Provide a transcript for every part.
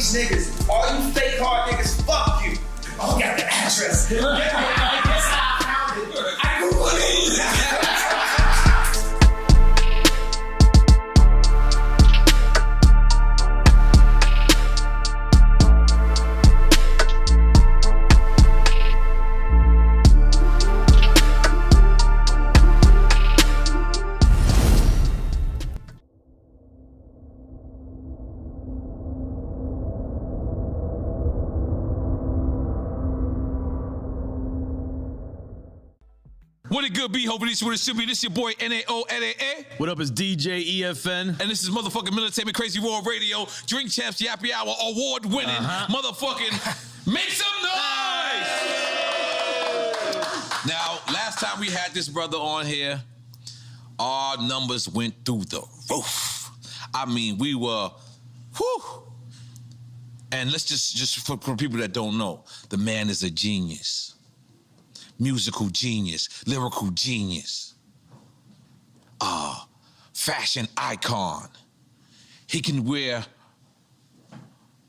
Niggas, all you fake hard niggas, fuck you. Oh, got the address. I guess I found it. I Googled it. What it good be? Hoping this is what it should be. This your boy N-A-O-N-A-A. What up, it's DJ EFN. And this is motherfucking Militainment Crazy Raw Radio. Drink Champs Yappy Hour award-winning motherfucking make some noise! Now, last time we had this brother on here, our numbers went through the roof. I mean, we were, whew. And let's just for people that don't know, the man is a genius. Musical genius, lyrical genius, fashion icon. He can wear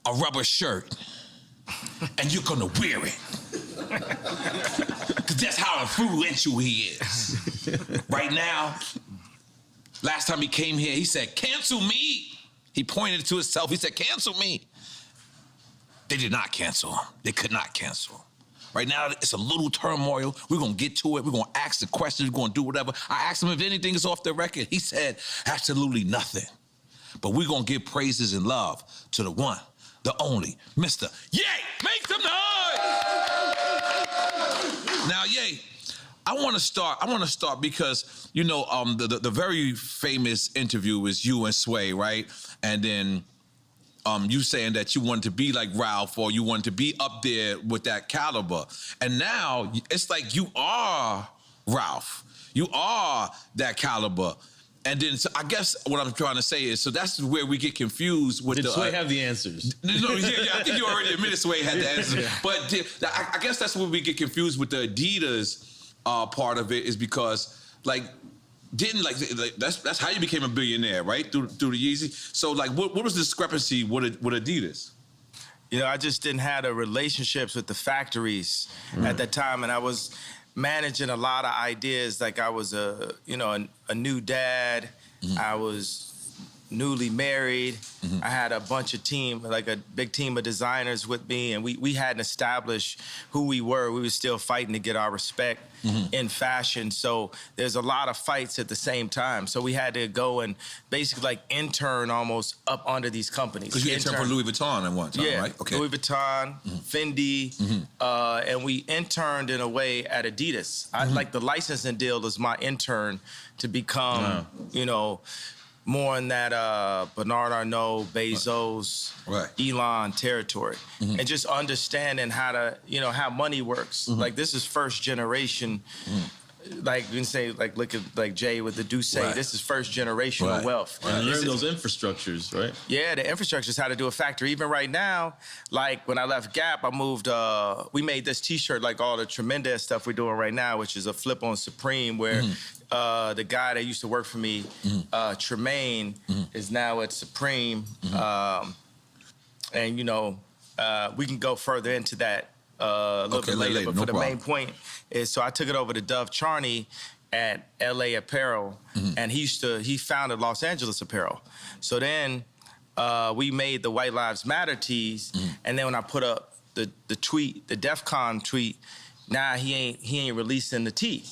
a rubber shirt and you're gonna wear it. Cause that's how influential he is. Right now, last time he came here, he said, cancel me. He pointed to himself, he said, cancel me. They did not cancel him. They could not cancel him. Right now, it's a little turmoil. We're gonna get to it. We're gonna ask the questions. We're gonna do whatever. I asked him if anything is off the record. He said, absolutely nothing. But we're gonna give praises and love to the one, the only, Mr. Ye! Make some noise! Now, Ye, I wanna start because, you know, the very famous interview is you and Sway, right? And then, you saying that you wanted to be like Ralph or you wanted to be up there with that caliber. And now it's like you are Ralph. You are that caliber. And then so I guess what I'm trying to say is, so that's where we get confused with Did Sway have the answers? No, yeah, I think you already admitted Sway had the answers. Yeah. But I guess that's where we get confused with the Adidas part of it is because like, that's how you became a billionaire, right? Through the Yeezy. So like, what was the discrepancy with Adidas? You know, I just didn't have the relationships with the factories at that time, and I was managing a lot of ideas. Like I was a new dad. I was newly married. I had a bunch of team, like a big team of designers with me, and we hadn't established who we were. We were still fighting to get our respect in fashion. So there's a lot of fights at the same time. So we had to go and basically like intern almost up under these companies. Because you interned for Louis Vuitton at one time, right? Okay. Louis Vuitton, Fendi, and we interned in a way at Adidas. I like the licensing deal was my intern to become, you know, more in that Bernard Arnault, Bezos, Elon territory. And just understanding how to, you know, how money works. Like this is first generation, like you can say, like look at like Jay with the Duce, this is first generational wealth. And learn those infrastructures, right? Yeah, the infrastructure is how to do a factory. Even right now, like when I left Gap, I moved, we made this t-shirt like all the tremendous stuff we're doing right now, which is a flip on Supreme where the guy that used to work for me, Tremaine, is now at Supreme. And, you know, we can go further into that a little bit later. But for the main point is, so I took it over to Dove Charney at LA Apparel, and he founded Los Angeles Apparel. So then we made the White Lives Matter tees, and then when I put up the tweet, the DEF CON tweet, nah, he ain't releasing the tee.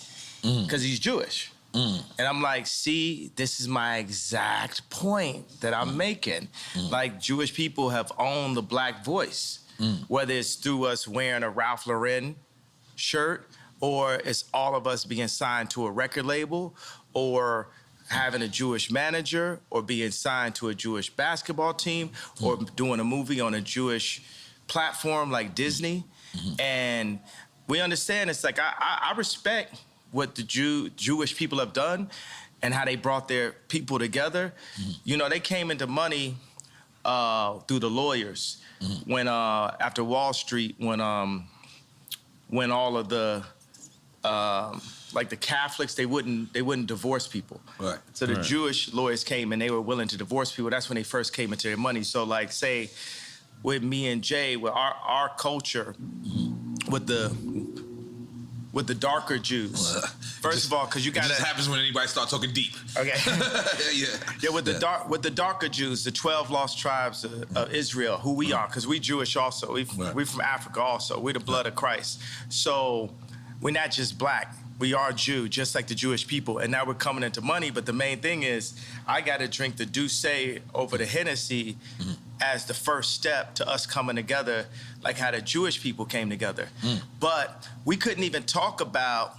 Because he's Jewish. And I'm like, see, this is my exact point that I'm making. Like, Jewish people have owned the black voice, whether it's through us wearing a Ralph Lauren shirt, or it's all of us being signed to a record label, or having a Jewish manager, or being signed to a Jewish basketball team, or doing a movie on a Jewish platform like Disney. And we understand. It's like I respect what the Jewish people have done and how they brought their people together. You know, they came into money through the lawyers when after Wall Street, when all of the like the Catholics, they wouldn't divorce people. Right. So the Jewish lawyers came and they were willing to divorce people. That's when they first came into their money. So like say with me and Jay, with our culture, with the darker Jews. First of all, because you got it just happens when anybody starts talking deep. Okay. Yeah, with the darker Jews, the 12 lost tribes of Israel, who we are, because we Jewish also. We from Africa also. We're the blood of Christ. So we're not just black. We are Jew, just like the Jewish people. And now we're coming into money. But the main thing is, I got to drink the Douce over the Hennessy as the first step to us coming together, like how the Jewish people came together. But we couldn't even talk about,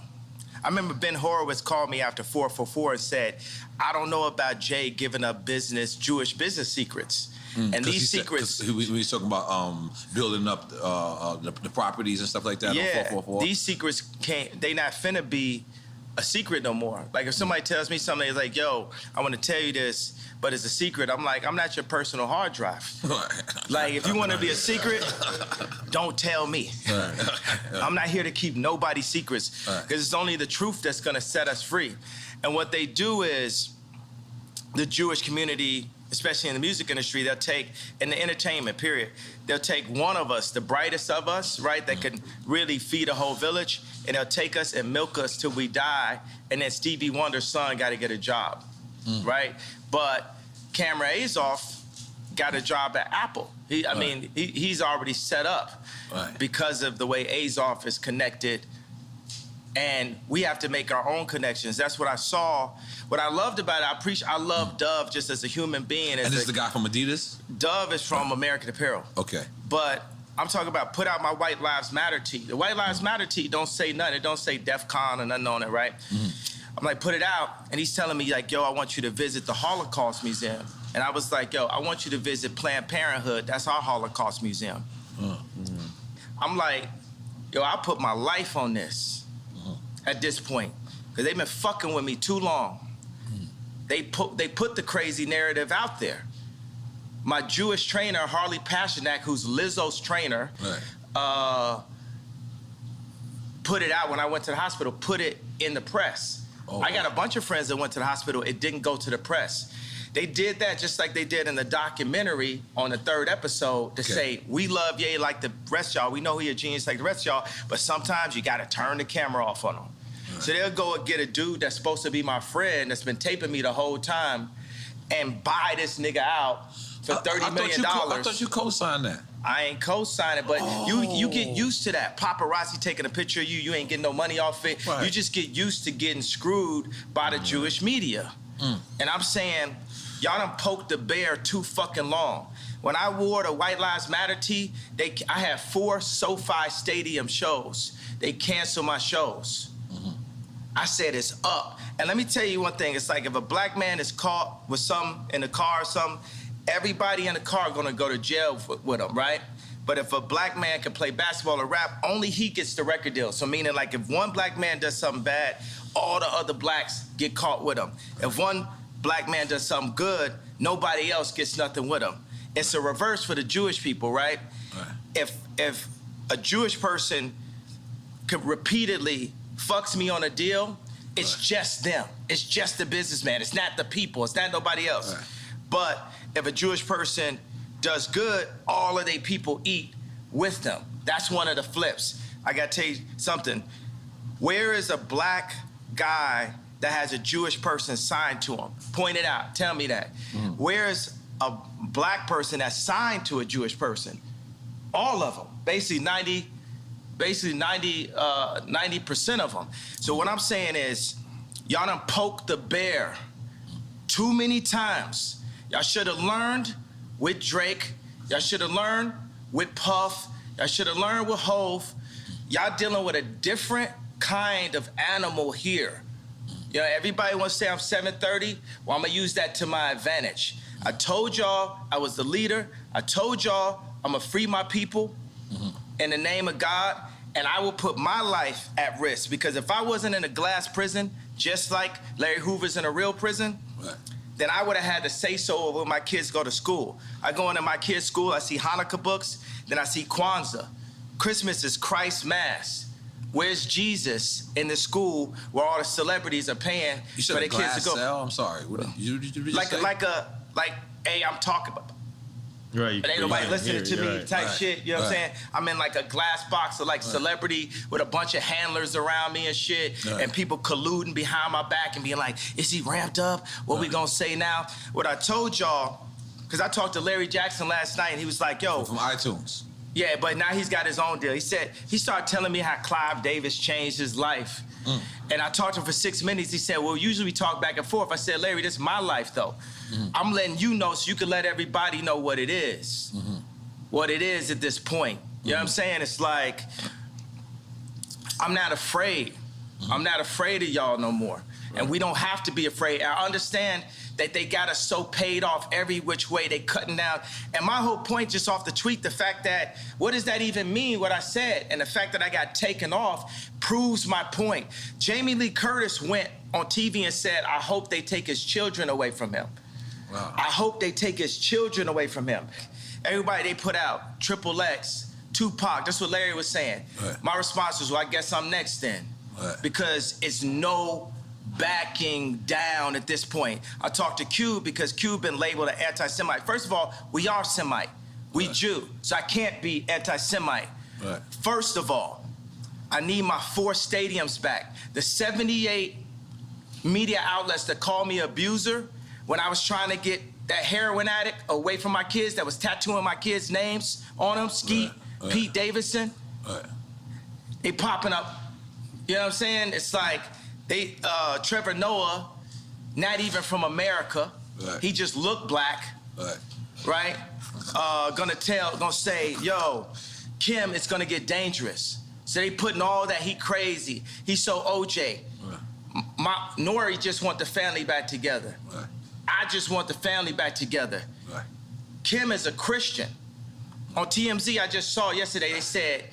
I remember Ben Horowitz called me after 444 and said, I don't know about Jay giving up Jewish business secrets. And these secrets... we was talking about building up the properties and stuff like that on 444. These secrets they not finna be a secret no more. Like if somebody tells me something, it's like, yo, I want to tell you this, but it's a secret. I'm like, I'm not your personal hard drive. Like if you want to be a secret, don't tell me. I'm not here to keep nobody's secrets, because it's only the truth that's gonna set us free. And what they do is, the Jewish community, especially in the music industry, they'll take, in the entertainment period, they'll take one of us, the brightest of us, right, that can really feed a whole village, and they'll take us and milk us till we die, and then Stevie Wonder's son got to get a job, right? But Cameron Azoff got a job at Apple. He's already set up because of the way Azoff is connected, and we have to make our own connections. That's what I saw. What I loved about it, I love Dove just as a human being. And this is the guy from Adidas? Dove is from American Apparel. Okay. But I'm talking about put out my White Lives Matter tee. The White Lives Matter tee don't say nothing. It don't say DEF CON or nothing on it, right? I'm like, put it out. And he's telling me like, yo, I want you to visit the Holocaust Museum. And I was like, yo, I want you to visit Planned Parenthood. That's our Holocaust Museum. I'm like, yo, I put my life on this at this point, because they've been fucking with me too long. They put the crazy narrative out there. My Jewish trainer, Harley Pasternak, who's Lizzo's trainer, put it out when I went to the hospital, put it in the press. I got a bunch of friends that went to the hospital. It didn't go to the press. They did that just like they did in the documentary on the 3rd episode to say, we love Ye like the rest of y'all. We know he a genius like the rest of y'all, but sometimes you gotta turn the camera off on him. So they'll go and get a dude that's supposed to be my friend that's been taping me the whole time and buy this nigga out for $30 million. I thought you co-signed that. I ain't co-signing, but you get used to that. Paparazzi taking a picture of you, you ain't getting no money off it. You just get used to getting screwed by the Jewish media. And I'm saying, y'all done poked the bear too fucking long. When I wore the White Lives Matter tee, I had 4 SoFi Stadium shows. They canceled my shows. I said it's up. And let me tell you one thing. It's like if a black man is caught with something in the car or something, everybody in the car gonna go to jail with him, right? But if a black man can play basketball or rap, only he gets the record deal. So meaning like if one black man does something bad, all the other blacks get caught with him. If one black man does something good, nobody else gets nothing with him. It's a reverse for the Jewish people, right? If a Jewish person could repeatedly fucks me on a deal, it's just them. It's just the businessman. It's not the people. It's not nobody else. But if a Jewish person does good, all of their people eat with them. That's one of the flips. I gotta tell you something. Where is a black guy that has a Jewish person signed to him? Point it out. Tell me that. Where is a black person that's signed to a Jewish person? All of them. Basically 90% of them. So what I'm saying is, y'all done poked the bear too many times. Y'all should have learned with Drake. Y'all should have learned with Puff. Y'all should have learned with Hove. Y'all dealing with a different kind of animal here. You know, everybody wants to say I'm 730. Well, I'm gonna use that to my advantage. I told y'all I was the leader. I told y'all I'm gonna free my people in the name of God. And I will put my life at risk because if I wasn't in a glass prison, just like Larry Hoover's in a real prison, then I would have had to say so when my kids go to school. I go into my kids' school, I see Hanukkah books, then I see Kwanzaa. Christmas is Christ's Mass. Where's Jesus in the school where all the celebrities are paying for their kids to go? Cell? I'm sorry. What did you just say? Hey, I'm talking about. Right. But ain't nobody listening to me type shit. You know what I'm saying? I'm in like a glass box of like celebrity with a bunch of handlers around me and shit, and people colluding behind my back and being like, is he ramped up? What we gonna say now? What I told y'all, because I talked to Larry Jackson last night and he was like, yo. From iTunes. Yeah, but now he's got his own deal. He said, he started telling me how Clive Davis changed his life. And I talked to him for 6 minutes. He said, well, usually we talk back and forth. I said, Larry, this is my life, though. I'm letting you know so you can let everybody know what it is. What it is at this point. You know what I'm saying? It's like, I'm not afraid. I'm not afraid of y'all no more. And we don't have to be afraid. I understand that they got us so paid off every which way, they cutting down. And my whole point just off the tweet, the fact that, what does that even mean, what I said? And the fact that I got taken off proves my point. Jamie Lee Curtis went on TV and said, I hope they take his children away from him. Wow. I hope they take his children away from him. Everybody they put out, Triple X, Tupac, that's what Larry was saying. My response was, well, I guess I'm next then. Because it's no backing down at this point. I talked to Cube because Cube been labeled an anti-Semite. First of all, we are Semite. We Jew, so I can't be anti-Semite. First of all, I need my 4 stadiums back. The 78 media outlets that called me abuser when I was trying to get that heroin addict away from my kids that was tattooing my kids' names on them, Skeet, Pete Davidson, they popping up. You know what I'm saying? It's like, they, Trevor Noah, not even from America. He just looked black, right? Gonna say, yo, Kim, it's gonna get dangerous. So they putting all that, he crazy. He's so OJ. Nori just want the family back together. I just want the family back together. Kim is a Christian. On TMZ, I just saw yesterday, they said,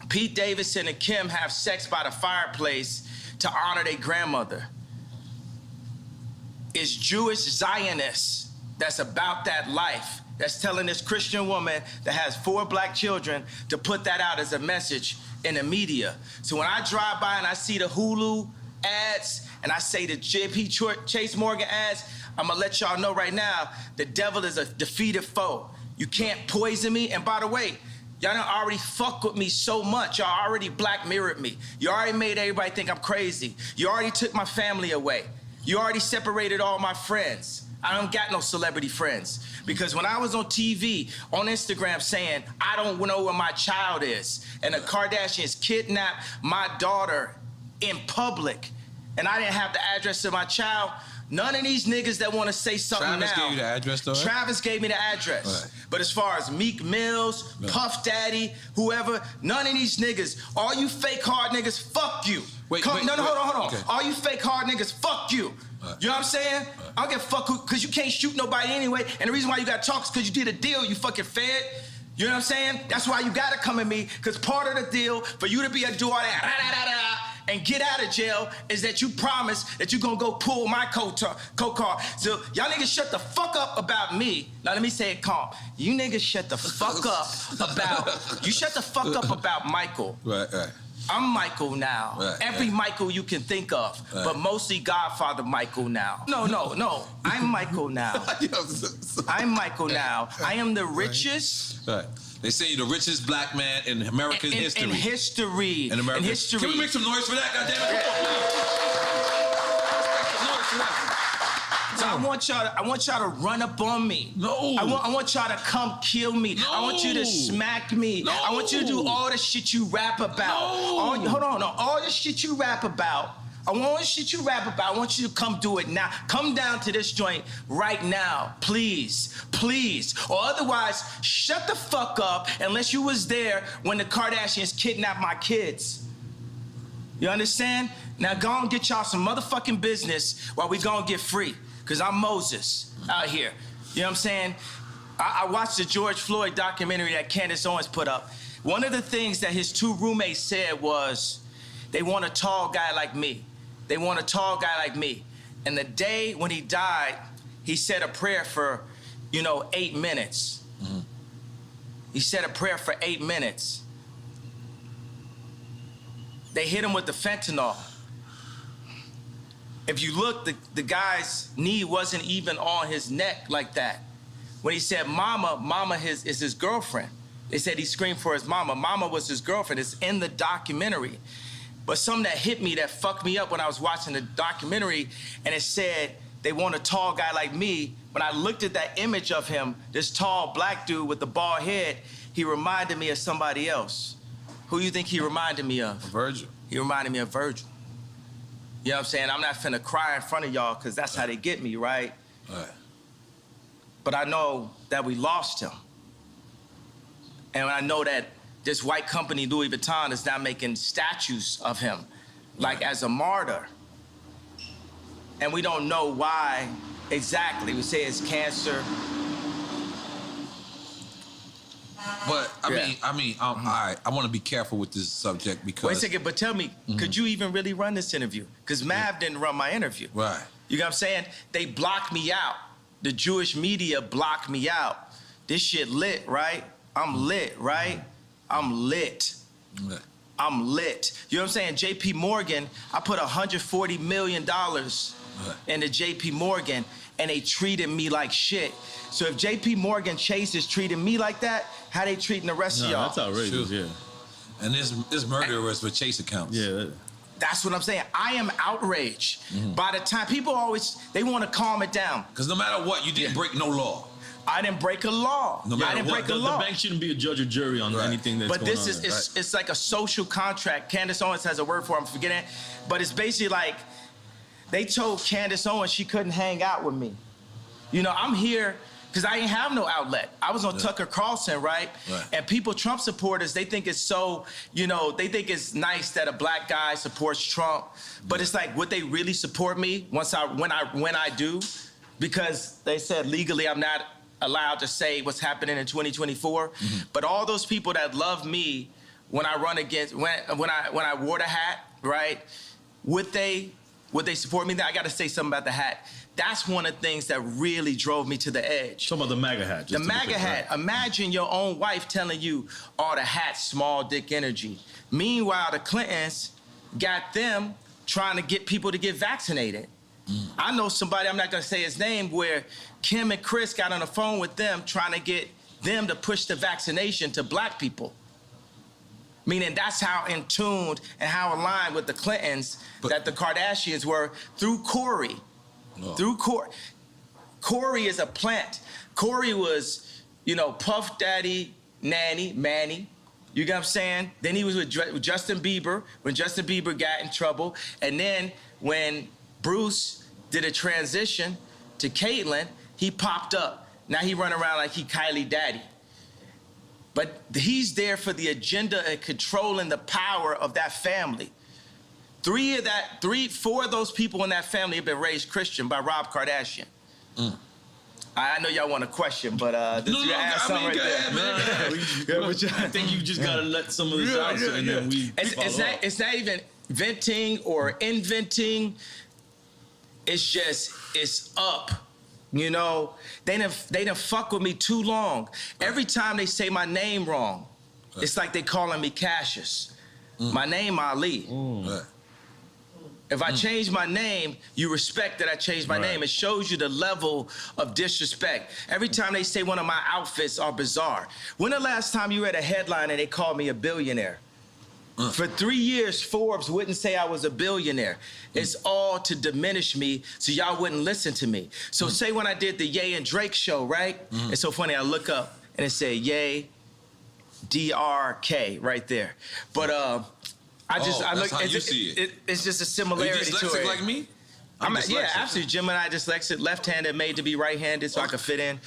Pete Davidson and Kim have sex by the fireplace to honor their grandmother. It's Jewish Zionists that's about that life, that's telling this Christian woman that has 4 black children to put that out as a message in the media. So when I drive by and I see the Hulu ads and I say the JP Chase Morgan ads, I'm gonna let y'all know right now, the devil is a defeated foe. You can't poison me. And by the way, y'all done already fuck with me so much. Y'all already black mirrored me. You already made everybody think I'm crazy. You already took my family away. You already separated all my friends. I don't got no celebrity friends. Because when I was on TV, on Instagram saying, I don't know where my child is, and the Kardashians kidnapped my daughter in public, and I didn't have the address of my child, none of these niggas that want to say something Travis now. Travis gave you the address, though? Travis gave me the address. But as far as Meek Mills, Puff Daddy, whoever, none of these niggas, all you fake hard niggas, fuck you. Hold on. Okay. All you fake hard niggas, fuck you. You know what I'm saying? I don't give a fuck because you can't shoot nobody anyway, and the reason why you got to talk is because you did a deal, you fucking fed. You know what I'm saying? That's why you got to come at me, because part of the deal for you to be able to do all that, and get out of jail is that you promise that you're gonna go pull my co-car. So y'all niggas shut the fuck up about me. Now let me say it calm. You niggas shut the fuck up about Michael. Right. I'm Michael now. Every Michael you can think of, but mostly Godfather Michael now. No. I'm Michael now. I'm Michael now. I am the richest. They say you're the richest black man in American history. In history. In American history. Can we make some noise for that? Goddammit. So I want y'all to run up on me. No. I want y'all to come kill me. No. I want you to smack me. No. I want you to do all the shit you rap about. No. All the shit you rap about. I want you to come do it now. Come down to this joint right now, please. Or otherwise, shut the fuck up unless you was there when the Kardashians kidnapped my kids. You understand? Now go and get y'all some motherfucking business while we go and get free. Because I'm Moses out here. You know what I'm saying? I watched the George Floyd documentary that Candace Owens put up. One of the things that his two roommates said was, they want a tall guy like me. They want a tall guy like me. And the day when he died, he said a prayer for, 8 minutes. Mm-hmm. He said a prayer for 8 minutes. They hit him with the fentanyl. If you look, the guy's knee wasn't even on his neck like that. When he said mama is his girlfriend. They said he screamed for his mama. Mama was his girlfriend. It's in the documentary. But something that hit me, that fucked me up when I was watching the documentary, and it said, they want a tall guy like me. When I looked at that image of him, this tall black dude with the bald head, he reminded me of somebody else. Who you think he reminded me of? Virgil. He reminded me of Virgil. You know what I'm saying? I'm not finna cry in front of y'all because that's how they get me, right? Right. But I know that we lost him. And I know that this white company, Louis Vuitton, is now making statues of him, like as a martyr. And we don't know why exactly. We say it's cancer. But all right. I want to be careful with this subject because. Wait a second, but tell me, could you even really run this interview? Because Mav didn't run my interview. Right. You know what I'm saying? They blocked me out. The Jewish media blocked me out. This shit lit, right? I'm lit, right? I'm lit. Right. I'm lit. You know what I'm saying? JP Morgan, I put $140 million into JP Morgan, and they treated me like shit. So if JP Morgan Chase is treating me like that, how they treating the rest of y'all? That's outrageous, yeah. And this murderers with Chase accounts. Yeah. That's what I'm saying. I am outraged. By the time, people always, they want to calm it down. Because no matter what, you didn't break no law. I didn't break a law. No matter I didn't break a law. The bank shouldn't be a judge or jury on anything that's going on. But this is, it's like a social contract. Candace Owens has a word for it, I'm forgetting. But it's basically like, they told Candace Owens she couldn't hang out with me. I'm here because I didn't have no outlet. I was on Tucker Carlson, right? And people, Trump supporters, they think it's so, they think it's nice that a black guy supports Trump. But it's like, would they really support me when I do? Because they said legally I'm not allowed to say what's happening in 2024. But all those people that love me when I run against, when I wore the hat, right? Would they support me? I got to say something about the hat. That's one of the things that really drove me to the edge. Talking about the MAGA hat. The MAGA hat. Right? Imagine your own wife telling you, the hat's small dick energy. Meanwhile, the Clintons got them trying to get people to get vaccinated. I know somebody, I'm not going to say his name, where Kim and Chris got on the phone with them trying to get them to push the vaccination to black people. Meaning that's how in tuned and how aligned with the Clintons that the Kardashians were through Corey. Through Corey. Corey is a plant. Corey was, Puff Daddy, Manny. You get what I'm saying? Then he was with Justin Bieber when Justin Bieber got in trouble. And then when Bruce did a transition to Caitlyn, he popped up. Now he run around like he Kylie Daddy. But he's there for the agenda and controlling the power of that family. 4 of those people in that family have been raised Christian by Rob Kardashian. I know y'all want a question, but I think you just gotta let some of this out, and then we. It's not even venting or inventing. It's just it's up. They done fuck with me too long. Every time they say my name wrong, it's like they calling me Cassius. My name Ali. If I change my name, you respect that I changed my name. It shows you the level of disrespect. Every time they say one of my outfits are bizarre. When the last time you read a headline and they called me a billionaire? For 3 years, Forbes wouldn't say I was a billionaire. It's all to diminish me so y'all wouldn't listen to me. So say when I did the Ye and Drake show, right? It's so funny, I look up and it said Ye, DRK right there. But I look. How you see it. It's just a similarity to it. Are you dyslexic like me? Yeah, absolutely. Jim and I dyslexic, left-handed, made to be right-handed, so I could fit in.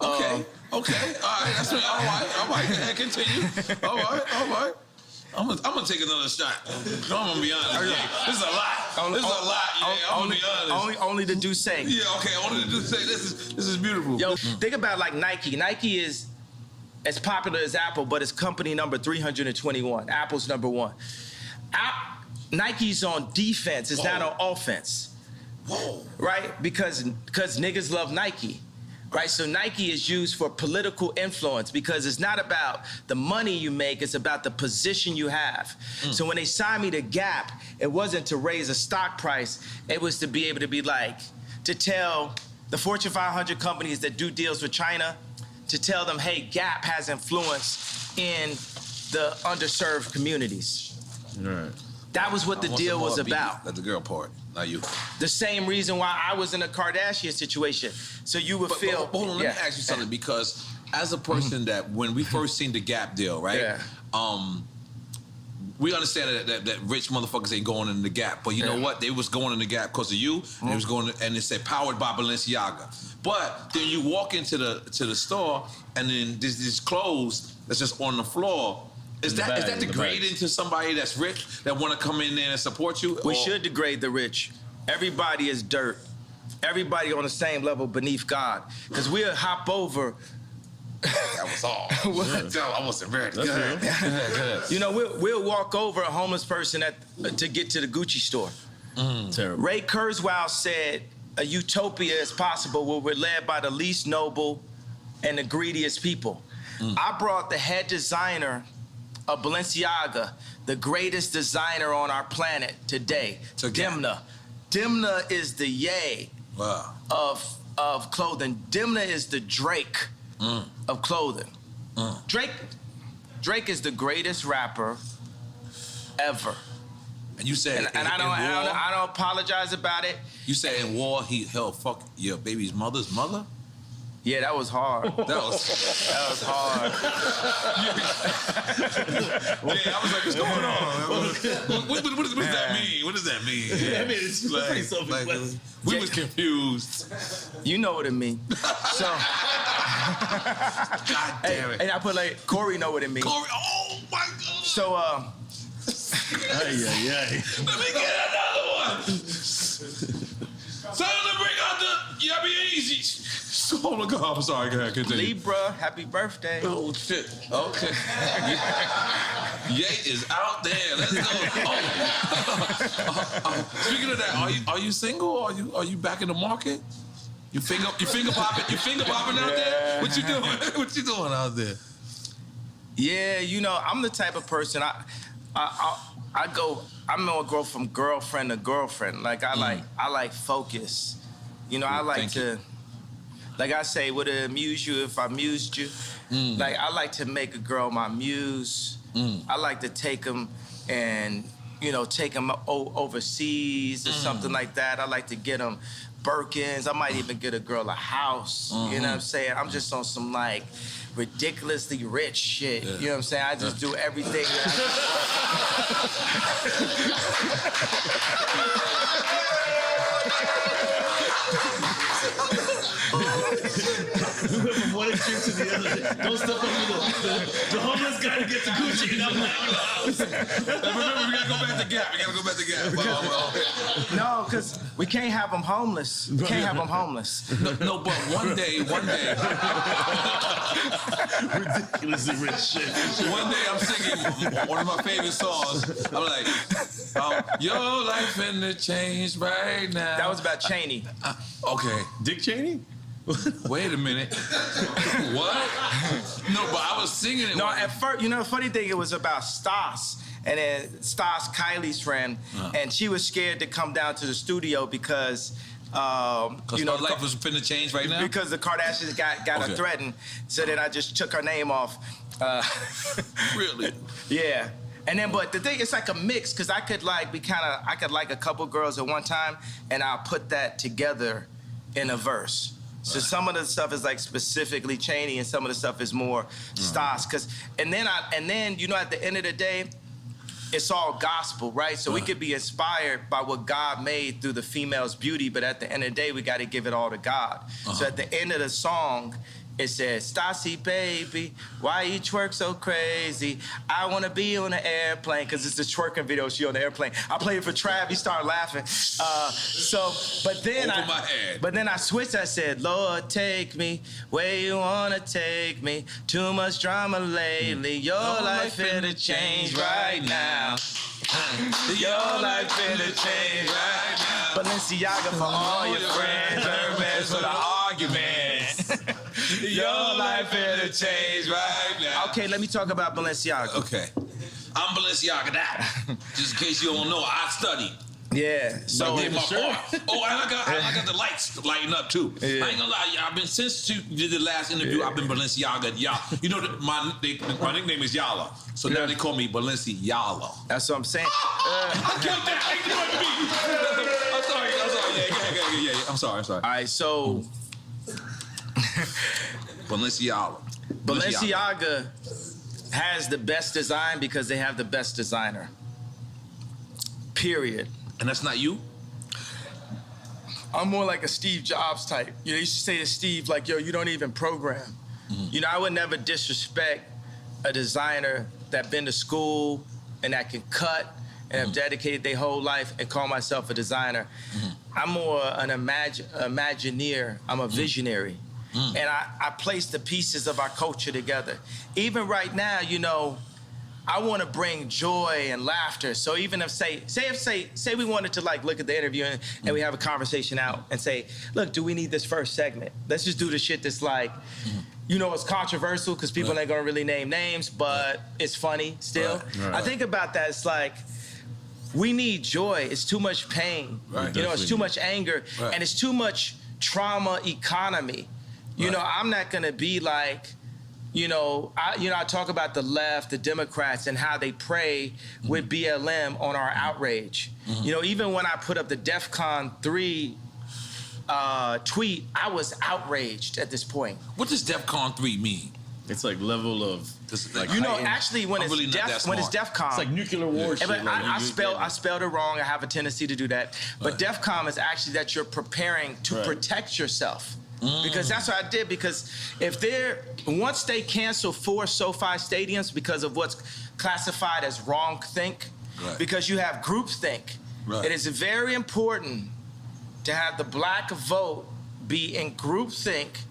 Okay. All right. All right. Continue. All right. I'm gonna take another shot. I'm gonna be honest. Yeah. This is a lot. This is a lot. Yeah, I'm gonna be honest. Only the Duce. Yeah, okay. Only the Duce. This is beautiful. Yo, think about like Nike. Nike is as popular as Apple, but it's company number 321. Apple's number 1. Nike's on defense. It's not on offense. Whoa. Right? Because niggas love Nike. Right? So Nike is used for political influence because it's not about the money you make, it's about the position you have. So when they signed me to Gap, it wasn't to raise a stock price, it was to be able to be like, to tell the Fortune 500 companies that do deals with China, to tell them, hey, Gap has influence in the underserved communities. Right. That was what the deal was about. That's the girl part, not you. The same reason why I was in a Kardashian situation. So you would feel. Hold on, let me ask you something, because as a person that when we first seen the Gap deal, right? Yeah. We understand that rich motherfuckers ain't going in the Gap, but you know what? They was going in the Gap because of you, and it was going, and it said powered by Balenciaga. But then you walk into the store, and then these clothes that's just on the floor. Is that degrading to somebody that's rich that want to come in there and support you? We should degrade the rich. Everybody is dirt. Everybody on the same level beneath God. Because we'll hop over. That was all. I wasn't very good. You know, we'll walk over a homeless person to get to the Gucci store. Terrible. Ray Kurzweil said, a utopia is possible where we're led by the least noble and the greediest people. I brought the head designer of Balenciaga, the greatest designer on our planet today, to Dimna. Dimna is the Ye of clothing. Dimna is the Drake of clothing. Drake is the greatest rapper ever. And you said, and I don't apologize about it. You said in war he held fuck your baby's mother's mother? Yeah, that was hard. That was hard. Yeah, I was like, what's going on? What does that mean? What does that mean? Yeah, I mean, it's pretty self-explanatory. We was confused. You know what it means. So, God damn it. And I put like, Corey know what it means. Corey, oh my God. So, Let me get another one. Tell them to bring out the Yabby. Oh my God, I'm sorry, go ahead, continue. Libra, happy birthday. Oh shit, okay. Ye is out there, let's go. Speaking of that, are you single or are you back in the market? You finger popping out there? What you doing? What you doing out there? Yeah, you know, I'm the type of person, I'm gonna go from girlfriend to girlfriend. Like I like focus. You know, I like to, like I say, would it amuse you if I amused you? Like I like to make a girl my muse. I like to take them and, you know, take them overseas or something like that. I like to get them Birkins. I might even get a girl a house. You know what I'm saying? I'm just on some like ridiculously rich shit. You know what I'm saying? I just do everything. From one extreme to the other. Don't step over the homeless guy to get to Gucci and I'm not in the house. Remember, we gotta go back to Gap. No, because we can't have them homeless. We can't have them homeless. No, but one day. Ridiculously rich shit. One day I'm singing one of my favorite songs. I'm like, your life finna change right now. That was about Cheney. Okay. Dick Cheney? Wait a minute. What? No, but I was singing it. No, at first, you know, the funny thing, it was about Stas. And then Stas, Kylie's friend, and she was scared to come down to the studio because, you know, life was finna change right now? Because the Kardashians got her threatened. So then I just took her name off. Really? Yeah. And then, but the thing, it's like a mix, because I could like a couple girls at one time, and I'll put that together in a verse. So some of the stuff is like specifically Cheney, and some of the stuff is more Stas. And then you know, at the end of the day, it's all gospel, right? So we could be inspired by what God made through the female's beauty, but at the end of the day, we got to give it all to God. So at the end of the song, It says, Stassi, baby, why you twerk so crazy? I want to be on an airplane, because it's the twerking video. She on the airplane. I played it for Trav. He started laughing. But then I switched. I said, Lord, take me where you want to take me. Too much drama lately. Your life finna change right now. Your life finna change right now. Balenciaga for all your friends. Hermes for the arguments. Your life finna change right now. Okay, let me talk about Balenciaga. Okay. I'm Balenciaga that. Just in case you don't know, I studied. Yeah. So I did my part. Oh, and I got the lights lighting up too. Yeah. I ain't gonna lie, I've been since you did the last interview. I've been Balenciaga. You know, my nickname is Yala, so now they call me Balenciaga. That's what I'm saying. I killed that. I'm sorry. Yeah. I'm sorry. All right, so Balenciaga has the best design because they have the best designer. Period. And that's not you? I'm more like a Steve Jobs type. You know, you should say to Steve, like, yo, you don't even program. Mm-hmm. You know, I would never disrespect a designer that been to school and that can cut and have dedicated their whole life and call myself a designer. Mm-hmm. I'm more an imagineer. I'm a visionary. Mm-hmm. And I place the pieces of our culture together. Even right now, you know, I want to bring joy and laughter. So even if say we wanted to like look at the interview and we have a conversation out and say, look, do we need this first segment? Let's just do the shit that's like, you know, it's controversial because people ain't gonna really name names, but it's funny still. Right. I think about that. It's like, we need joy. It's too much pain. Right. You know, it's too much anger, and it's too much trauma economy. You know, I'm not gonna be like, I talk about the left, the Democrats, and how they prey with BLM on our outrage. Mm-hmm. You know, even when I put up the DEFCON 3 tweet, I was outraged at this point. What does DEFCON 3 mean? It's like level of, like, you know, actually when it's DEFCON, it's like nuclear war. But I spelled it wrong. I have a tendency to do that. But DEFCON is actually that you're preparing to protect yourself. Because that's what I did. Because once they cancel 4 SoFi stadiums because of what's classified as wrong-think, because you have groupthink, it is very important to have the black vote be in groupthink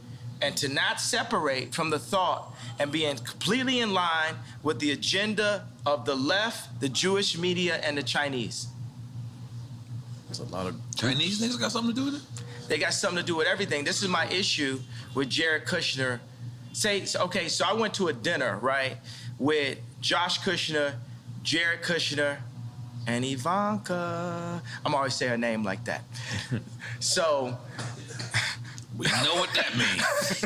and to not separate from the thought and be completely in line with the agenda of the left, the Jewish media, and the Chinese. There's a lot of Chinese niggas got something to do with it? They got something to do with everything. This is my issue with Jared Kushner. So I went to a dinner, right, with Josh Kushner, Jared Kushner, and Ivanka. I'm always saying her name like that. So we know what that means.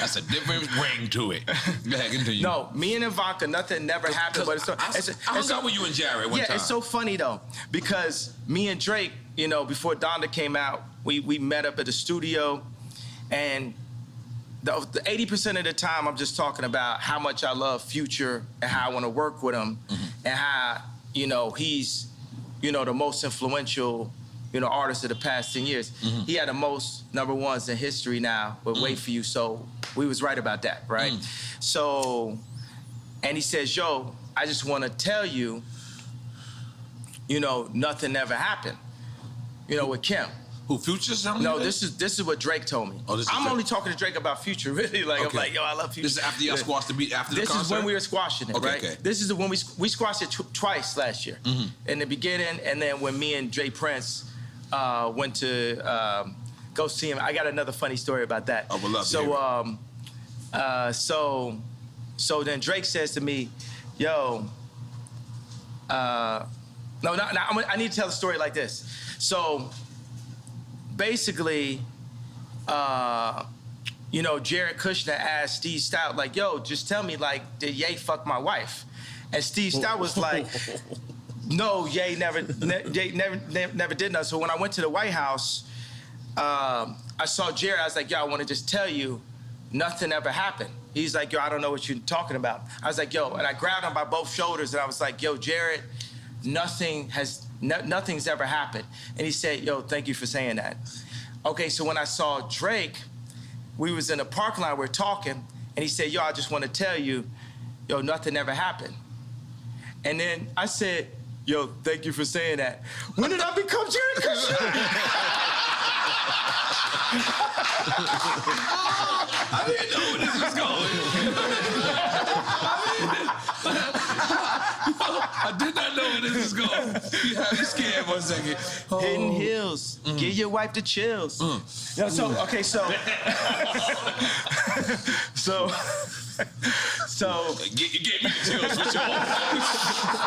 That's a different ring to it. Go ahead, continue. No, me and Ivanka, nothing never happened. But I hung out with you and Jared one time. Yeah, it's so funny though, because me and Drake, you know, before Donda came out, we met up at the studio, and the 80% of the time I'm just talking about how much I love Future and how I want to work with him, and how, you know, he's, you know, the most influential, you know, artist of the past 10 years. He had the most #1s in history now with Wait For You, so we was right about that, right? So, and he says, yo, I just want to tell you, you know, nothing ever happened, you know, with Kim. Who, Future's telling you? No, that? this is what Drake told me. Oh, I'm only talking to Drake about Future, really. Like, okay. I'm like, yo, I love Future. This is after y'all squashed the beat, after the concert? This is when we were squashing it, right? Okay. This is when we squashed it twice last year. In the beginning, and then when me and Jay Prince went to go see him. I got another funny story about that. I would love to hear it. So then Drake says to me, yo, I need to tell the story like this. So basically, you know, Jared Kushner asked Steve Stout, like, yo, just tell me, like, did Ye fuck my wife? And Steve Stout was like, no, Ye never did nothing. So when I went to the White House, I saw Jared. I was like, yo, I want to just tell you, nothing ever happened. He's like, yo, I don't know what you're talking about. I was like, yo, and I grabbed him by both shoulders, and I was like, yo, Jared, nothing's ever happened. And he said, yo, thank you for saying that. Okay, so when I saw Drake, we was in a parking lot, we're talking, and he said, yo, I just want to tell you, yo, nothing ever happened. And then I said, yo, thank you for saying that. When did I become Jared Kushner? I didn't know where this was going. I did not know where this was going. You had me scared 1 second. Oh. Hidden Hills. Give your wife the chills. Yeah, so, okay, so. You gave me the chills for sure.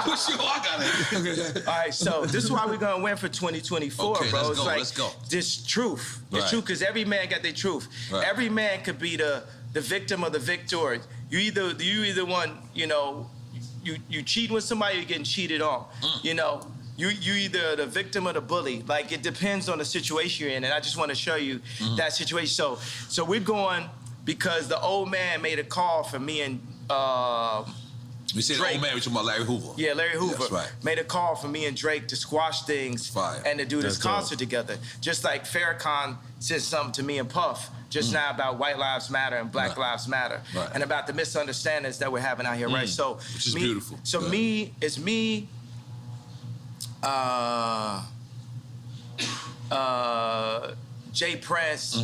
For sure, I got it. Okay. All right, so this is why we're gonna win for 2024, okay, bro. Let's go. This truth. It's true, because every man got their truth. Right. Every man could be the victim or the victor. You either one, you know, you cheating with somebody, you're getting cheated on. You know, you either the victim or the bully. Like, it depends on the situation you're in, and I just want to show you that situation. So we're going because the old man made a call for me and You said Drake. old man, we talking about Larry Hoover. Yeah, Larry Hoover. That's right. Made a call for me and Drake to squash things Fire. and to do this That's concert together. Just like Farrakhan said something to me and Puff just now about White Lives Matter and Black Lives Matter, Right. and about the misunderstandings that we're having out here, right? So, Which is beautiful. So Good. it's me, Jay Prince,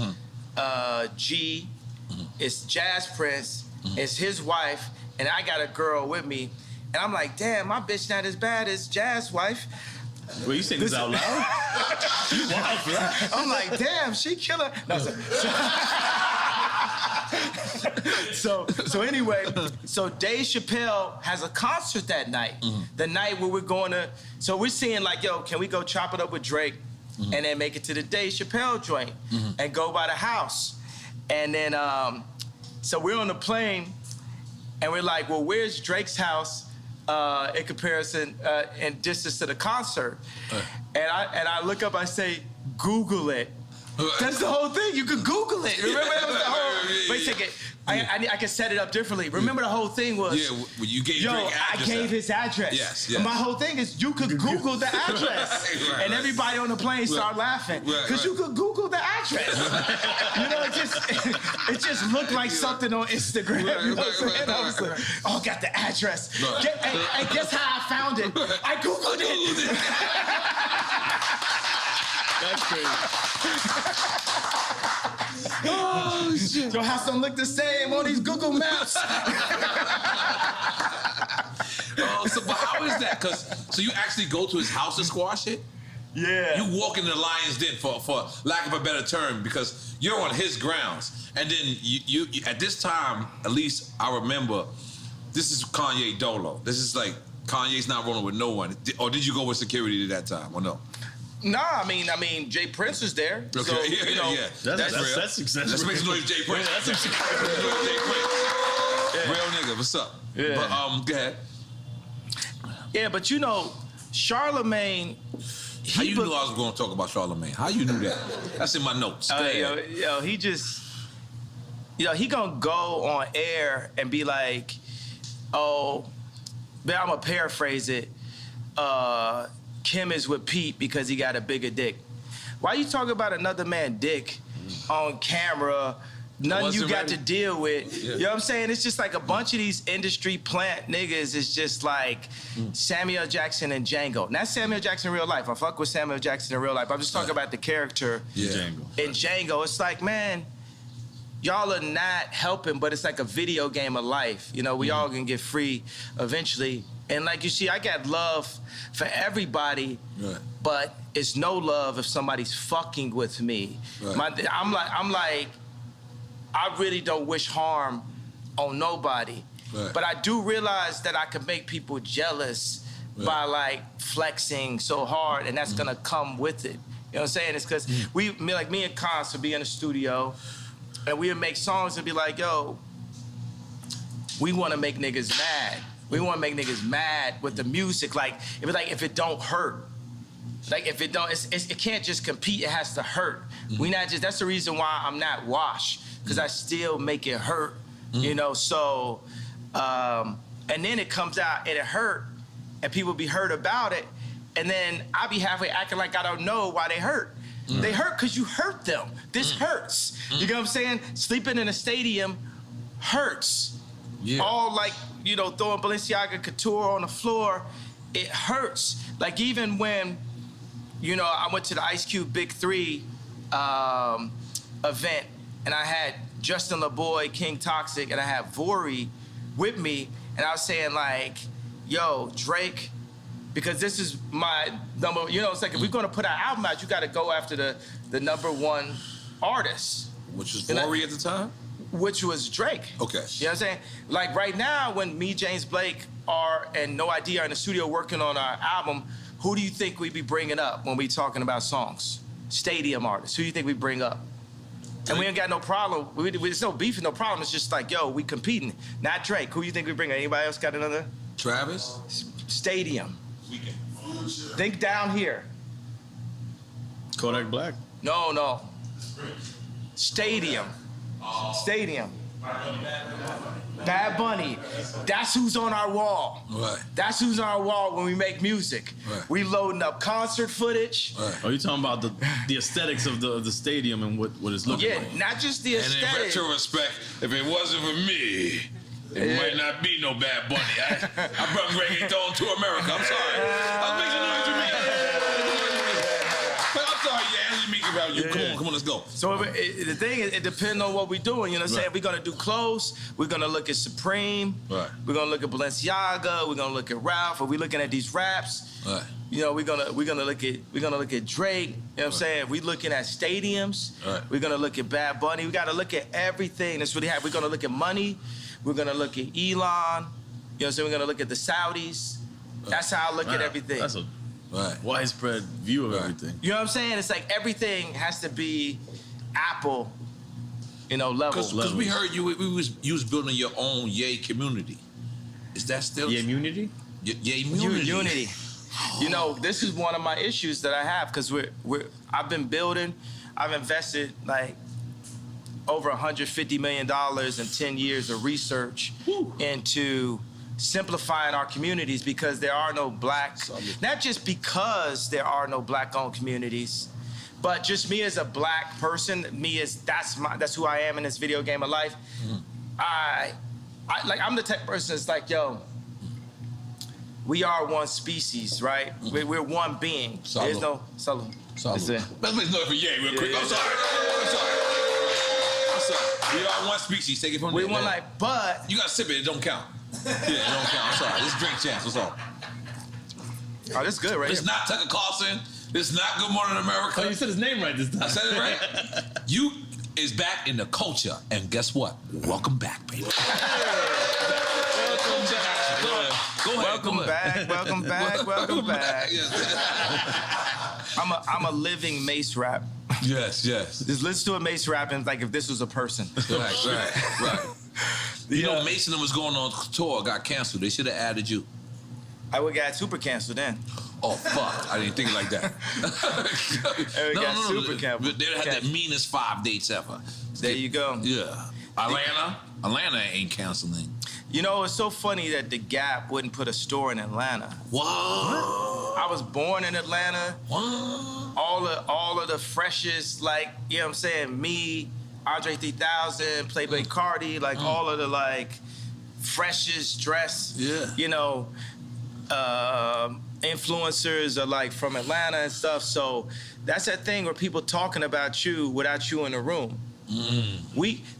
G, it's Jazz Prince, it's his wife, and I got a girl with me, and I'm like, damn, my bitch not as bad as Jazz's wife. Well, you saying this out loud? You wild for that. I'm like, damn, she killer. No, so anyway, so Dave Chappelle has a concert that night. The night where we're going to, so we're seeing like, yo, can we go chop it up with Drake and then make it to the Dave Chappelle joint and go by the house? And then, so we're on the plane and we're like, well, where's Drake's house in comparison in distance to the concert? And I look up, I say, Google it. That's the whole thing. You could Google it. Remember that was the whole. Wait a second. I can set it up differently. Remember the whole thing was. Yeah, when you gave Yo, Drake I address. gave his address. Yes. And my whole thing is you could Google the address. Right, and everybody on the plane started laughing. Because you could Google the address. You know, it just looked like something on Instagram. You know what I'm saying? I was like, oh, got the address. And guess how I found it? I Googled it. That's crazy. Oh, shit. Your house don't look the same on these Google Maps. So, but how is that? So you actually go to his house to squash it? Yeah. You walk in the lion's den, for lack of a better term, because you're on his grounds. And then you at this time, at least I remember, this is Kanye Dolo. This is like, Kanye's not rolling with no one. Or did you go with security at that time, or no? Nah, I mean, Jay Prince was there. Okay, So, yeah. That's real. That's successful. Let's make some noise, Jay Prince. Yeah, that's Real nigga, what's up? Yeah. But go ahead. Yeah, but you know, Charlemagne. How you knew I was going to talk about Charlemagne? How you knew that? That's in my notes. Go ahead. Yo, he just, he gonna go on air and be like, oh, but I'm gonna paraphrase it. Kim is with Pete because he got a bigger dick. Why you talking about another man's dick on camera? Nothing you got to deal with. Yeah. You know what I'm saying? It's just like a bunch of these industry plant niggas is just like Samuel Jackson and Django. Not Samuel Jackson in real life. I fuck with Samuel Jackson in real life. I'm just talking about the character in Django. It's like, man, y'all are not helping, but it's like a video game of life. You know, we all gonna get free eventually. And like you see, I got love for everybody, but it's no love if somebody's fucking with me. Right. I'm like, I really don't wish harm on nobody. Right. But I do realize that I can make people jealous by like flexing so hard, and that's gonna come with it. You know what I'm saying? It's because me and Cons would be in the studio, and we would make songs and be like, yo, we wanna make niggas mad. We want to make niggas mad with the music. Like, it was like, if it don't hurt. Like, if it don't, it can't just compete, it has to hurt. We not just, that's the reason why I'm not washed, because I still make it hurt, you know? So, and then it comes out and it hurt, and people be hurt about it, and then I be halfway acting like I don't know why they hurt. They hurt because you hurt them. This hurts. You know what I'm saying? Sleeping in a stadium hurts. Yeah. All like, you know, throwing Balenciaga Couture on the floor, it hurts. Like even when, you know, I went to the Ice Cube Big 3 event, and I had Justin LaBoy, King Toxic, and I had Vori with me, and I was saying like, yo, Drake, because this is my number, you know, it's like if we're gonna put our album out, you gotta go after the #1 artist. Which was Vori at the time? Which was Drake. Okay. You know what I'm saying? Like right now, when me, James Blake, and No Idea are in the studio working on our album, who do you think we be bringing up when we talking about songs? Stadium artists. Who do you think we bring up? And we ain't got no problem. There's no beef and no problem. It's just like, yo, we competing. Not Drake. Who do you think we bring? Anybody else got another? Travis? Stadium. Think down here. Kodak Black. No. Stadium. Stadium. Bad Bunny. That's who's on our wall. Right. That's who's on our wall when we make music. Right. We loading up concert footage. Right. Oh, you talking about the aesthetics of the stadium and what it's looking Yeah, like? not just the And in aesthetic. retrospect, if it wasn't for me, it might not be no Bad Bunny. I brought reggaeton to America. I'm sorry. I'm making noise with me. I'm sorry, yeah, I didn't mean to about you. Come on, let's go. So the thing is, it depends on what we're doing. You know what I'm saying? We're gonna do clothes. We're gonna look at Supreme. Right. We're gonna look at Balenciaga. We're gonna look at Ralph. Are we looking at these raps? Right. You know, we're gonna look at Drake. You know what I'm saying? We're looking at stadiums. Right. We're gonna look at Bad Bunny. We gotta look at everything that's really happening. We're gonna look at money. We're gonna look at Elon. You know what I'm saying? We're gonna look at the Saudis. That's how I look at everything. That's a Right. widespread view of everything. You know what I'm saying? It's like everything has to be Apple, you know, level. Because we heard you was building your own Yay community. Is that still Yeah, immunity? Yay community? Unity. You know, this is one of my issues that I have because I've been building, I've invested like over $150 million in 10 years of research into simplifying our communities because there are no black, not just because there are no black-owned communities, but just me as a black person, that's who I am in this video game of life. I'm the type of person that's like, yo, we are one species, right? We're one being. Salud. There's no salud. Let's make noise for Yay real quick. Yeah. I'm sorry. We are one species. Take it from We there. one like, but You gotta sip it. It don't count. Yeah, it don't count. I'm sorry. This is drink champs. What's up? oh, this is good, right? It's here. not Tucker Carlson. It's not Good Morning America. Oh, you said his name right this time. I said it right. You is back in the culture, and guess what? Welcome back, baby. Go ahead. Welcome back. Welcome back. Welcome back. Yes. I'm a living Mace rap. Yes. Just listen to a Mace rap and like if this was a person. Right. You know, Mason was going on tour, got canceled. They should have added you. I would got super canceled then. Oh, fuck. I didn't think like that. got super canceled. They had the meanest 5 dates ever. There you go. Yeah. Atlanta ain't canceling. You know, it's so funny that The Gap wouldn't put a store in Atlanta. What? I was born in Atlanta. What? All of the freshest, like, you know what I'm saying, me, Andre 3000, Playboy Cardi, like all of the like freshest dress, you know, influencers are like from Atlanta and stuff. So that's that thing where people talking about you without you in the room.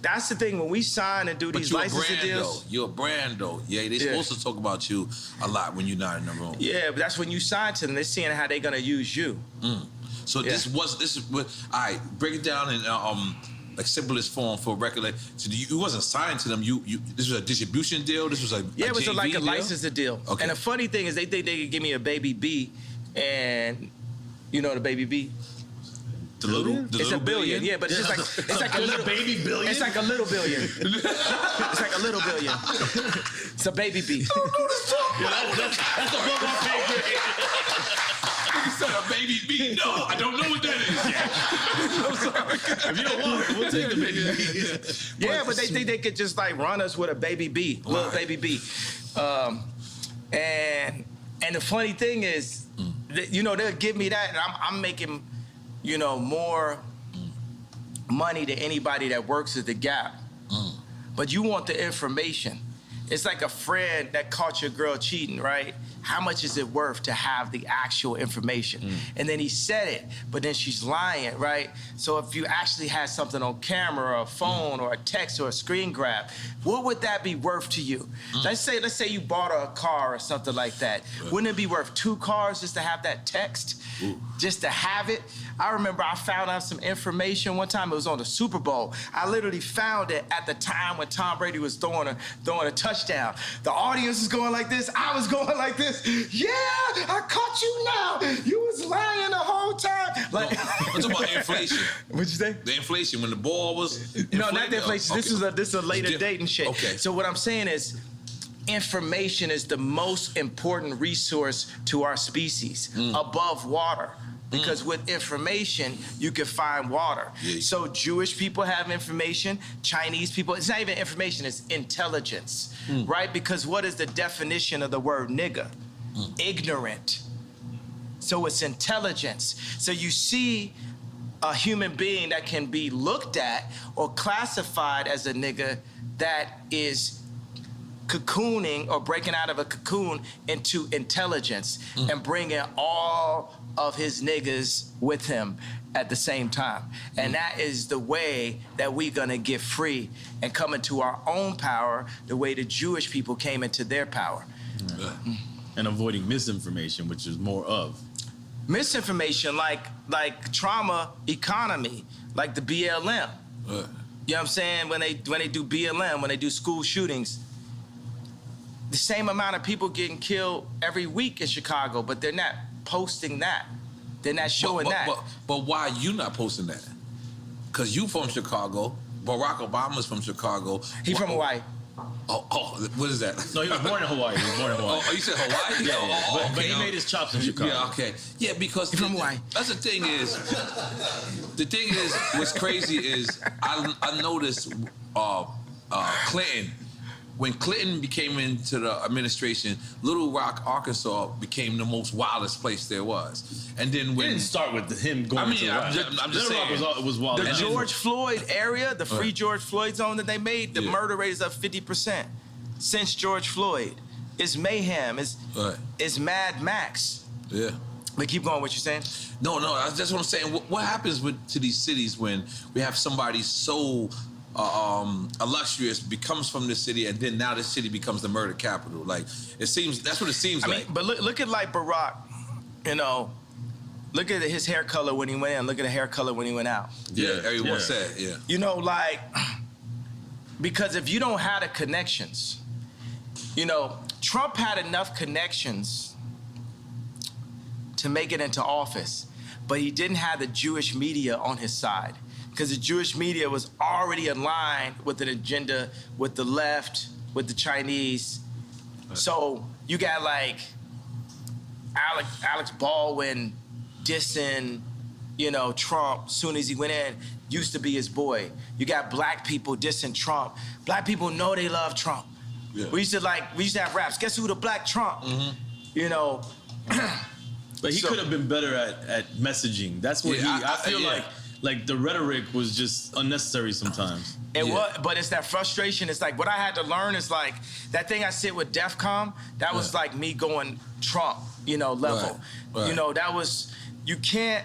That's the thing when we sign and do these licensing deals. You're a brand though. Yeah, they supposed to talk about you a lot when you're not in the room. Yeah, but that's when you sign to them. They're seeing how they're gonna use you. So this is what all right, break it down in like simplest form for a record. Like, so you wasn't signed to them. You this was a distribution deal. This was a it was JV like a deal? licensing deal. Okay. And the funny thing is they think they could give me a Baby B, and you know the Baby B. It's a billion, yeah, but it's just like it's like a little baby billion. It's like a little billion. It's like a little billion. It's a Baby B. That's above our pay grade. You said a baby beat. No, I don't know what that is yet. I'm sorry. If you don't want it, we'll take the baby B. Yeah, but they think they could just like run us with a Baby B, little Baby B. And the funny thing is, that, you know, they'll give me that, and I'm making you know, more money to anybody that works at the Gap. But you want the information. It's like a friend that caught your girl cheating, right? How much is it worth to have the actual information? And then he said it, but then she's lying, right? So if you actually had something on camera or a phone or a text or a screen grab, what would that be worth to you? Let's say you bought a car or something like that. Wouldn't it be worth 2 cars just to have that text? Just to have it? I remember I found out some information one time. It was on the Super Bowl. I literally found it at the time when Tom Brady was throwing a touchdown. The audience was going like this. I was going like this. Yeah, I caught you now. You was lying the whole time. Like, no, I'm talking about inflation. What'd you say? The inflation when the ball was. No, not the inflation. Okay. This is a later date and shit. Okay. So what I'm saying is, information is the most important resource to our species above water. Because with information, you can find water. Yeah. So Jewish people have information, Chinese people, it's not even information, it's intelligence, right? Because what is the definition of the word nigga? Ignorant. So it's intelligence. So you see a human being that can be looked at or classified as a nigga that is cocooning or breaking out of a cocoon into intelligence and bringing all of his niggas with him at the same time. And that is the way that we're gonna get free and come into our own power the way the Jewish people came into their power. And avoiding misinformation, which is more of. Misinformation like trauma economy, like the BLM. You know what I'm saying? When they do BLM, when they do school shootings, the same amount of people getting killed every week in Chicago, but they're not posting that. They're not showing that. But why you not posting that? Because you from Chicago. Barack Obama's from Chicago. He from Hawaii. Oh, what is that? No, he was born in Hawaii. Oh, you said Hawaii? Yeah. But he made his chops in Chicago. Yeah, okay. Yeah, because from Hawaii. That's the thing is, what's crazy is I noticed Clinton. When Clinton became into the administration, Little Rock, Arkansas became the most wildest place there was. And then when... It didn't start with him going to I'm just saying. Little Rock was wild. The George Floyd area, the free George Floyd zone that they made, the murder rate is up 50% since George Floyd. It's mayhem. It's Mad Max. Yeah. But keep going, what you saying? No, that's what I'm saying. What happens to these cities when we have somebody so... illustrious becomes from this city, and then now this city becomes the murder capital. Like it seems, that's what it seems like. I mean, but look at like Barack, you know. Look at his hair color when he went in. Look at the hair color when he went out. Yeah, everyone said, yeah. You know, like, because if you don't have the connections, you know, Trump had enough connections to make it into office, but he didn't have the Jewish media on his side. Because the Jewish media was already aligned with an agenda with the left, with the Chinese. So you got like Alex Baldwin dissing, you know, Trump soon as he went in, used to be his boy. You got black people dissing Trump. Black people know they love Trump. Yeah. We used to have raps. Guess who the black Trump? You know. But he could have been better at messaging. That's what I feel like the rhetoric was just unnecessary sometimes. It was, but it's that frustration. It's like what I had to learn is like that thing I said with DEFCON, that was like me going Trump, you know, level. Right. You know, that was, you can't,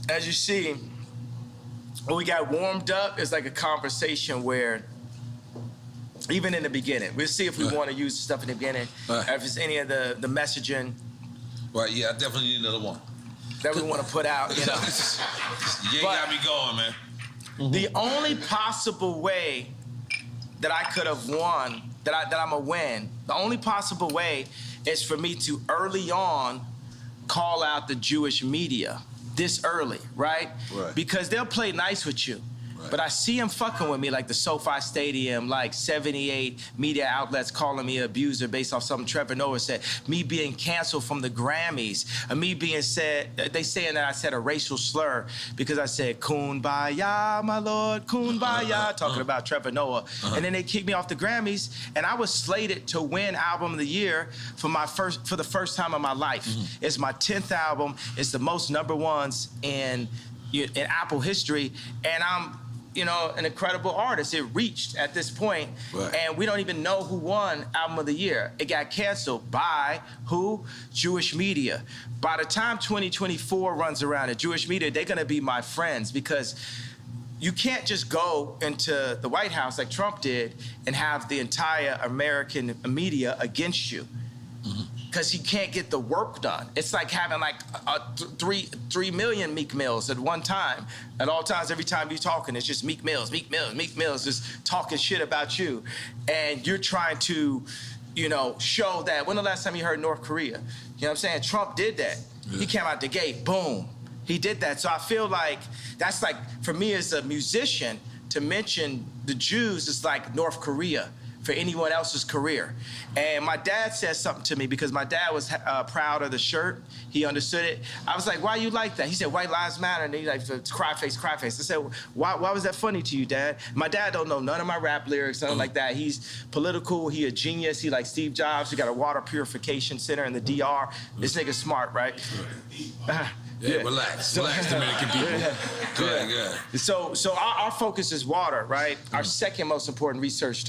as you see, when we got warmed up, it's like a conversation where, even in the beginning, we'll see if we want to use stuff in the beginning, if it's any of the messaging. Right, yeah, I definitely need another one. That we want to put out, you know. You got me going, man. The only possible way that I could have won, that I'm a win, the only possible way is for me to early on call out the Jewish media this early, right? Because they'll play nice with you. Right. But I see him fucking with me, like the SoFi Stadium, like 78 media outlets calling me an abuser based off something Trevor Noah said, me being canceled from the Grammys, me being said, they saying that I said a racial slur because I said, Kumbaya, my lord, Kumbaya, talking about Trevor Noah. And then they kicked me off the Grammys, and I was slated to win Album of the Year for the first time in my life. It's my 10th album. It's the most #1s in Apple history, and I'm, you know, an incredible artist. It reached at this point, and we don't even know who won Album of the Year. It got canceled by who? Jewish media. By the time 2024 runs around, the Jewish media, they're gonna be my friends, because you can't just go into the White House like Trump did and have the entire American media against you. Because you can't get the work done. It's like having like 3 million Meek Mills at one time. At all times, every time you're talking, it's just Meek Mills, just talking shit about you. And you're trying to, you know, show that. When the last time you heard North Korea? You know what I'm saying? Trump did that. He came out the gate, boom. He did that. So I feel like that's like, for me as a musician, to mention the Jews is like North Korea for anyone else's career. And my dad said something to me, because my dad was proud of the shirt. He understood it. I was like, why you like that? He said, white lives matter. And he's like, cry face, cry face. I said, why was that funny to you, Dad? My dad don't know none of my rap lyrics, nothing like that. He's political, he a genius, he like Steve Jobs. He got a water purification center in the DR. This nigga's smart, right? Yeah, relax, Dominican people. Go ahead. So our focus is water, right? Our second most important resource.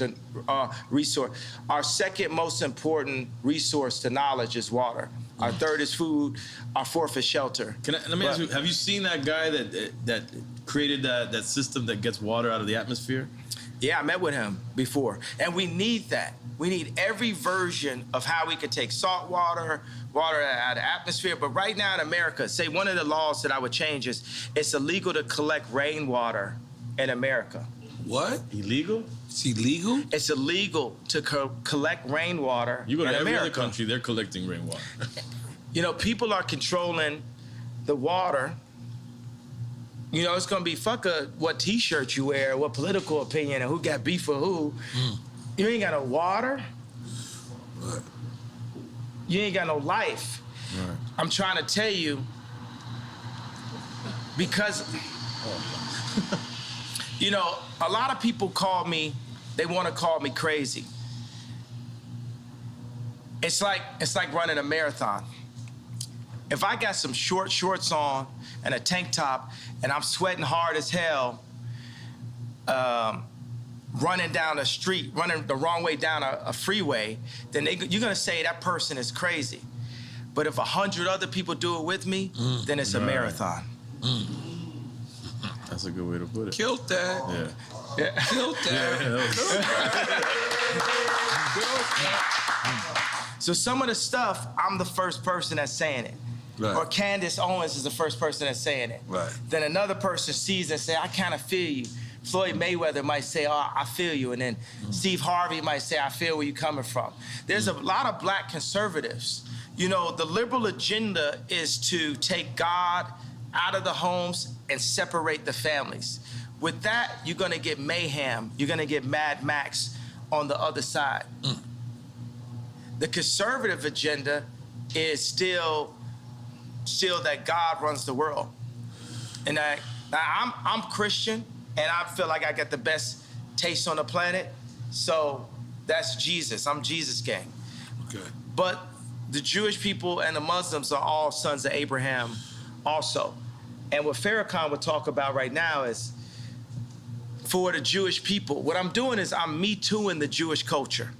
Our second most important resource to knowledge is water. Our third is food. Our fourth is shelter. Let me ask you: have you seen that guy that created that system that gets water out of the atmosphere? Yeah, I met with him before, and we need that. We need every version of how we could take salt water out of the atmosphere. But right now in America, say one of the laws that I would change is it's illegal to collect rainwater in America. What? Illegal? It's illegal? It's illegal to collect rainwater in America. You go to every other country, they're collecting rainwater. You know, people are controlling the water. You know, it's gonna be what T-shirt you wear, what political opinion, and who got beef for who. You ain't got no water. Right. You ain't got no life. Right. I'm trying to tell you, because, you know, a lot of people call me, they want to call me crazy. It's like running a marathon. If I got some shorts on and a tank top and I'm sweating hard as hell, running down a street, running the wrong way down a freeway, then you're gonna say that person is crazy. But if 100 other people do it with me, then it's a marathon. That's a good way to put it. Killed that. Yeah. Killed that. So some of the stuff, I'm the first person that's saying it. Right. Or Candace Owens is the first person that's saying it. Right. Then another person sees it and say, I kind of feel you. Floyd Mayweather might say, oh, I feel you. And then Steve Harvey might say, I feel where you're coming from. There's a lot of black conservatives. You know, the liberal agenda is to take God out of the homes and separate the families. With that, you're gonna get mayhem. You're gonna get Mad Max on the other side. The conservative agenda is still that God runs the world. And I'm Christian, and I feel like I got the best taste on the planet. So that's Jesus. I'm Jesus gang. Okay. But the Jewish people and the Muslims are all sons of Abraham also. And what Farrakhan would talk about right now is, for the Jewish people, what I'm doing is I'm Me Tooing the Jewish culture.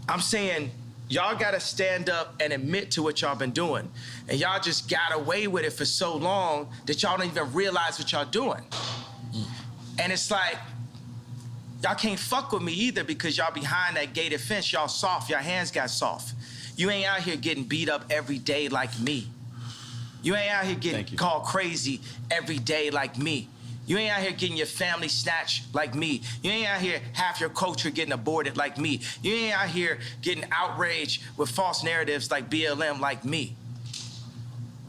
I'm saying, y'all gotta stand up and admit to what y'all been doing. And y'all just got away with it for so long that y'all don't even realize what y'all doing. And it's like, y'all can't fuck with me either, because y'all behind that gated fence, y'all soft, y'all hands got soft. You ain't out here getting beat up every day like me. You ain't out here getting called crazy every day like me. You ain't out here getting your family snatched like me. You ain't out here half your culture getting aborted like me. You ain't out here getting outraged with false narratives like BLM like me.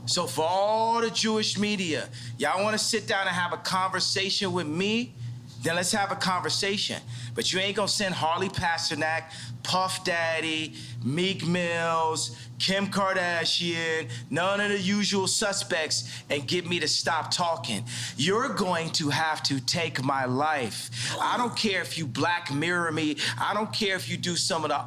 So for all the Jewish media, y'all want to sit down and have a conversation with me? Then let's have a conversation. But you ain't gonna send Harley Pasternak, Puff Daddy, Meek Mills, Kim Kardashian, none of the usual suspects, and get me to stop talking. You're going to have to take my life. I don't care if you Black Mirror me. I don't care if you do some of the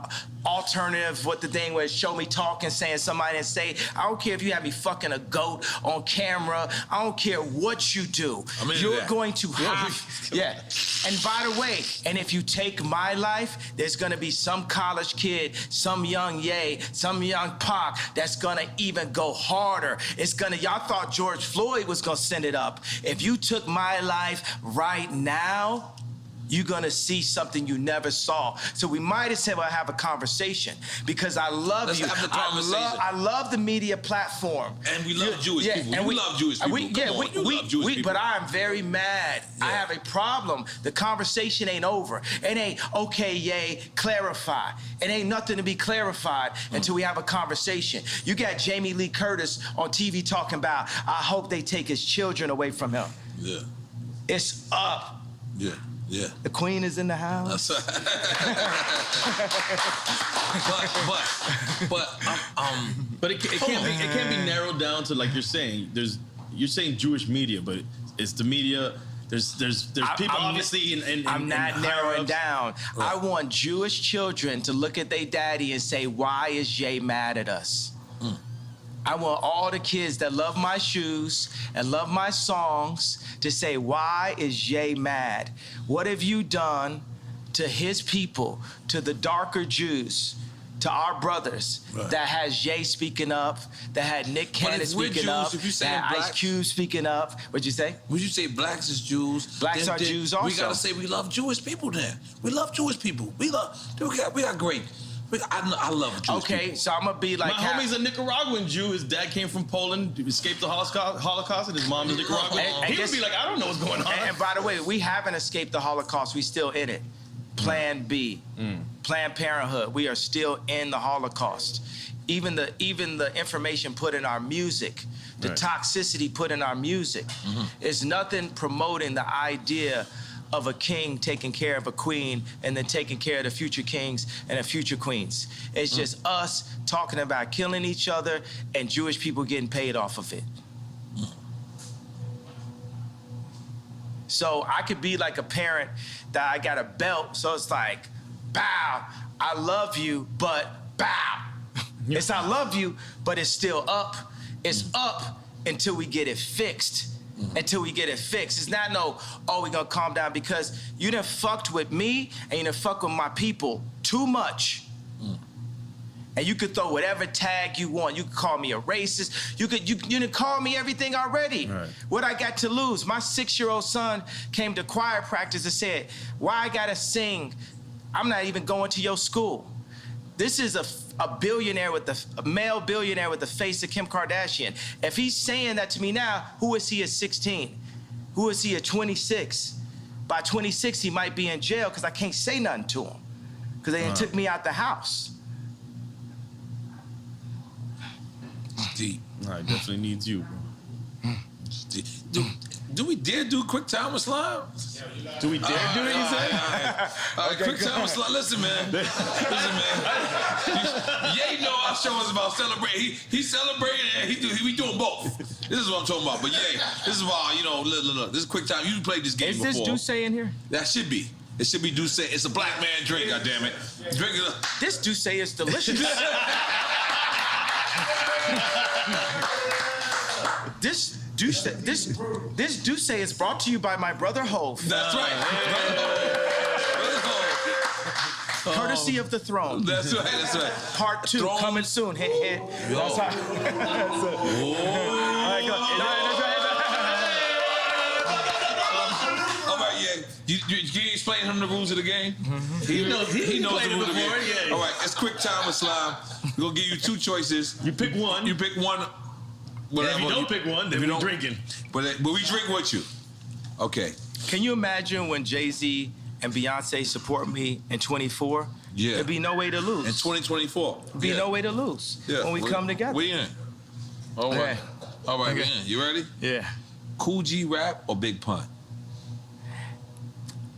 alternative, what the thing was, show me talking, saying somebody didn't say. I don't care if you have me fucking a goat on camera. I don't care what you do. You're going to have, yeah. And by the way, and if you take my life, there's gonna be some college kid, some young Ye, some young Pac that's gonna even go harder. It's gonna, y'all thought George Floyd was gonna send it up. If you took my life right now, you're gonna see something you never saw. So we might as well have a conversation because I love Let's you. have the conversation. I love the media platform. And we love Jewish people. And we love Jewish people. Love Jewish people. But I'm very mad. Yeah. I have a problem. The conversation ain't over. It ain't, okay, yay, clarify. It ain't nothing to be clarified until we have a conversation. You got Jamie Lee Curtis on TV talking about, I hope they take his children away from him. Yeah. It's up. Yeah. Yeah. The queen is in the house. But it can't be narrowed down to, like you're saying. You're saying Jewish media, but it's the media. There's people obviously in I'm not narrowing down. Right. I want Jewish children to look at their daddy and say, why is Jay mad at us? I want all the kids that love my shoes and love my songs to say, why is Jay mad? What have you done to his people, to the darker Jews, to our brothers, that has Jay speaking up, that had Nick Cannon speaking up, that had Ice Cube speaking up? What'd you say? Would you say blacks is Jews? Blacks are Jews also. We gotta say we love Jewish people then. We love Jewish people. We got great. I love Jewish people. Okay, so I'm gonna be like... My homie's a Nicaraguan Jew. His dad came from Poland, escaped the Holocaust, and his mom is Nicaraguan. He would be like, I don't know what's going on. And by the way, we haven't escaped the Holocaust. We still in it. Plan B, Planned Parenthood. We are still in the Holocaust. Even the information put in our music, the toxicity put in our music, is nothing promoting the idea of a king taking care of a queen and then taking care of the future kings and the future queens. It's just us talking about killing each other and Jewish people getting paid off of it. So I could be like a parent that I got a belt, so it's like, bow, I love you, but bow. It's I love you, but it's still up. It's up until we get it fixed. Until we get it fixed. It's not no, oh, we gonna calm down, because you done fucked with me and you done fucked with my people too much. And you could throw whatever tag you want. You could call me a racist. You done call me everything already. Right. What I got to lose? My 6-year-old son came to choir practice and said, why I gotta sing? I'm not even going to your school. This is a billionaire a male billionaire with the face of Kim Kardashian. If he's saying that to me now, who is he at 16? Who is he at 26? By 26, he might be in jail because I can't say nothing to him because they took me out the house. It's deep. I definitely needs you, bro. Do we dare do quick time with slime? Do we dare do it, you say? All right, quick time with slime. Listen, man. Ye know our show is about celebrating. He celebrating and we doing both. This is what I'm talking about. But Ye, this is why, look, this is quick time. You played this game before. Is this Duce in here? That should be. It should be Duce. It's a black man drink, goddammit. Drink it up. This Duce is delicious. This Duce is brought to you by my brother Hov. That's right. Courtesy of the throne. That's right. Part 2 throne. coming soon. Hit. That's right. All right, yeah. You explain him the rules of the game? He knows the rules of the game. Yeah. All right, it's quick time with slime. We're gonna give you 2 choices. You pick one. Whatever. If you don't pick one, then we're drinking. But we drink with you. Okay. Can you imagine when Jay-Z and Beyonce support me in 24? Yeah. There'd be no way to lose. In 2024. There'd be no way to lose when we come together. We in. All right. Okay. All right, man. You ready? Yeah. Cool G rap or Big Pun?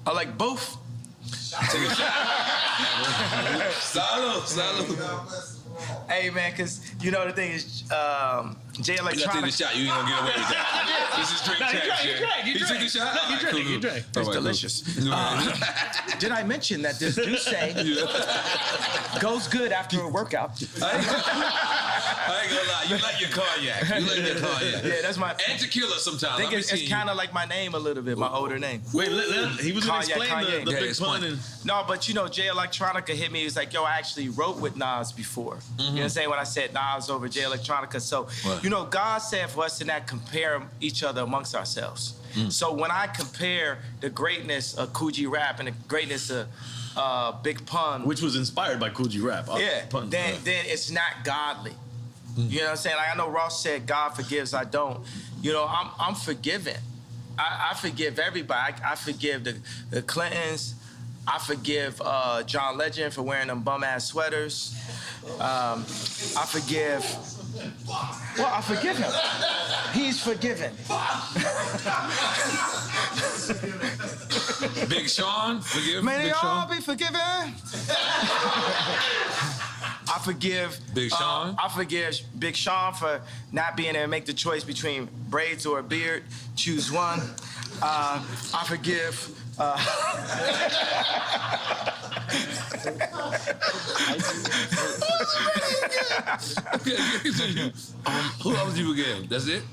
I like both. Take a shot. Salud. Hey, man, because you know the thing is, Jay You gotta take the Electronica. shot. You ain't gonna get away with that. This is straight champs. You took a shot? No, you drank. It's delicious. Did I mention that this juice goes good after a workout? I ain't gonna lie. You like your cognac. Yeah, that's my. And tequila sometimes. I think it's kind of like my name a little bit, my older name. Wait, he was gonna explain Kanye. the Big Pun. No, but you know, Jay Electronica hit me. He was like, yo, I actually wrote with Nas before. You know what I'm saying? When I said Nas over Jay Electronica. So, you know, God said for us to not compare each other amongst ourselves. So when I compare the greatness of Cool G Rap and the greatness of Big Pun, Which was inspired by Cool G Rap. then it's not godly. You know what I'm saying? Like I know Ross said, God forgives, I don't. You know, I'm forgiven. I forgive everybody. I forgive the Clintons. I forgive John Legend for wearing them bum-ass sweaters. I forgive... Well, I forgive him. He's forgiven. Big Sean, forgive May they Big all Sean. be forgiven. I forgive Big Sean. I forgive Big Sean for not being able to make the choice between braids or a beard. Choose one. I forgive. Who else you forgive? That's it?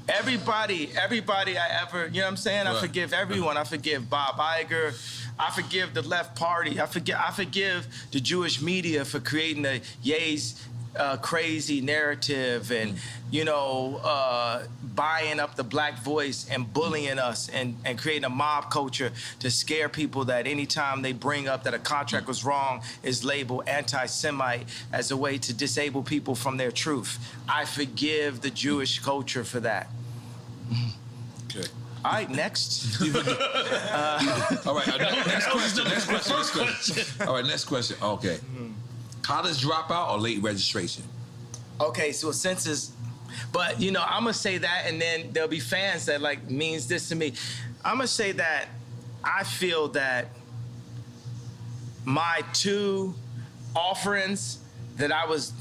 Everybody I ever, you know what I'm saying? I forgive everyone. I forgive Bob Iger. I forgive the left party. I forgive the Jewish media for creating the Ye's crazy narrative and, you know, buying up the black voice and bullying us and creating a mob culture to scare people that anytime they bring up that a contract was wrong is labeled anti-Semite as a way to disable people from their truth. I forgive the Jewish culture for that. Okay. All right, next. All right, next question. All right, next question. Okay. College dropout or late registration? Okay, so since it's, but you know, I'm gonna say that, and then there'll be fans that like means this to me. I'm gonna say that I feel that my two offerings that I was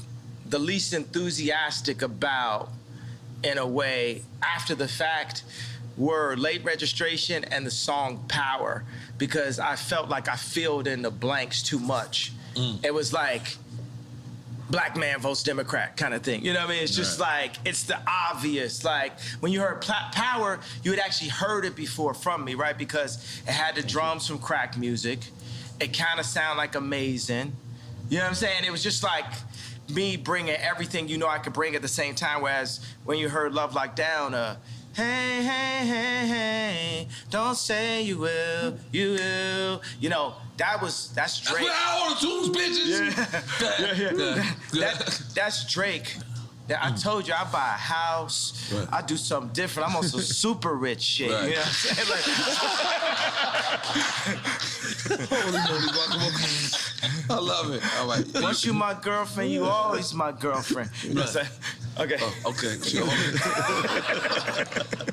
the least enthusiastic about, in a way, after the fact, were late registration and the song Power, because I felt like I filled in the blanks too much. It was like black man votes Democrat kind of thing. You know what I mean? It's just like, it's the obvious. Like when you heard Power, you had actually heard it before from me, right? Because it had the drums from crack music. It kind of sounded like Amazing. You know what I'm saying? It was just like me bringing everything you know I could bring at the same time. Whereas when you heard Love Like Down, hey, hey, hey, hey, don't say you will, you will. You know, that's Drake. That's where all the tunes, bitches. That's Drake. I told you I buy a house. Right. I do something different. I'm on some super rich shit. Right. You know what I'm saying? Holy moly, guacamole. I love it. All right. Once you my girlfriend, you always my girlfriend. You know what I'm saying? Okay. Okay.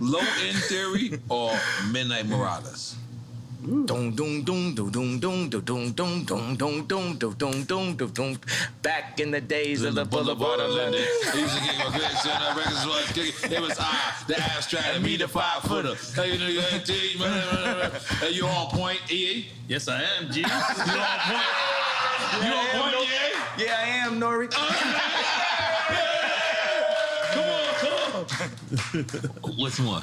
Low End Theory or Midnight Marauders? Dum dum dum dum dum dum dum dum dum dum dum dum dum dum dum dum. Back in the days of the Boulevard of London. He used to get my bitch and the records was kicking. It was the abstract, and me the 5-footer. Hey, you know you ain't T. Hey, you on point, EA? Yes, I am, G. You on point? You on point, EA? Yeah, I am, Nori. Come on. Which one?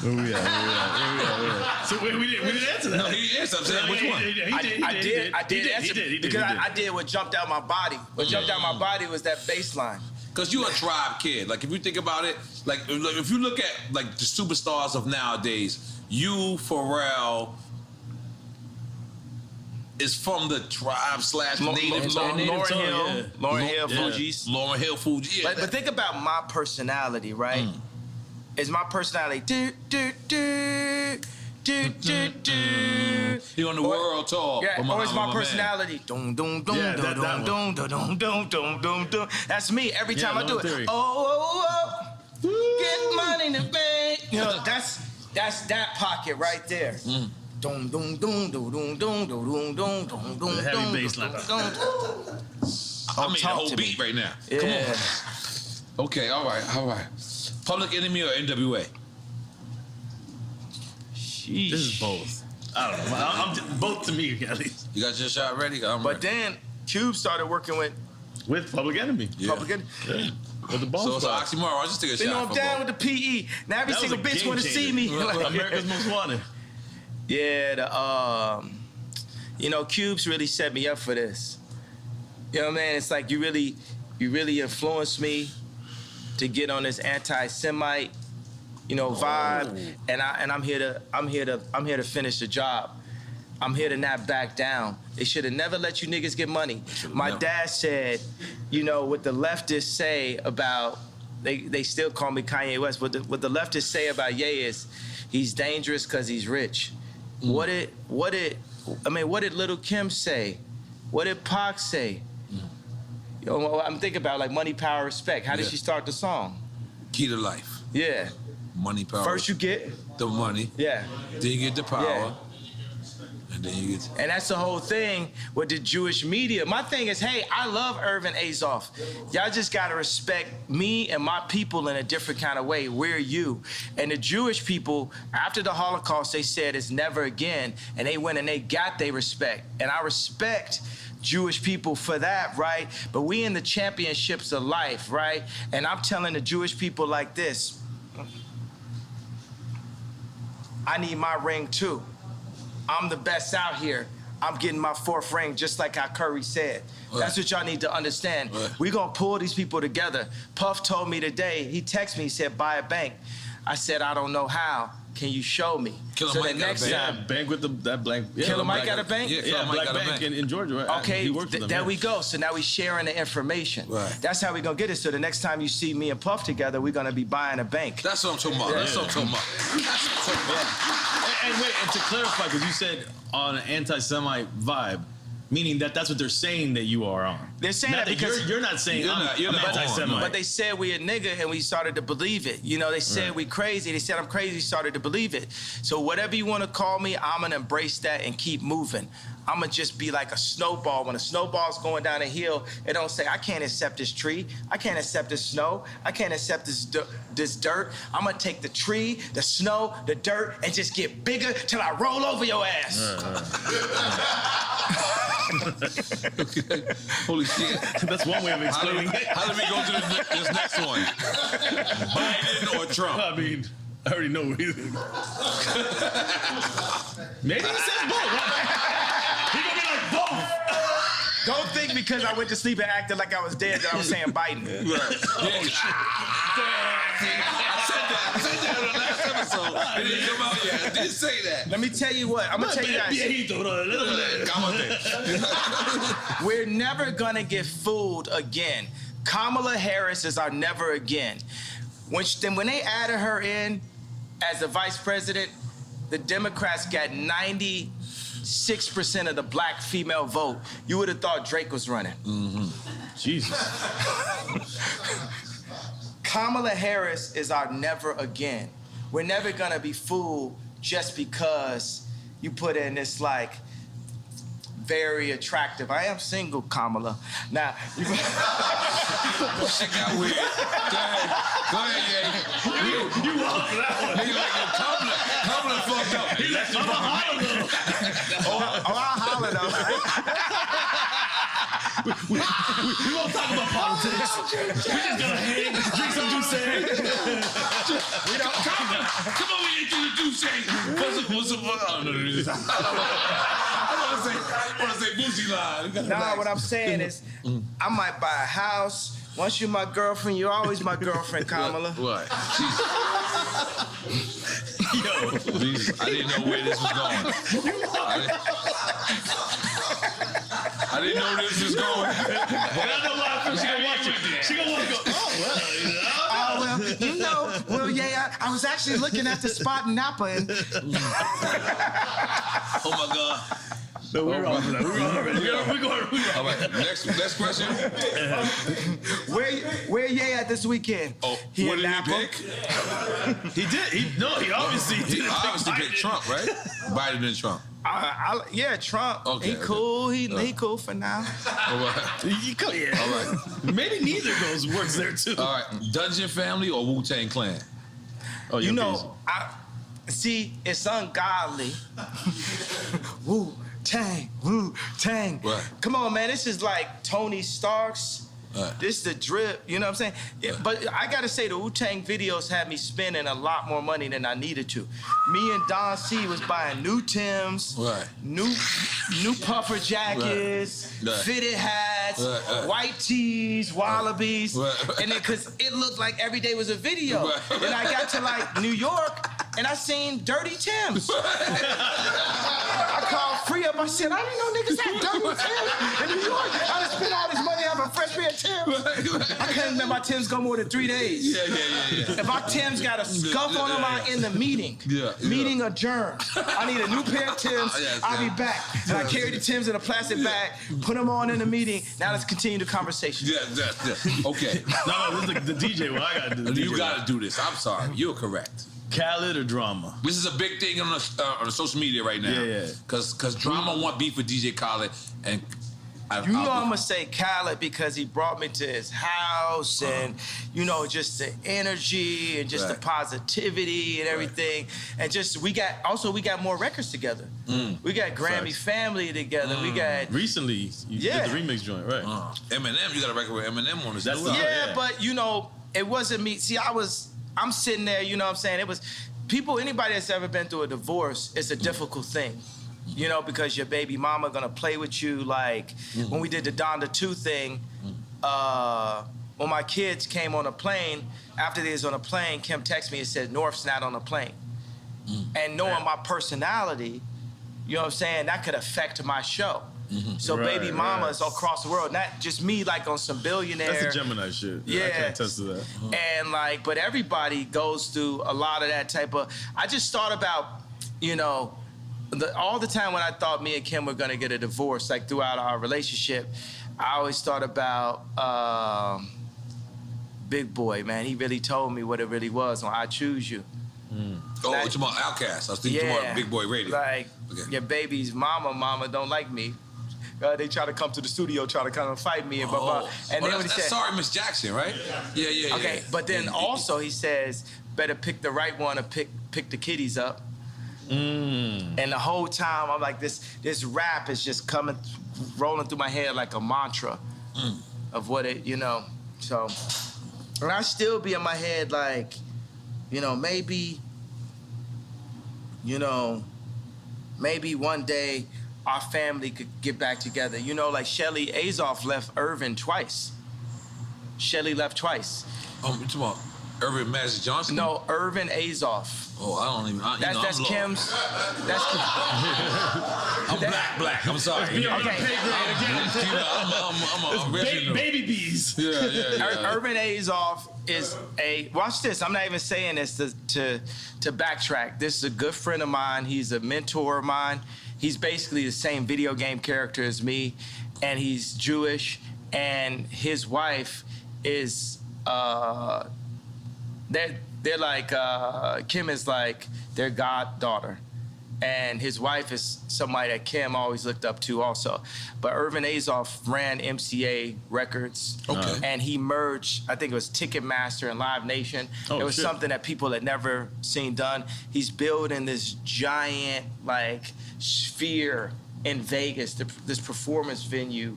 Where we at? So we didn't answer that. No, he answered. I'm saying which one? I did answer because I did what jumped out my body. What jumped out my body was that bass line. Because you're a tribe kid. Like, if you think about it, like, if you look at, like, the superstars of nowadays, you, Pharrell, is from the tribe / native song. Lauryn Hill, Fugees. Lauryn Hill, Fugees. Yeah. But think about my personality, right? Is my personality He on the world tour. Yeah, or is my personality dum dum dum dum dum dum dum dum dum dum dum. That's me every time I do it. Oh, Get money in the bank. You know, that's that pocket right there. Dum dum dum dum dum dum dum dum dum dum. Heavy bass line. I made the whole beat right now. Yeah. Come on. Okay, all right. Public Enemy or NWA? Sheesh. This is both. I don't know. I'm both to me, at least. You got your shot ready? I'm But ready. then Cube started working with With Public Enemy. Public Enemy. Yeah. With the Boss So it's an Squad. oxymoron. I'll just take a shot. You know, I'm for down both. with the PE. Now every That was single a bitch game want to see changer. me. Like, America's Most Wanted. Yeah, you know, Cube's really set me up for this. You know what I mean? It's like you really influenced me to get on this anti-Semite, vibe, and I'm here to finish the job. I'm here to not back down. They should have never let you niggas get money. My dad said, what the leftists say about, they still call me Kanye West, what the leftists say about Ye is, he's dangerous because he's rich. What did Little Kim say? What did Pac say? I'm thinking about like Money, Power, Respect. How did she start the song? Key to life. Yeah. Money, power. First you get, the money. yeah. Then you get the power. Yeah. And then you get... And that's the whole thing with the Jewish media. My thing is, hey, I love Irvin Azoff. Y'all just gotta respect me and my people in a different kind of way. We're you. And the Jewish people, after the Holocaust, they said it's never again. And they went and they got their respect. And I respect Jewish people for that, right? But we in the championships of life, right? And I'm telling the Jewish people like this, I need my ring too. I'm the best out here. I'm getting my 4th ring, just like how Curry said. Right. That's what y'all need to understand. Right. We're gonna pull these people together. Puff told me today, he texted me, he said, buy a bank. I said, I don't know how. Can you show me? Killer so Mike the got a next bank. Yeah, time, bank with that blank. Yeah, Killer Mike Black- got a bank? Yeah, Killer Mike Black got a Bank bank. in Georgia, right? okay, He works for them. there yeah. we go. So now we sharing the information. Right. That's how we gonna get it. So the next time you see me and Puff together, we're gonna be buying a bank. That's what I'm talking about. That's what I'm talking about. That's what I'm talking about. And wait, and to clarify, because you said on an anti-Semite vibe, meaning that's what they're saying that you are on. They're saying Not that because you're not saying You're I'm not on. anti-Semite. But they said we a nigga and we started to believe it. They said we crazy. They said I'm crazy, started to believe it. So whatever you want to call me, I'm gonna embrace that and keep moving. I'm gonna just be like a snowball. When a snowball's going down a hill, it don't say, I can't accept this tree. I can't accept this snow. I can't accept this dirt. I'm gonna take the tree, the snow, the dirt, and just get bigger till I roll over your ass. Holy shit. That's one way of explaining it. How did we go to this next one? Biden or Trump? I mean, I already know what he thinks. Maybe he says both. He gonna be like both. Don't think because I went to sleep and acted like I was dead that I was saying Biden. I said that in the last episode. It didn't come out yet. I didn't say that. Let me tell you what. I'm gonna tell you guys. We're never gonna get fooled again. Kamala Harris is our never again. When they added her in as the vice president, the Democrats got 96% of the black female vote. You would have thought Drake was running. Jesus. Kamala Harris is our never again. We're never gonna be fooled just because you put in this like very attractive. I am single, Kamala. Now, Shit got weird. Go ahead, Ye. You walked for that one. Nigga like Kamala fucked up. He's like, I'm a holler. I'll holler though. We won't talk about politics. We just gonna hang, drink some juice. We don't come on, we ain't doing the juice. What's up? I want to say Boosie line. Nah, what I'm saying is, I might buy a house. Once you're my girlfriend, you're always my girlfriend, Kamala. What? Yo, I didn't know where this was going. I didn't know this was going. And I know why I feel she gonna watch it. She gonna want to go, I was actually looking at the spot in Napa and... Oh my God. No, we're off of that. We're going. All right, next question. Where Ye at this weekend? Oh, He what in did he Napa? pick? He obviously picked Trump, right? Biden and Trump. Yeah, Trump. Okay, he cool. He cool for now. All right. All right. Maybe neither goes works there too. All right. Dungeon Family or Wu-Tang Clan? Oh, You know, see, it's ungodly. Wu-Tang. Right. Come on, man. This is like Tony Stark's. Right. This is the drip, you know what I'm saying? Yeah, but I gotta say, the Wu-Tang videos had me spending a lot more money than I needed to. Me and Don C was buying new Timbs, Right. new puffer jackets, Right. fitted hats, Right. white tees, wallabies, Right. and then because it looked like every day was a video. Right. Then I got to like New York, and I seen dirty Timbs. I called Free Up. I said, I didn't know niggas had dirty Timbs in New York. I done spent all this money having a fresh pair of Timbs. I couldn't let my Timbs go more than 3 days. Yeah. If my Timbs got a scuff on them, I'm in the meeting. Meeting adjourned. I need a new pair of Timbs. I'll be back. And I carried the Timbs in a plastic bag, put them on in the meeting. Now let's continue the conversation. Yeah. Okay. No, this is the DJ one. I gotta do the DJ You gotta do this. I'm sorry. You're correct. Khaled or Drama? This is a big thing on the social media right now. Yeah. Cause Drama want beef with DJ Khaled, and I'm gonna say Khaled because he brought me to his house and just the energy and just the positivity and everything. And just we got more records together. We got Grammy Family together. We got recently you did the remix joint, right? Eminem, you got a record with Eminem on this. That's but it wasn't me. See, I'm sitting there, you know what I'm saying? It was anybody that's ever been through a divorce, it's a difficult thing. Because your baby mama gonna play with you. Like when we did the Donda 2 thing, when my kids came on a plane, after they was on a plane, Kim texted me and said, North's not on a plane. And knowing my personality, you know what I'm saying, that could affect my show. So baby mamas across the world, not just me like on some billionaire. That's the Gemini shit. Yeah. I can attest to that. And but everybody goes through a lot of that type of, I just thought about, all the time when I thought me and Kim were gonna get a divorce, like throughout our relationship, I always thought about Big Boy, man. He really told me what it really was on I Choose You. Oh, it's about Outkast. I was thinking about Big Boy Radio. Like, your baby's mama don't like me. They try to come to the studio, try to come and fight me, and blah, blah. And then that's Sorry Miss Jackson, right? Yeah. Okay, but then also he says, better pick the right one or pick the kiddies up. And the whole time I'm like, this rap is just rolling through my head like a mantra of what it, So, and I still be in my head like, maybe one day our family could get back together. Like Shelly Azoff left Irvin twice. Shelly left twice. Oh, you talking about Irvin Magic Johnson? No, Irvin Azoff. Oh, I don't even. That's Kim's. I'm black. I'm sorry. I'm baby bees. Yeah. Irvin Azoff is watch this. I'm not even saying this to backtrack. This is a good friend of mine. He's a mentor of mine. He's basically the same video game character as me, and he's Jewish. And his wife is they're like Kim is like their goddaughter, and his wife is somebody that Kim always looked up to also. But Irvin Azoff ran MCA Records, and he merged, I think it was Ticketmaster and Live Nation. It was something that people had never seen done. He's building this giant sphere in Vegas. This performance venue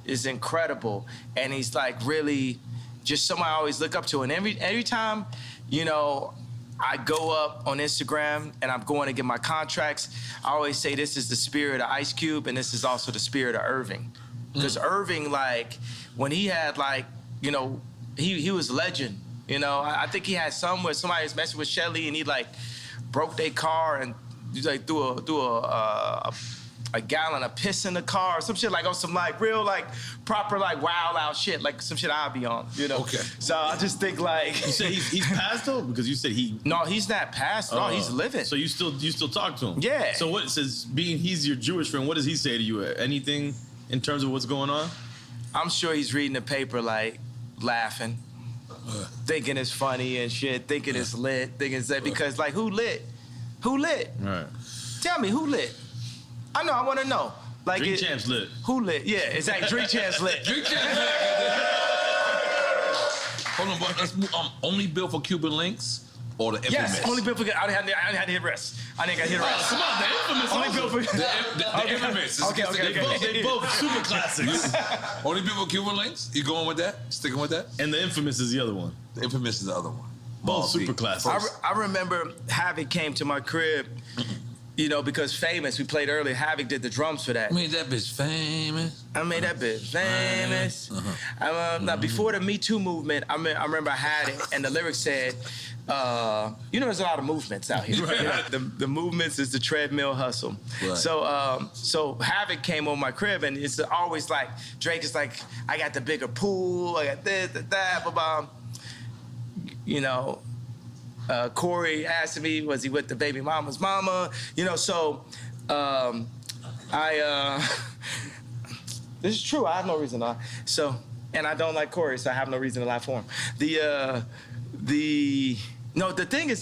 is incredible, and he's like really just someone I always look up to. And every time, I go up on Instagram and I'm going to get my contracts, I always say this is the spirit of Ice Cube and this is also the spirit of Irving. Because Irving, when he had he was a legend. I think he had some where somebody was messing with Shelly and he broke their car and threw a a gallon of piss in the car, or some shit like on some like real like proper like wild out shit, like some shit I'll be on, you know. Okay. So I just think like You said he's passed though, because you said he. no, he's not passed. No, he's living. So you still talk to him? Yeah. So what says he's your Jewish friend? What does he say to you? Anything in terms of what's going on? I'm sure he's reading the paper like laughing, thinking it's funny and shit, thinking it's lit, thinking it's lit, because like who lit? Who lit? Right. Tell me who lit? I know. I want to know. Like Drink Champs lit. Who lit? Yeah, exactly. Drink Champs lit. Drink Champs lit. Hold on, but let's move. Only built for Cuban links or the infamous? Yes, only built for. I didn't have to hit rest. I didn't got to hit rest. Come on, the infamous. Only built for The infamous. Okay. They both super classics. Only built for Cuban links? You going with that? Sticking with that? And the infamous is the other one. The infamous is the other one. Both super classics. I remember Havoc came to my crib, you know, because Famous, we played earlier, Havoc did the drums for that. I made that bitch famous. I made that bitch famous. Now, before the Me Too movement, I remember I had it, and the lyrics said, you know, there's a lot of movements out here. Right. The movements is the treadmill hustle. Right. So Havoc came on my crib, and it's always like, Drake is like, I got the bigger pool, I got this, that, blah, blah. You know, Corey asked me, was he with the baby mama's mama? You know, so this is true. I have no reason to lie. So, and I don't like Corey, so I have no reason to lie for him. The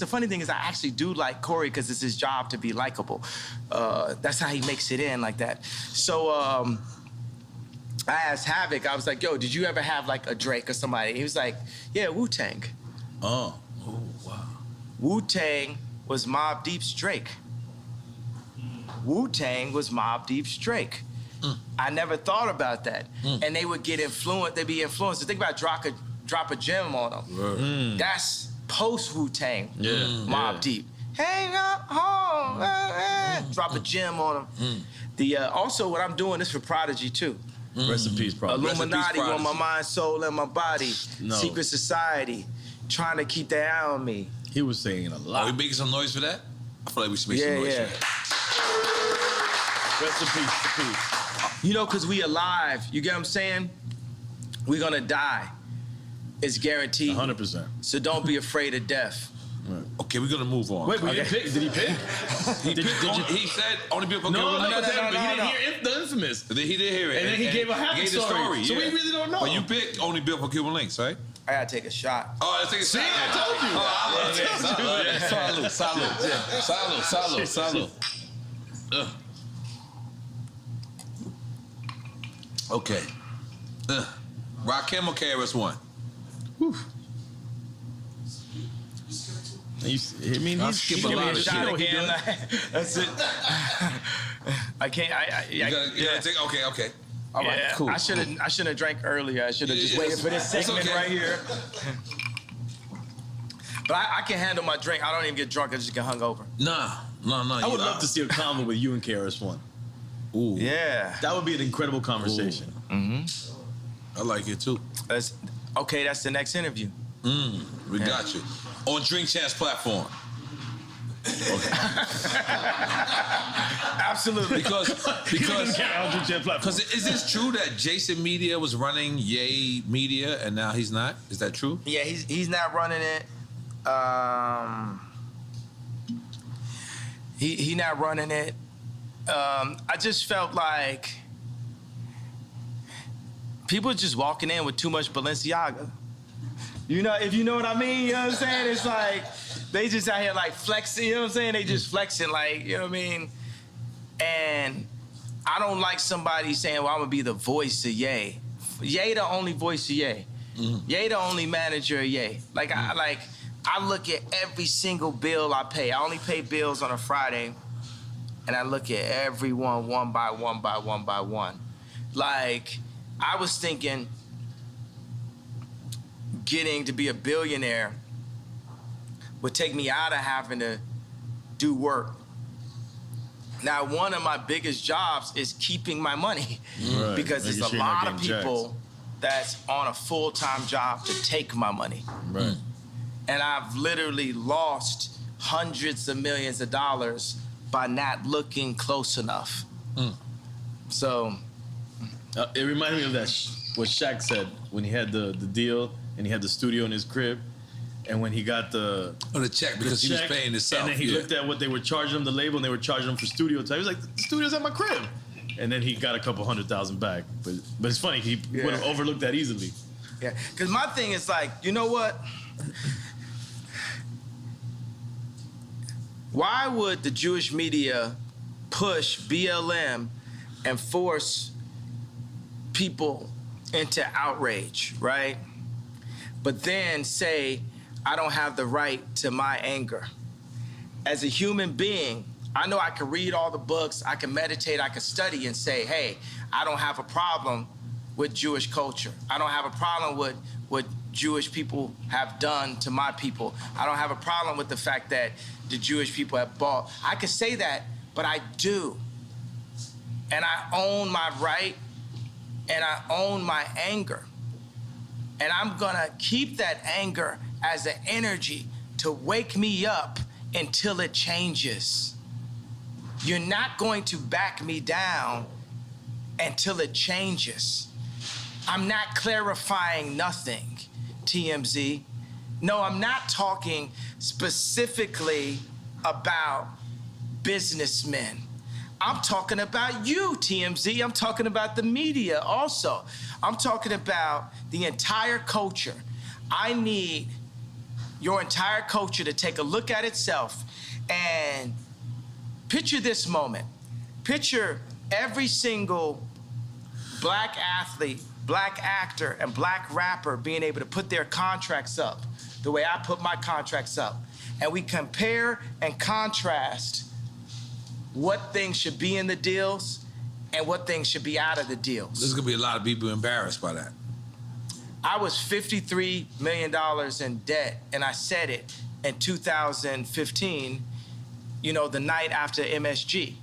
funny thing is I actually do like Corey because it's his job to be likable. That's how he makes it in like that. So I asked Havoc, I was like, yo, did you ever have like a Drake or somebody? He was like, yeah, Wu-Tang. Oh, wow. Wu-Tang was Mobb Deep's Drake. Wu-Tang was Mobb Deep's Drake. I never thought about that. And they would get influenced, they'd be influenced. Think about drop a gem on them. That's post Wu-Tang, Mobb Deep. Hey, drop a gem on them. Also, what I'm doing is for Prodigy too. Rest in peace, Prodigy. Illuminati on my mind, soul, and my body. No. Secret Society. Trying to keep their eye on me. He was saying a lot. Are we making some noise for that? I feel like we should make some noise for that. Rest in peace. You know, because we alive. You get what I'm saying? We're going to die. It's guaranteed. 100%. So don't be afraid of death. Right. Okay, we're going to move on. Wait, but did he pick? He said only be able to No, but he didn't hear the infamous. He did hear it. And then he gave a happy story. So we really don't know. But you picked only built for Cuban links, right? I gotta take a shot. Oh, let's take a shot. I told you. Salud. Okay. Rakim or KRS-One? He's skip a lot of shit. That's it. I can't. You gotta take. Okay. All right, Yeah, cool. I shouldn't have drank earlier. I should have just waited for this segment right here. But I can handle my drink. I don't even get drunk. I just get hungover. Nah. I would love to see a convo with you and KRS-One. Ooh. Yeah. That would be an incredible conversation. I like it too. That's the next interview. We got you. On Drink Champs platform. Okay. Absolutely. Because is this true that Jason Media was running Ye Media and now he's not? Is that true? Yeah, he's not running it. He not running it. I just felt like people just walking in with too much Balenciaga. You know, if you know what I mean, you know what I'm saying? It's like, they just out here like flexing, you know what I'm saying? They just flexing like, you know what I mean? And I don't like somebody saying, well, I'm gonna be the voice of Ye. Ye the only voice of Ye. Ye the only manager of Ye. Like, I look at every single bill I pay. I only pay bills on a Friday, and I look at every one by one. Like, I was thinking, getting to be a billionaire would take me out of having to do work. Now, one of my biggest jobs is keeping my money, because there's a lot of people that's on a full-time job to take my money. Right. And I've literally lost hundreds of millions of dollars by not looking close enough. So it reminded me of that what Shaq said when he had the deal and he had the studio in his crib, and when he got the check because he was paying himself. And then he looked at what they were charging him, the label, and they were charging him for studio time. He was like, the studio's at my crib. And then he got a couple $100,000 back. But it's funny, he would have overlooked that easily. Yeah, because my thing is like, you know what? Why would the Jewish media push BLM and force people into outrage, right? But then say, I don't have the right to my anger. As a human being, I know I can read all the books, I can meditate, I can study and say, hey, I don't have a problem with Jewish culture. I don't have a problem with what Jewish people have done to my people. I don't have a problem with the fact that the Jewish people have bought. I could say that, but I do. And I own my right, and I own my anger. And I'm gonna keep that anger as an energy to wake me up until it changes. You're not going to back me down until it changes. I'm not clarifying nothing, TMZ. No, I'm not talking specifically about businessmen. I'm talking about you, TMZ. I'm talking about the media also. I'm talking about the entire culture. I need your entire culture to take a look at itself and picture this moment. Picture every single black athlete, black actor, and black rapper being able to put their contracts up the way I put my contracts up. And we compare and contrast what things should be in the deals and what things should be out of the deals. There's gonna be a lot of people embarrassed by that. I was $53 million in debt, and I said it in 2015, you know, the night after MSG.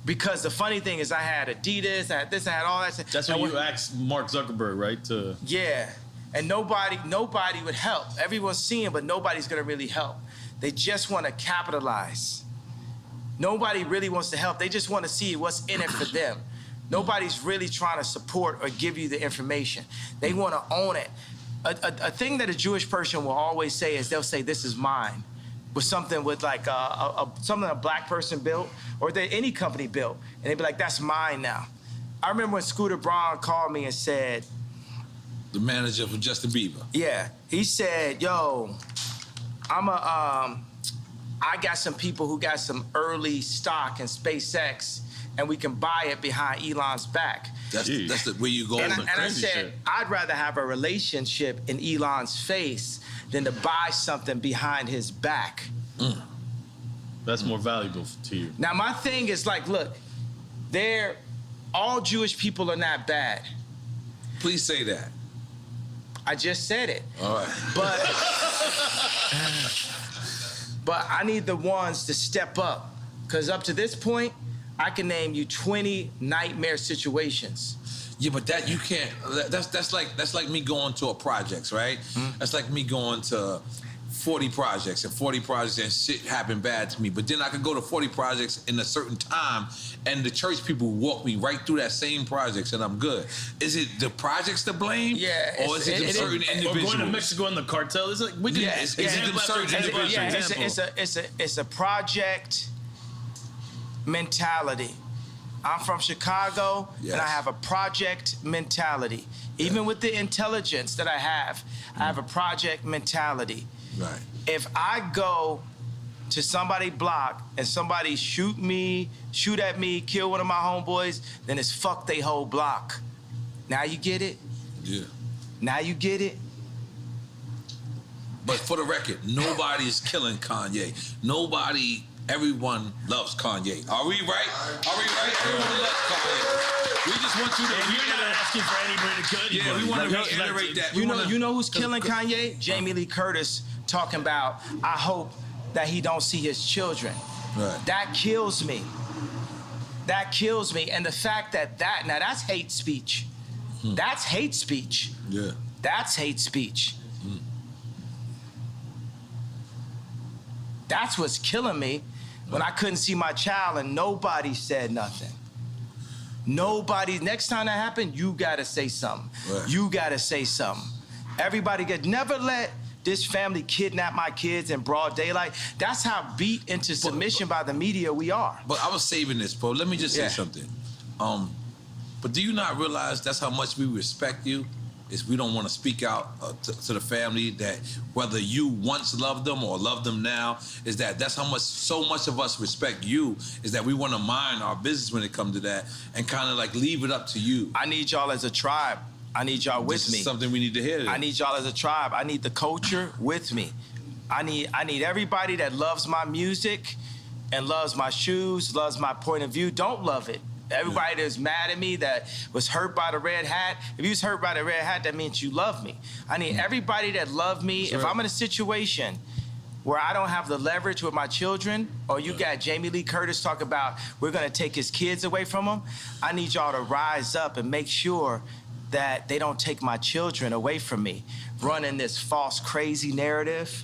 Because the funny thing is I had Adidas, I had this, I had all that. That's when you asked Mark Zuckerberg, right? Yeah, and nobody would help. Everyone's seeing, but nobody's gonna really help. They just wanna capitalize. Nobody really wants to help. They just wanna see what's in it for them. Nobody's really trying to support or give you the information. They wanna own it. A thing that a Jewish person will always say is they'll say, this is mine. With something with like something a black person built or that any company built. And they'd be like, that's mine now. I remember when Scooter Braun called me and said, the manager for Justin Bieber. Yeah, he said, yo, I got some people who got some early stock in SpaceX and we can buy it behind Elon's back. That's the way you go. And I said, I'd rather have a relationship in Elon's face than to buy something behind his back. That's more valuable to you. Now, my thing is like, look, all Jewish people are not bad. Please say that. I just said it. All right. But I need the ones to step up. Because up to this point, I can name you 20 nightmare situations. Yeah, but that you can't. That's like me going to a projects, right? That's like me going to 40 projects and 40 projects and shit happened bad to me. But then I could go to 40 projects in a certain time and the church people walk me right through that same projects and I'm good. Is it the projects to blame? Yeah. Or is it certain individuals? Or going to Mexico in the cartel? Is it? Is it certain individuals? It's a project mentality. I'm from Chicago, and I have a project mentality. Even with the intelligence that I have a project mentality. Right. If I go to somebody's block and somebody shoot at me, kill one of my homeboys, then it's fuck they whole block. Now you get it? Yeah. Now you get it? But for the record, nobody's killing Kanye. Everyone loves Kanye. Are we right? Everyone loves Kanye. We just want you to. And you're not asking for anybody to kill you. Yeah, we want to reiterate that. You know who's killing Kanye? Jamie Lee Curtis talking about, I hope that he don't see his children. Right. That kills me. That kills me. And the fact that now that's hate speech. That's hate speech. Yeah. That's hate speech. That's what's killing me. when I couldn't see my child and nobody said nothing. Nobody, next time that happened, you gotta say something. Right. You gotta say something. Everybody never let this family kidnap my kids in broad daylight. That's how beat into submission by the media we are. But I was saving this, bro. Let me just say something. But do you not realize that's how much we respect you? Is we don't want to speak out to the family that whether you once loved them or love them now, is that's how much, so much of us respect you, is that we want to mind our business when it comes to that and kind of like leave it up to you. I need y'all as a tribe. I need y'all with me. This is something we need to hear. I need y'all as a tribe. I need the culture with me. I need everybody that loves my music and loves my shoes, loves my point of view. Don't love it. Everybody that's mad at me, that was hurt by the red hat. If you was hurt by the red hat, that means you love me. I need everybody that love me. If I'm in a situation where I don't have the leverage with my children, or you got Jamie Lee Curtis talk about we're gonna take his kids away from him, I need y'all to rise up and make sure that they don't take my children away from me, running this false, crazy narrative.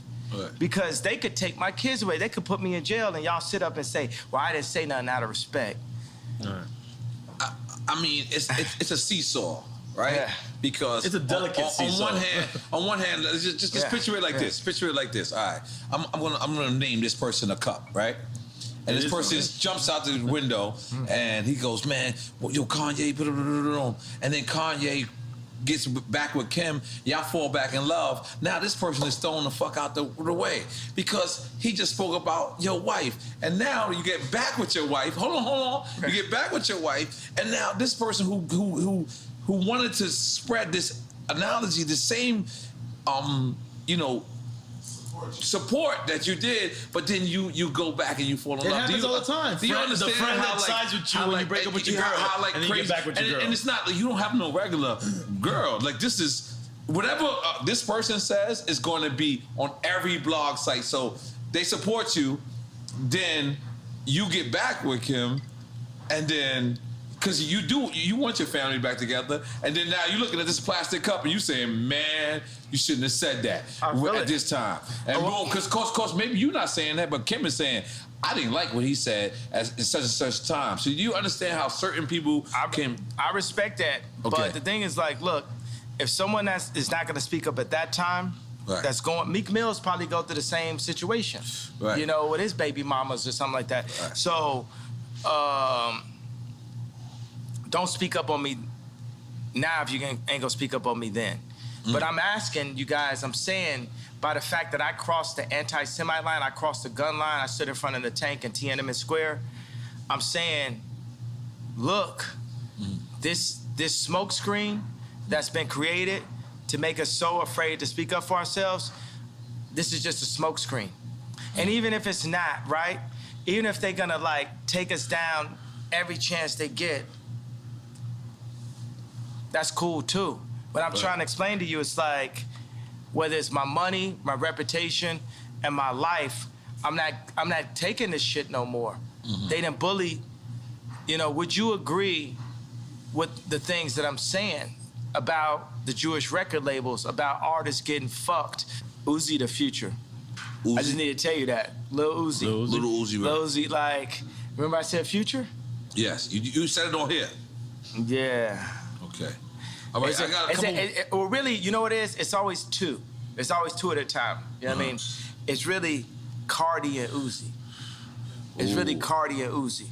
Because they could take my kids away. They could put me in jail and y'all sit up and say, well, I didn't say nothing out of respect. I mean, it's a seesaw, right? Yeah. Because it's a delicate seesaw. On one hand, just picture it like this. Picture it like this. All right, I'm gonna name this person a cup, right? And this person jumps out the window and he goes, man, yo, Kanye, and then Kanye gets back with Kim, y'all fall back in love. Now this person is thrown the fuck out the way because he just spoke about your wife. And now you get back with your wife. Hold on. You get back with your wife, and now this person who wanted to spread this analogy, the same support that you did, but then you go back and you fall in love. It happens all the time. Do you understand the friend how that sides with you when you break up with your girl, and then you get back with your girl. And it's not like you don't have no regular girl. Like this is whatever this person says is going to be on every blog site. So they support you, then you get back with him, and then. Because you want your family back together, and then now you're looking at this plastic cup and you saying, man, you shouldn't have said that at this time. And boom, because course, maybe you're not saying that, but Kim is saying, I didn't like what he said at such and such time. So you understand how certain people can... I respect that, but the thing is like, look, if someone is not going to speak up at that time, that's going... Meek Mill's probably go through the same situation, with his baby mamas or something like that. Right. So, don't speak up on me now if you ain't gonna speak up on me then. But I'm asking you guys, I'm saying by the fact that I crossed the anti-Semite line, I crossed the gun line, I stood in front of the tank in Tiananmen Square, I'm saying, look, this smoke screen that's been created to make us so afraid to speak up for ourselves, this is just a smoke screen. And even if it's not, right? Even if they're gonna like take us down every chance they get, that's cool too. But I'm trying to explain to you, it's like, whether it's my money, my reputation, and my life, I'm not taking this shit no more. They done bully, would you agree with the things that I'm saying about the Jewish record labels, about artists getting fucked? Uzi the future. Uzi. I just need to tell you that. Lil Uzi. Little Uzi. Right. Lil Uzi, like, remember I said future? Yes, you said it on here. Yeah. Okay. All right, I got a couple... well, really, you know what it is? It's always two. It's always two at a time. You know what I mean? It's really Cardi and Uzi. It's really Cardi and Uzi.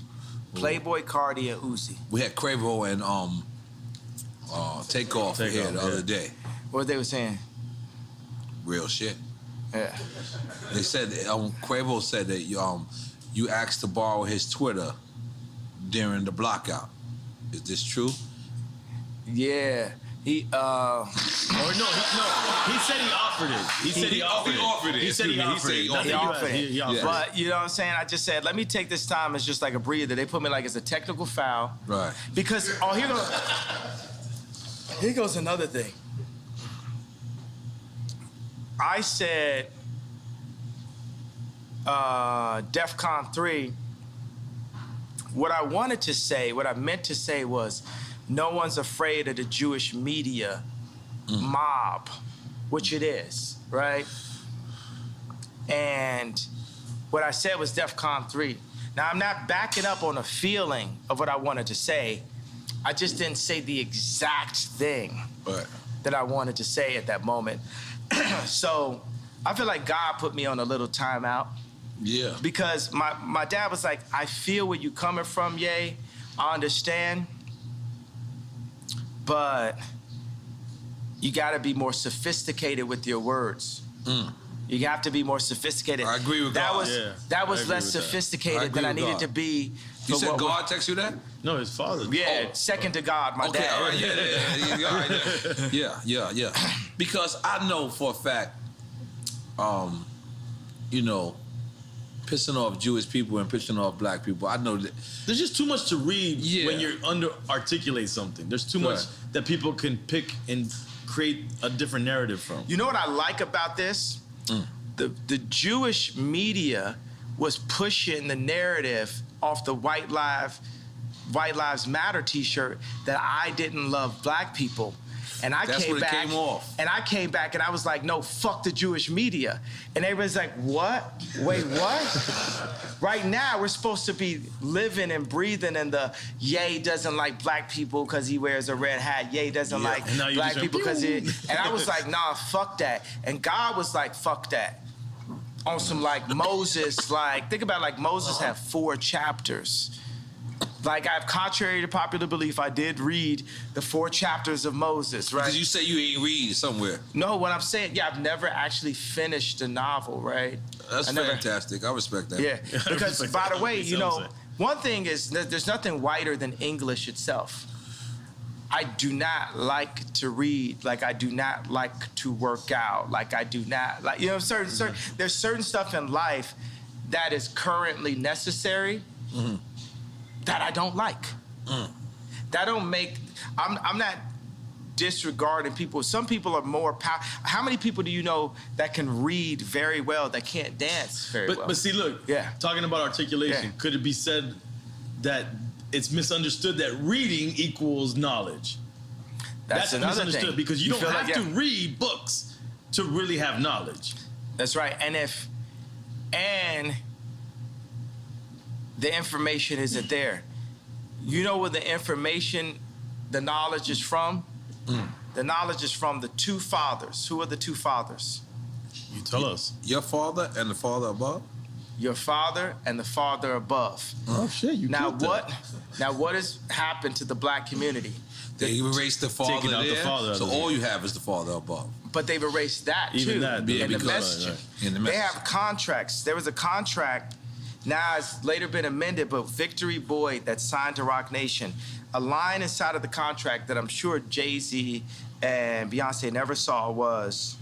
Playboy, Cardi, and Uzi. We had Quavo and Takeoff here the other day. What they were saying? Real shit. Yeah. They said, Quavo said that you asked to borrow his Twitter during the blockout. Is this true? Yeah. He said he offered it. He said he offered it. He said he offered it. But you know what I'm saying? I just said, let me take this time as just like a breather. They put me like it's a technical foul. Right. Because, here goes another thing. I said, DEFCON 3, what I wanted to say, what I meant to say was, no one's afraid of the Jewish media mob, which it is, right? And what I said was DEFCON 3. Now, I'm not backing up on a feeling of what I wanted to say. I just didn't say the exact thing that I wanted to say at that moment. So I feel like God put me on a little timeout. Yeah. Because my dad was like, I feel where you coming from, Ye. I understand. But you got to be more sophisticated with your words. You have to be more sophisticated. I agree with God. That was less sophisticated than I needed to be. You said God text you that? No, his father. Yeah, second to God, my dad. All right, yeah. Because I know for a fact, you know, pissing off Jewish people and pissing off black people. I know that there's just too much to read when you're articulate something. There's too much that people can pick and create a different narrative from. You know what I like about this? The Jewish media was pushing the narrative off the White Lives Matter T-shirt that I didn't love black people. And I came back and I was like, no, fuck the Jewish media. And everybody's like, what? Wait, what? Right now, we're supposed to be living and breathing in the Ye doesn't like black people because he wears a red hat. Ye doesn't like black people because he... And I was like, nah, fuck that. And God was like, fuck that. On some like Moses, like, think about like Moses had 4 chapters. Like, contrary to popular belief, I did read the 4 chapters of Moses, right? Because you say you ain't read somewhere. No, what I'm saying, I've never actually finished a novel, right? That's fantastic. I respect that. Yeah, because by the way, you know, one thing is there's nothing whiter than English itself. I do not like to read, like I do not like to work out, like I do not like, you know, there's certain stuff in life that is currently necessary that I don't like. That don't make, I'm not disregarding people. Some people are more powerful. How many people do you know that can read very well, that can't dance very well? But see, look, talking about articulation, could it be said that it's misunderstood that reading equals knowledge? That's misunderstood because you don't have to read books to really have knowledge. That's right. And the information isn't there. You know where the information, the knowledge is from? The knowledge is from the 2 fathers. Who are the 2 fathers? You tell us. Your father and the father above? Your father and the father above. Oh shit! You now what has happened to the black community? They erased the father there, the father so all you have is the father above. But they've erased that too. In the messaging. In the messaging. They have contracts. There was a contract. Now it's later been amended, but Victory Boyd that signed to Rock Nation, a line inside of the contract that I'm sure Jay-Z and Beyonce never saw was,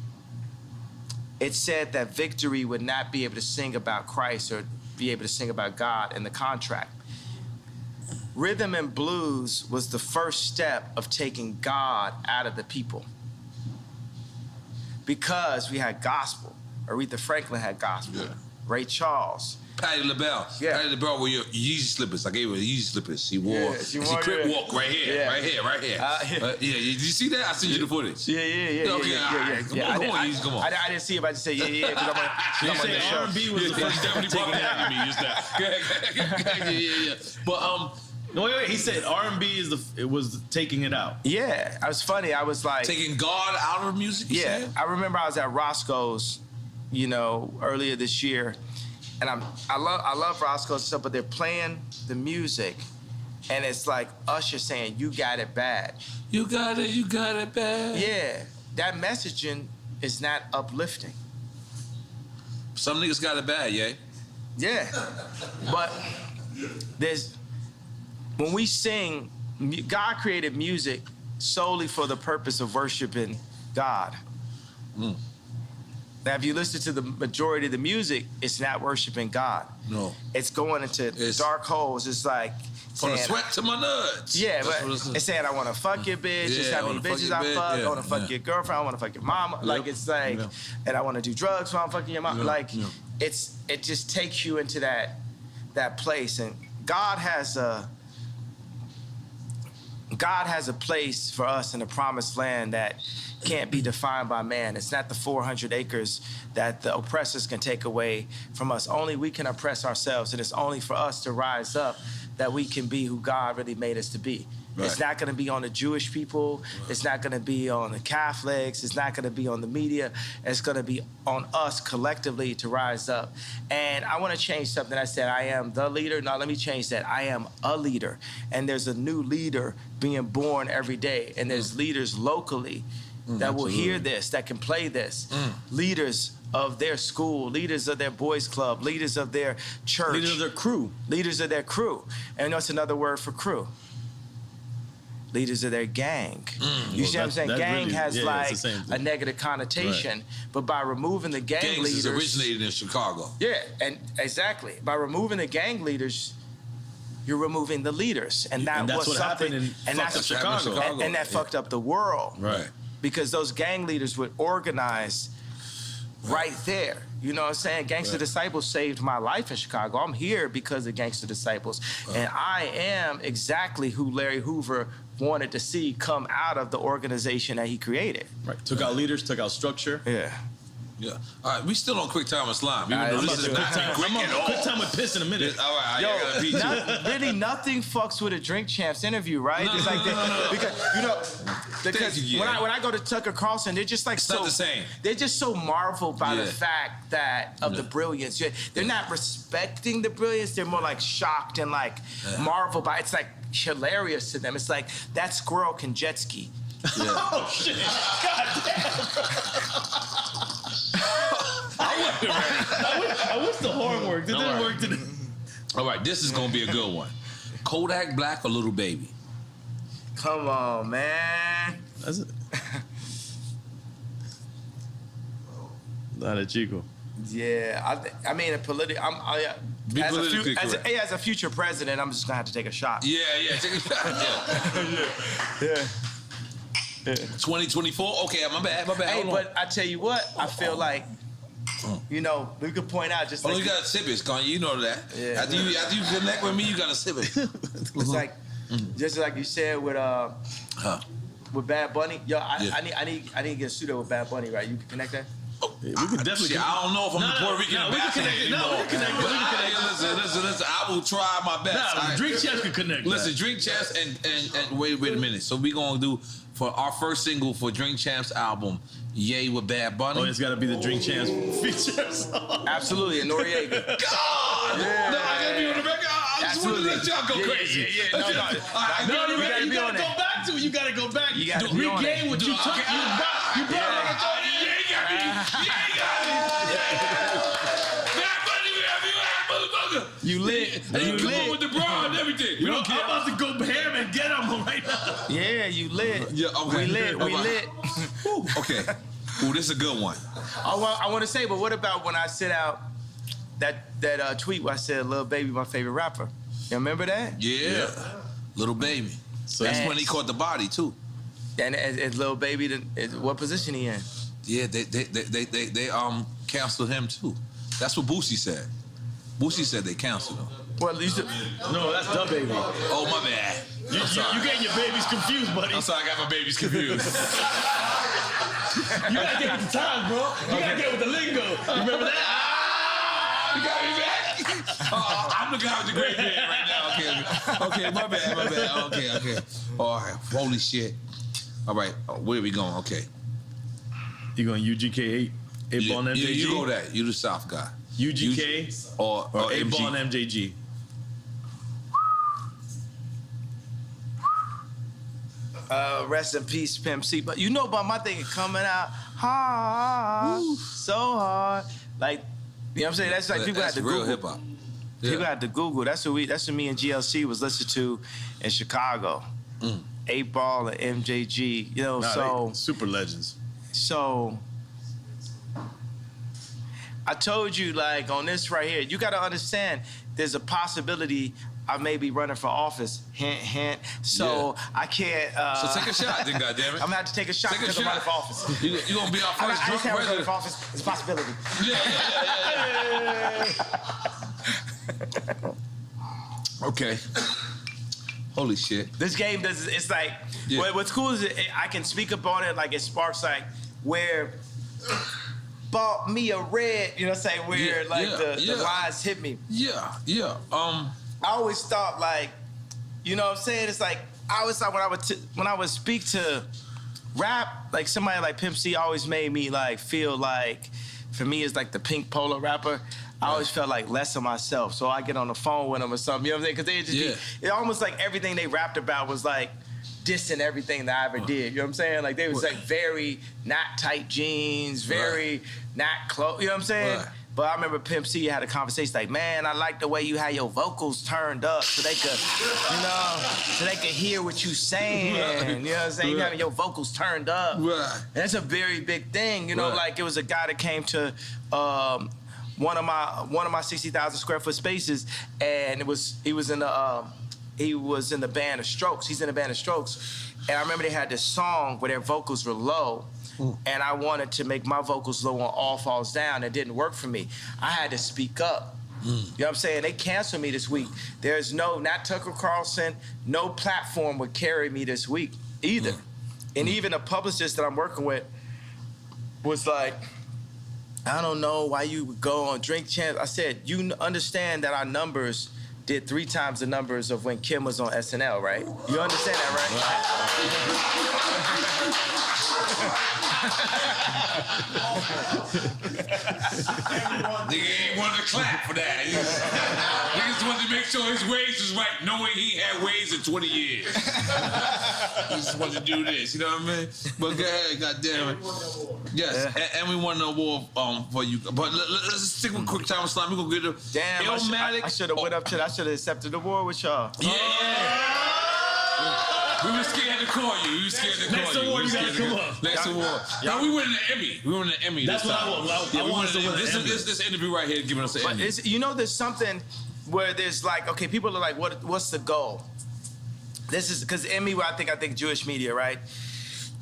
it said that Victory would not be able to sing about Christ or be able to sing about God in the contract. Rhythm and blues was the first step of taking God out of the people. Because we had gospel. Aretha Franklin had gospel. Ray Charles. Patti LaBelle. Patti LaBelle wore your Yeezy slippers. I gave her the Yeezy slippers. She wore, she crip walk right here, right here. Did you see that? I sent you the footage. Yeah. Come on, Yeezy, come on. I didn't see it, but I just say yeah. You say R&B was the first step taking it out of me. Just that. Yeah. But no, wait. He said R&B was taking it out. Yeah, it was funny. I was like taking God out of music. Yeah, I remember I was at Roscoe's, you know, earlier this year. And I love Roscoe's and stuff, but they're playing the music, and it's like Usher saying, "You got it bad." You got it bad. Yeah, that messaging is not uplifting. Some niggas got it bad, Yeah, but when we sing, God created music solely for the purpose of worshiping God. Now, if you listen to the majority of the music, it's not worshiping God. No. It's going into dark holes. It's like from the sweat to my nuts. Yeah, but it's saying I want to fuck your bitch. It's how many bitches I fuck. I want to fuck your girlfriend. I want to fuck your mama. Like it's like, and I want to do drugs while I'm fucking your mama. Like it just takes you into that place. And God has God has a place for us in the promised land that can't be defined by man. It's not the 400 acres that the oppressors can take away from us. Only we can oppress ourselves, and it's only for us to rise up that we can be who God really made us to be. Right. It's not going to be on the Jewish people. It's not going to be on the Catholics. It's not going to be on the media. It's going to be on us collectively to rise up. And I want to change something. I said I am the leader. No, let me change that. I am a leader. And there's a new leader being born every day. And there's leaders locally that will hear this, that can play this. Leaders of their school, leaders of their boys club, leaders of their church. Leaders of their crew. Leaders of their crew. And that's another word for crew. Leaders of their gang. You see what I'm saying? Gang really, has like a negative connotation, but by removing the gang leaders... Gangs originated in Chicago. Yeah, and exactly. By removing the gang leaders, you're removing the leaders. And that's what happened in Chicago. And that fucked up the world. Right. Because those gang leaders would organize right there. You know what I'm saying? Gangster Disciples saved my life in Chicago. I'm here because of Gangster Disciples. And I am exactly who Larry Hoover wanted to see come out of the organization that he created. Right. Took out leaders, took out structure. Yeah. Yeah. All right, we still on quick time with slime. Even though this is not quick at all. Quick time with piss in a minute. All right, yo, I gotta pee too. Really, nothing fucks with a Drink Champs interview, right? It's like because you know, because when I go to Tucker Carlson, they're just like it's not the same. They're just so marveled by the fact that of the brilliance. They're not respecting the brilliance. They're more like shocked and like marveled by. It's like hilarious to them. It's like that squirrel can jet ski. Yeah. Oh shit! God damn! I wish the horn worked. It didn't work today. All right, this is gonna be a good one. Kodak Black or Little Baby? Come on, man. That's it. Not a Chico. Yeah, I mean, as a future president, I'm just gonna have to take a shot. Yeah, take a shot. Yeah. 2024. Okay, my bad. Hey, but I tell you what, I feel like, you know, we could point out just. You gotta sip it, Kanye. You know that. Yeah. After you connect with me, you gotta sip it. It's like, just like you said with Bad Bunny. Yo, I need to get a studio with Bad Bunny, right? You can connect that. Yeah, we can definitely. I don't know if I'm Puerto Rican. We can connect. No, we can connect. Listen. I will try my best. Drink Champs can connect. Listen, Drink Champs and wait a minute. So we gonna do for our first single for Drink Champs album, Yay with Bad Bunny. Oh, it's gotta be the Drink Champs feature song. Absolutely, and Noriega. God! Yeah. No, I gotta be on the record. I just want to let y'all go crazy. No, you gotta go back to it. You gotta go back. You gotta regain what you took. You brought it. You lit. And you come on with the bra and everything. I'm about to go ham and get him right now. Yeah, you lit. Yeah, okay. We lit. Okay. Ooh, this is a good one. I want to say, but what about when I sent out that tweet where I said, "Lil Baby, my favorite rapper"? You remember that? Yeah. Little Baby. So that's when he caught the body too. And as Lil Baby, what position he in? Yeah, they canceled him too. That's what Boosie said. Boosie said they canceled him. Well, no, that's the baby. Oh, my bad. You getting your babies confused, buddy. I'm sorry, I got my babies confused. You gotta get with the times, bro. You gotta get with the lingo. You remember that? You got me back? I'm the guy with the great beard right now. Okay, my bad. Okay. All right, holy shit. All right, where are we going? Okay. You going UGK 8 Ball and MJG? You go that. You the South guy. UGK or 8 Ball and MJG? Rest in peace, Pimp C. But you know about my thing coming out so hard. Like, you know what I'm saying? That's like people had to Google. Real hip hop. Yeah. People had to Google. That's what me and GLC was listening to in Chicago. 8 Ball and MJG. You know, super legends. So I told you, like, on this right here, you got to understand there's a possibility I may be running for office. Hint, hint. So I can't. So take a shot, then, goddammit. I'm going to have to take a shot because I'm running for office. You're going to be our first drunk president. Running for office. It's a possibility. Yeah. Okay. Holy shit. This game does, it's like, what's cool is I can speak up on it, like it sparks like where bought me a red, you know what I'm saying, where the lines hit me. Yeah. I always thought like, you know what I'm saying, it's like, I always thought when I would speak to rap, like somebody like Pimp C always made me like feel like, for me it's like the Pink Polo rapper. I always felt like less of myself, so I get on the phone with them or something. You know what I'm saying? Because they just be, it almost like everything they rapped about was like dissing everything that I ever did. You know what I'm saying? Like they was like very not tight jeans, very not close. You know what I'm saying? Right. But I remember Pimp C had a conversation like, man, I like the way you had your vocals turned up so they could, you know, so they could hear what you saying. You know what I'm saying? You having your vocals turned up. Right. And that's a very big thing. You know, like it was a guy that came to one of my 60,000 square foot spaces, and he was in the band of Strokes. He's in the band of Strokes, and I remember they had this song where their vocals were low. And I wanted to make my vocals low on All Falls Down. It didn't work for me. I had to speak up. You know what I'm saying? They canceled me this week. There's not Tucker Carlson, no platform would carry me this week either. And even a publicist that I'm working with was like, I don't know why you would go on Drink Champs. I said, you understand that our numbers did 3 times the numbers of when Kim was on SNL, right? You understand that, right? Nigga ain't wanted to clap for that. Niggas wanted to make sure his waves was right, knowing he had waves in 20 years. He just wanted to do this, you know what I mean? But go ahead, goddamn it. Yes, and we won an award for you. But let's stick with quick time slime. We're gonna get a damn. I should have went up to. I should have accepted the award with y'all. Yeah. We were scared to call you. Next award, you gotta come up. Next award. No, we won an Emmy. That's what I want. I want to win this interview right here giving us an Emmy. You know, there's something where there's like, okay, people are like, what's the goal? This is because Emmy. I think Jewish media, right?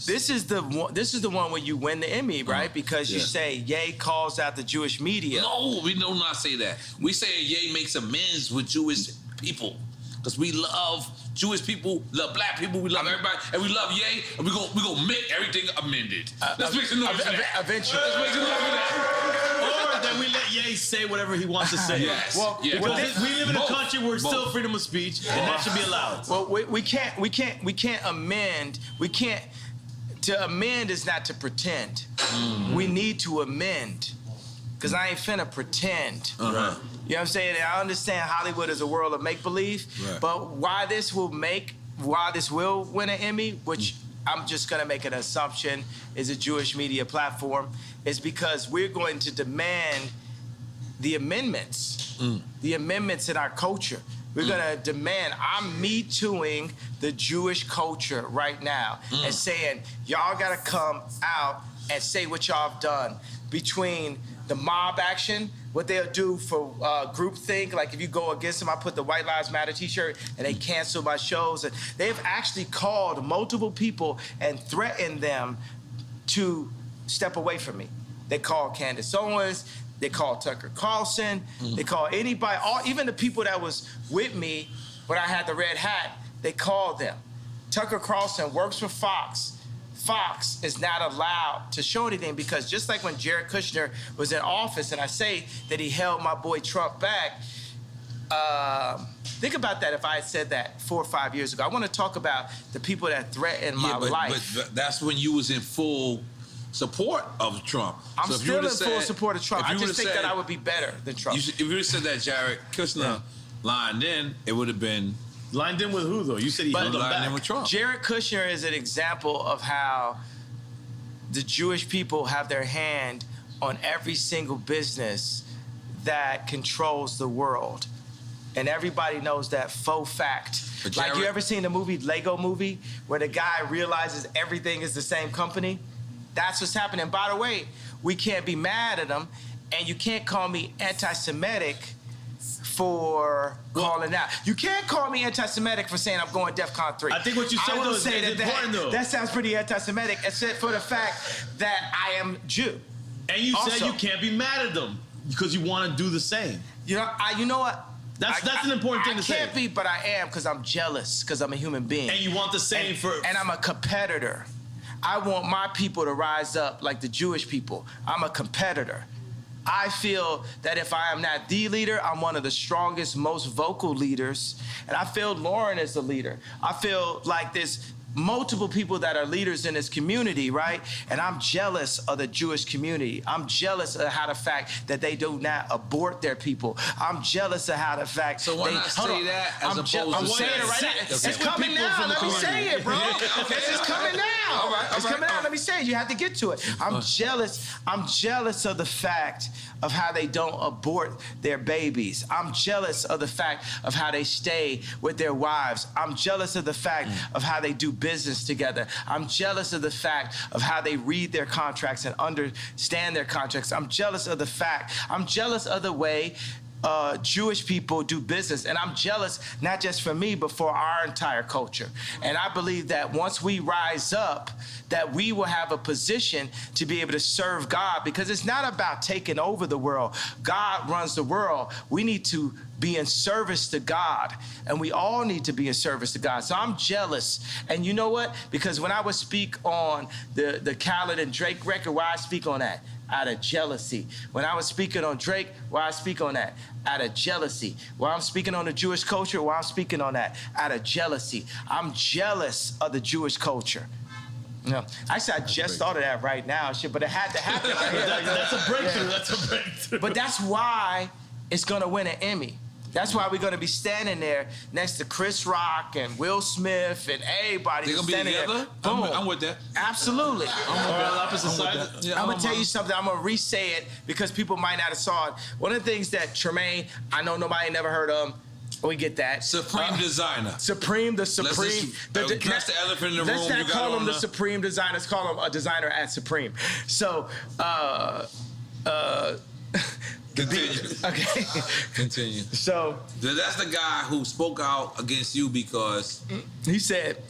This is the one where you win the Emmy, right? Because you say Ye calls out the Jewish media. No, we do not say that. We say Ye makes amends with Jewish people because we love Jewish people, love black people, we love everybody, and we love Ye, and we're gonna make everything amended. Let's make some noise for that. Eventually. Let's make some noise for that. Or then we let Ye say whatever he wants to say. Yes. Well, because we live in a country where it's still freedom of speech, and that should be allowed. Well, we can't amend. To amend is not to pretend. We need to amend. Because I ain't finna pretend. You know what I'm saying? I understand Hollywood is a world of make-believe, but why this will win an Emmy, which I'm just gonna make an assumption is a Jewish media platform, is because we're going to demand the amendments. The amendments in our culture. We're gonna demand, I'm Me Tooing the Jewish culture right now and saying, y'all gotta come out and say what y'all have done between the mob action, what they'll do for groupthink, like if you go against them, I put the White Lives Matter t-shirt and they cancel my shows. And they've actually called multiple people and threatened them to step away from me. They called Candace Owens, they called Tucker Carlson, they called anybody, even the people that was with me when I had the red hat, they called them. Tucker Carlson works for Fox. Fox is not allowed to show anything because just like when Jared Kushner was in office and I say that he held my boy Trump back, think about that if I had said that 4 or 5 years ago. I want to talk about the people that threatened my life. But that's when you was in full support of Trump. I'm still in full support of Trump. I just think that I would be better than Trump. If you would have said that Jared Kushner lined in, it would have been... Lined in with who, though? You said he held him back. In with Trump. Jared Kushner is an example of how the Jewish people have their hand on every single business that controls the world. And everybody knows that faux fact. Like, you ever seen the movie Lego Movie where the guy realizes everything is the same company? That's what's happening. By the way, we can't be mad at him, and you can't call me anti-Semitic for calling out. You can't call me anti-Semitic for saying I'm going DEFCON 3. I think what you said though is important though. That sounds pretty anti-Semitic, except for the fact that I am Jew. And you said you can't be mad at them because you want to do the same. You know what? That's an important thing to say. I can't be, but I am because I'm jealous because I'm a human being. And you want the same and I'm a competitor. I want my people to rise up like the Jewish people. I'm a competitor. I feel that if I am not the leader, I'm one of the strongest, most vocal leaders. And I feel Lauren is the leader. I feel like there's multiple people that are leaders in this community, right? And I'm jealous of the Jewish community. I'm jealous of how the fact that they do not abort their people. I'm jealous of how the fact. So why not say that as opposed to I'm saying it right now. It's coming now. Let me say it, bro. It's coming now. All right. It's coming now. Let me say it. You have to get to it. I'm jealous. I'm jealous of the fact of how they don't abort their babies. I'm jealous of the fact of how they stay with their wives. I'm jealous of the fact of how they do business together. I'm jealous of the fact of how they read their contracts and understand their contracts. I'm jealous of the fact. I'm jealous of the way Jewish people do business. And I'm jealous, not just for me, but for our entire culture. And I believe that once we rise up, that we will have a position to be able to serve God, because it's not about taking over the world. God runs the world. We need to be in service to God, and we all need to be in service to God. So I'm jealous. And you know what? Because when I would speak on the Khaled and Drake record, why I speak on that? Out of jealousy. When I was speaking on Drake, why I speak on that? Out of jealousy. While I'm speaking on the Jewish culture, why I'm speaking on that? Out of jealousy. I'm jealous of the Jewish culture. No, actually, I just thought of that right now, shit, but it had to happen. That's a breakthrough. Yeah. That's a breakthrough. But that's why it's gonna win an Emmy. That's why we're gonna be standing there next to Chris Rock and Will Smith and everybody. They're gonna be together? Boom. I'm with that. Absolutely. I'm gonna tell you something. I'm gonna re-say it because people might not have saw it. One of the things that Tremaine, I know nobody never heard of. We get that. Supreme designer. The Supreme. Address the elephant in the room. Let's not call him the Supreme designer. Let's call him a designer at Supreme. So, Continue. Okay. Continue. So that's the guy who spoke out against you because he said,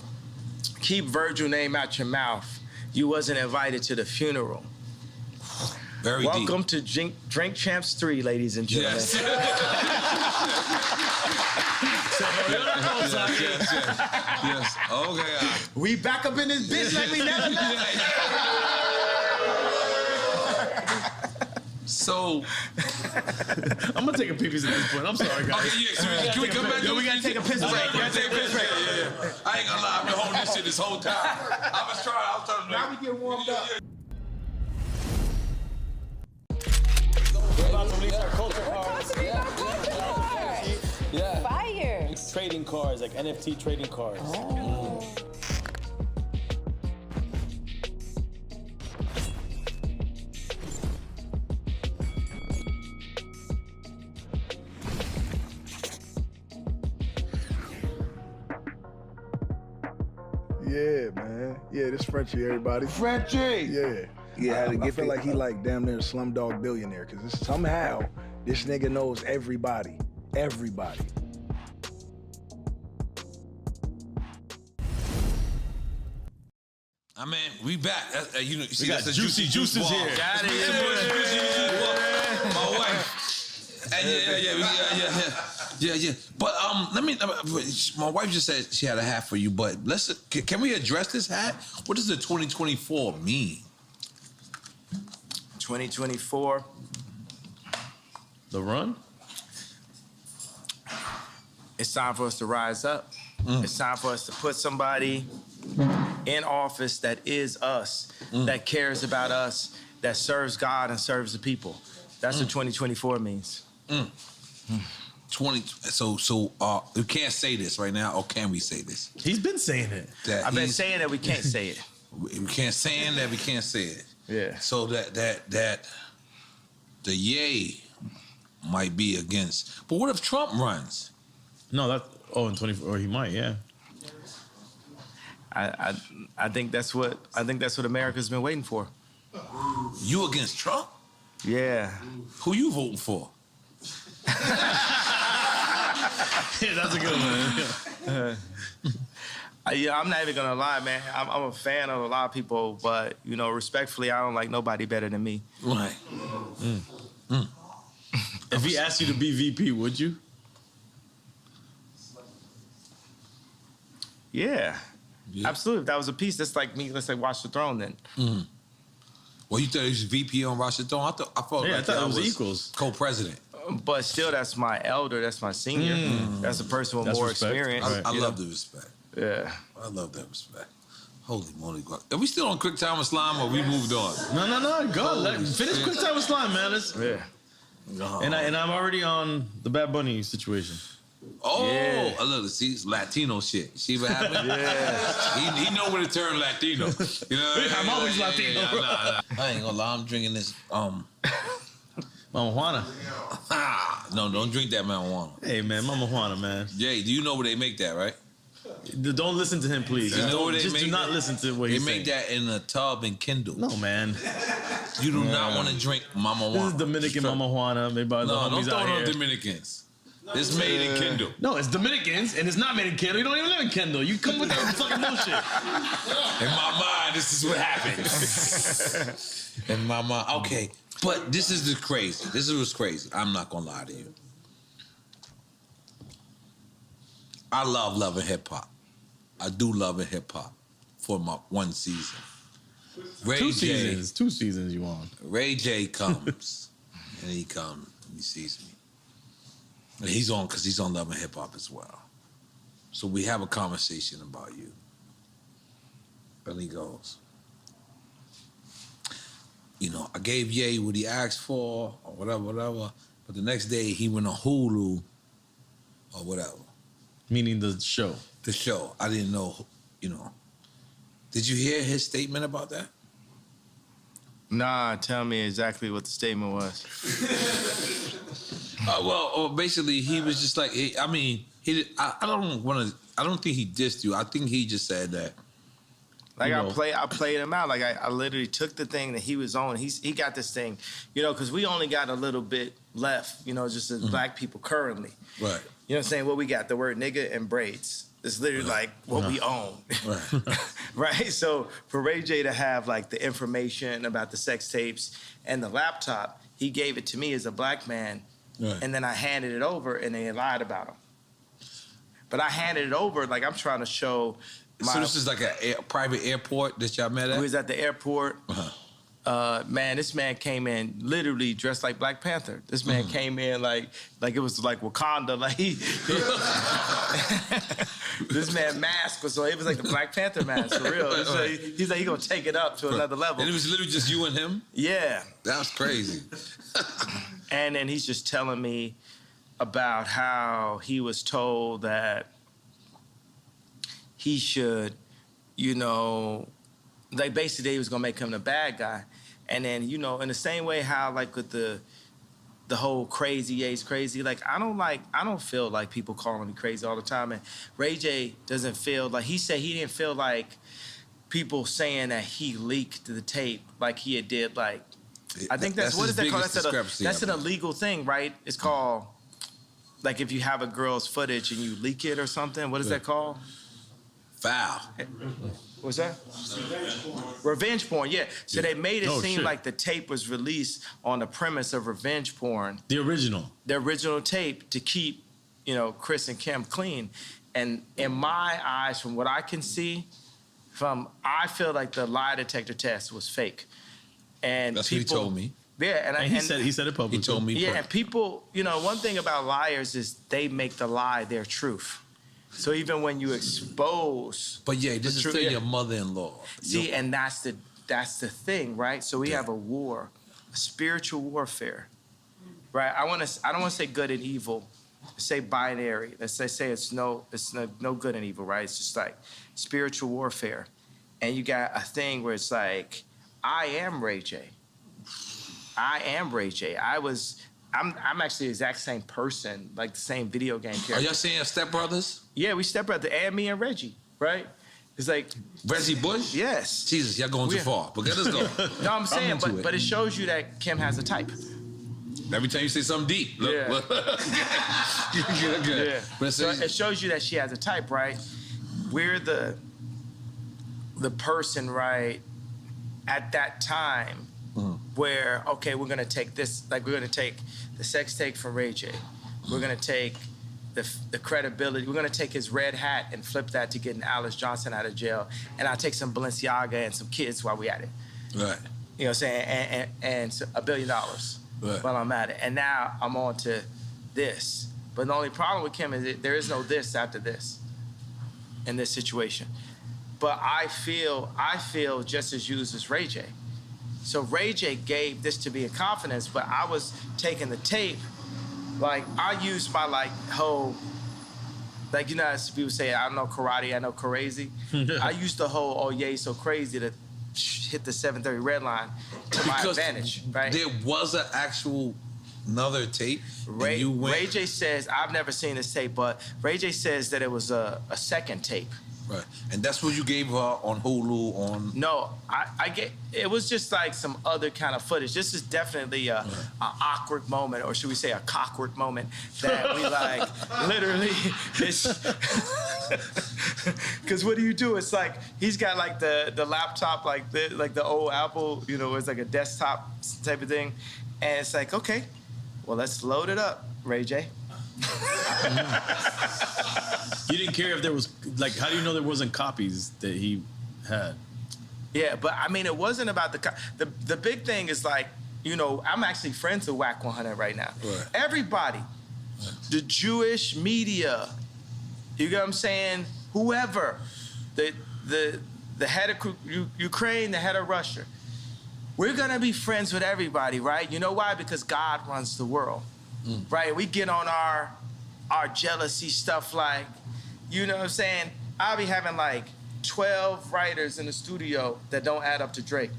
"Keep Virgil name out your mouth. You wasn't invited to the funeral." Very Welcome deep. to Drink Champs 3, ladies and gentlemen. Yes. Yes. Okay. We back up in this bitch like we never left. So I'm gonna take a pee-pees at this point. I'm sorry, guys. Okay, yeah. So can we come back? We gotta take a piss break. Yeah. I ain't gonna lie. I've been holding this shit this whole time. I was trying to. Now we get warmed up. We're about to release our culture cards. Yeah. Fire. It's trading cards, like NFT trading cards. Oh. Yeah, man. Yeah, this Frenchie, everybody. Frenchie! Yeah. Yeah, I feel like he like damn near a slumdog billionaire, because somehow this nigga knows everybody. Everybody. I mean, we back. You know, see, got that's the Juicy Juices here. Got it. My wife. Yeah. But my wife just said she had a hat for you. But can we address this hat? What does the 2024 mean? 2024. The run? It's time for us to rise up. It's time for us to put somebody in office that is us, that cares about us, that serves God and serves the people. That's what 2024 means. 20. So we can't say this right now, or can we say this? He's been saying it. I've been saying that we can't say it. We can't say that we can't say it. Yeah. So that the yay might be against. But what if Trump runs? No, in 24, or he might, yeah. I think that's what America's been waiting for. You against Trump? Yeah. Who you voting for? Yeah, that's a good one. I'm not even gonna lie, man. I'm a fan of a lot of people, but respectfully, I don't like nobody better than me. Right. If he asked you to be VP, would you? Yeah. Absolutely. If that was a piece, that's like me. Let's say Watch the Throne then. Well, you thought he was VP on Watch the Throne? I thought it was equals. Co-president. But still, that's my elder. That's my senior. That's a person with more respect. experience. I love the respect. Yeah. I love that respect. Holy moly. Are we still on Quick Time with Slime or we moved on? No. Go. Finish Quick Time with Slime, man. And I'm already on the Bad Bunny situation. Oh, look, see, it's Latino shit. See what happened? He know when to turn Latino. You know what I mean? I'm always Latino. Nah. I ain't gonna lie, I'm drinking this, Mama Juana. No, don't drink that marijuana. Hey, man, Mama Juana, man. Jay, do you know where they make that, right? Don't listen to him, please. You know where they Just make do not listen to what he's saying. They make that in a tub and Kindle. No, man. You do not want to drink Mama Juana. This is Dominican Mama Juana, made by the homies out here. No Dominicans. It's made in Kendall. No, it's Dominicans, and it's not made in Kendall. You don't even live in Kendall. You come with that fucking bullshit. In my mind, this is what happens. In my mind, okay. But this is the crazy. This is what's crazy. I'm not gonna lie to you. I love loving hip hop. I do love hip hop for my one season. Two seasons you on. Ray J comes, and he sees me. And he's on because he's on Love and Hip Hop as well. So we have a conversation about you. And he goes, you know, I gave Ye what he asked for or whatever. But the next day he went on Hulu or whatever. Meaning the show. The show. I didn't know, you know. Did you hear his statement about that? Nah, tell me exactly what the statement was. Basically, he was just like, I don't think he dissed you. I think he just said that. Like, I played him out. Like, I literally took the thing that he was on. He got this thing, you know, because we only got a little bit left, you know, just as black people currently. Right. You know what I'm saying? What we got, the word nigga and braids. It's literally like what we own. Right. Right? So for Ray J to have like the information about the sex tapes and the laptop, he gave it to me as a black man. Right. And then I handed it over and they lied about him. But I handed it over like I'm trying to show So this is like a private airport that y'all met at? We was at the airport. Man, this man came in literally dressed like Black Panther. This man came in like it was like Wakanda. Like this man mask was so it was like the Black Panther mask for real. He's like he gonna take it up to another level. And it was literally just you and him? Yeah. That was crazy. And then he's just telling me about how he was told that he should, you know, like basically he was gonna make him the bad guy. And then, you know, in the same way how like with the whole crazy, Ye's crazy, like I don't feel like people calling me crazy all the time. And Ray J doesn't feel like, he said he didn't feel like people saying that he leaked the tape like he had did like, I think that's what is that called? That's an illegal thing, right? It's called, like if you have a girl's footage and you leak it or something, what is that called? Foul. What's that? Revenge porn, yeah. So they made it seem like the tape was released on the premise of revenge porn. The original tape to keep, you know, Chris and Kim clean. And in my eyes, from what I can see, I feel like the lie detector test was fake. And that's what he told me. Yeah, and he said it publicly. He told me. Yeah, and people, you know, one thing about liars is they make the lie their truth. So even when you expose, but yeah, this is still your mother-in-law. See, and that's the thing, right? So we have a war, a spiritual warfare, right? I don't want to say good and evil, say binary. Let's say it's no good and evil, right? It's just like spiritual warfare, and you got a thing where it's like, I am Ray J. I am Ray J. I'm actually the exact same person, like the same video game character. Are y'all saying stepbrothers? Yeah, we stepbrother, and me and Reggie, right? It's like Reggie Bush? Yes. Jesus, y'all going too far. But let us go. No, I'm saying, but it shows you that Kim has a type. Every time you say something deep, look. Yeah. But so it shows you that she has a type, right? We're the person, right, at that time where, okay, we're gonna take this, like we're gonna take the sex tape from Ray J. We're gonna take the credibility. We're gonna take his red hat and flip that to getting Alice Johnson out of jail, and I'll take some Balenciaga and some kids while we at it. Right. You know what I'm saying? And $1 billion while I'm at it. And now I'm on to this. But the only problem with Kim is that there is no this after this in this situation. But I feel just as used as Ray J. So Ray J gave this to me in confidence, but I was taking the tape, like I used my like whole, like you know as people say, I don't know karate, I know crazy. I used the whole, oh yeah, so crazy to hit the 730 red line to my advantage, right? There was an actual another tape. Ray J says, I've never seen this tape, but Ray J says that it was a second tape. Right, and that's what you gave her on Hulu on. No, I get it was just like some other kind of footage. This is definitely a awkward moment, or should we say a cockward moment that we like literally. Because what do you do? It's like he's got like the laptop like the old Apple, you know, it's like a desktop type of thing, and it's like okay, well let's load it up, Ray J. You didn't care if there was, like, how do you know there wasn't copies that he had? Yeah, but I mean, it wasn't about the big thing is like, you know, I'm actually friends with Whack 100 right now. Right. Everybody, the Jewish media, you get what I'm saying? Whoever, the head of Ukraine, the head of Russia, we're gonna be friends with everybody, right? You know why? Because God runs the world, right? We get on our jealousy stuff like, you know what I'm saying? I'll be having like 12 writers in the studio that don't add up to Drake.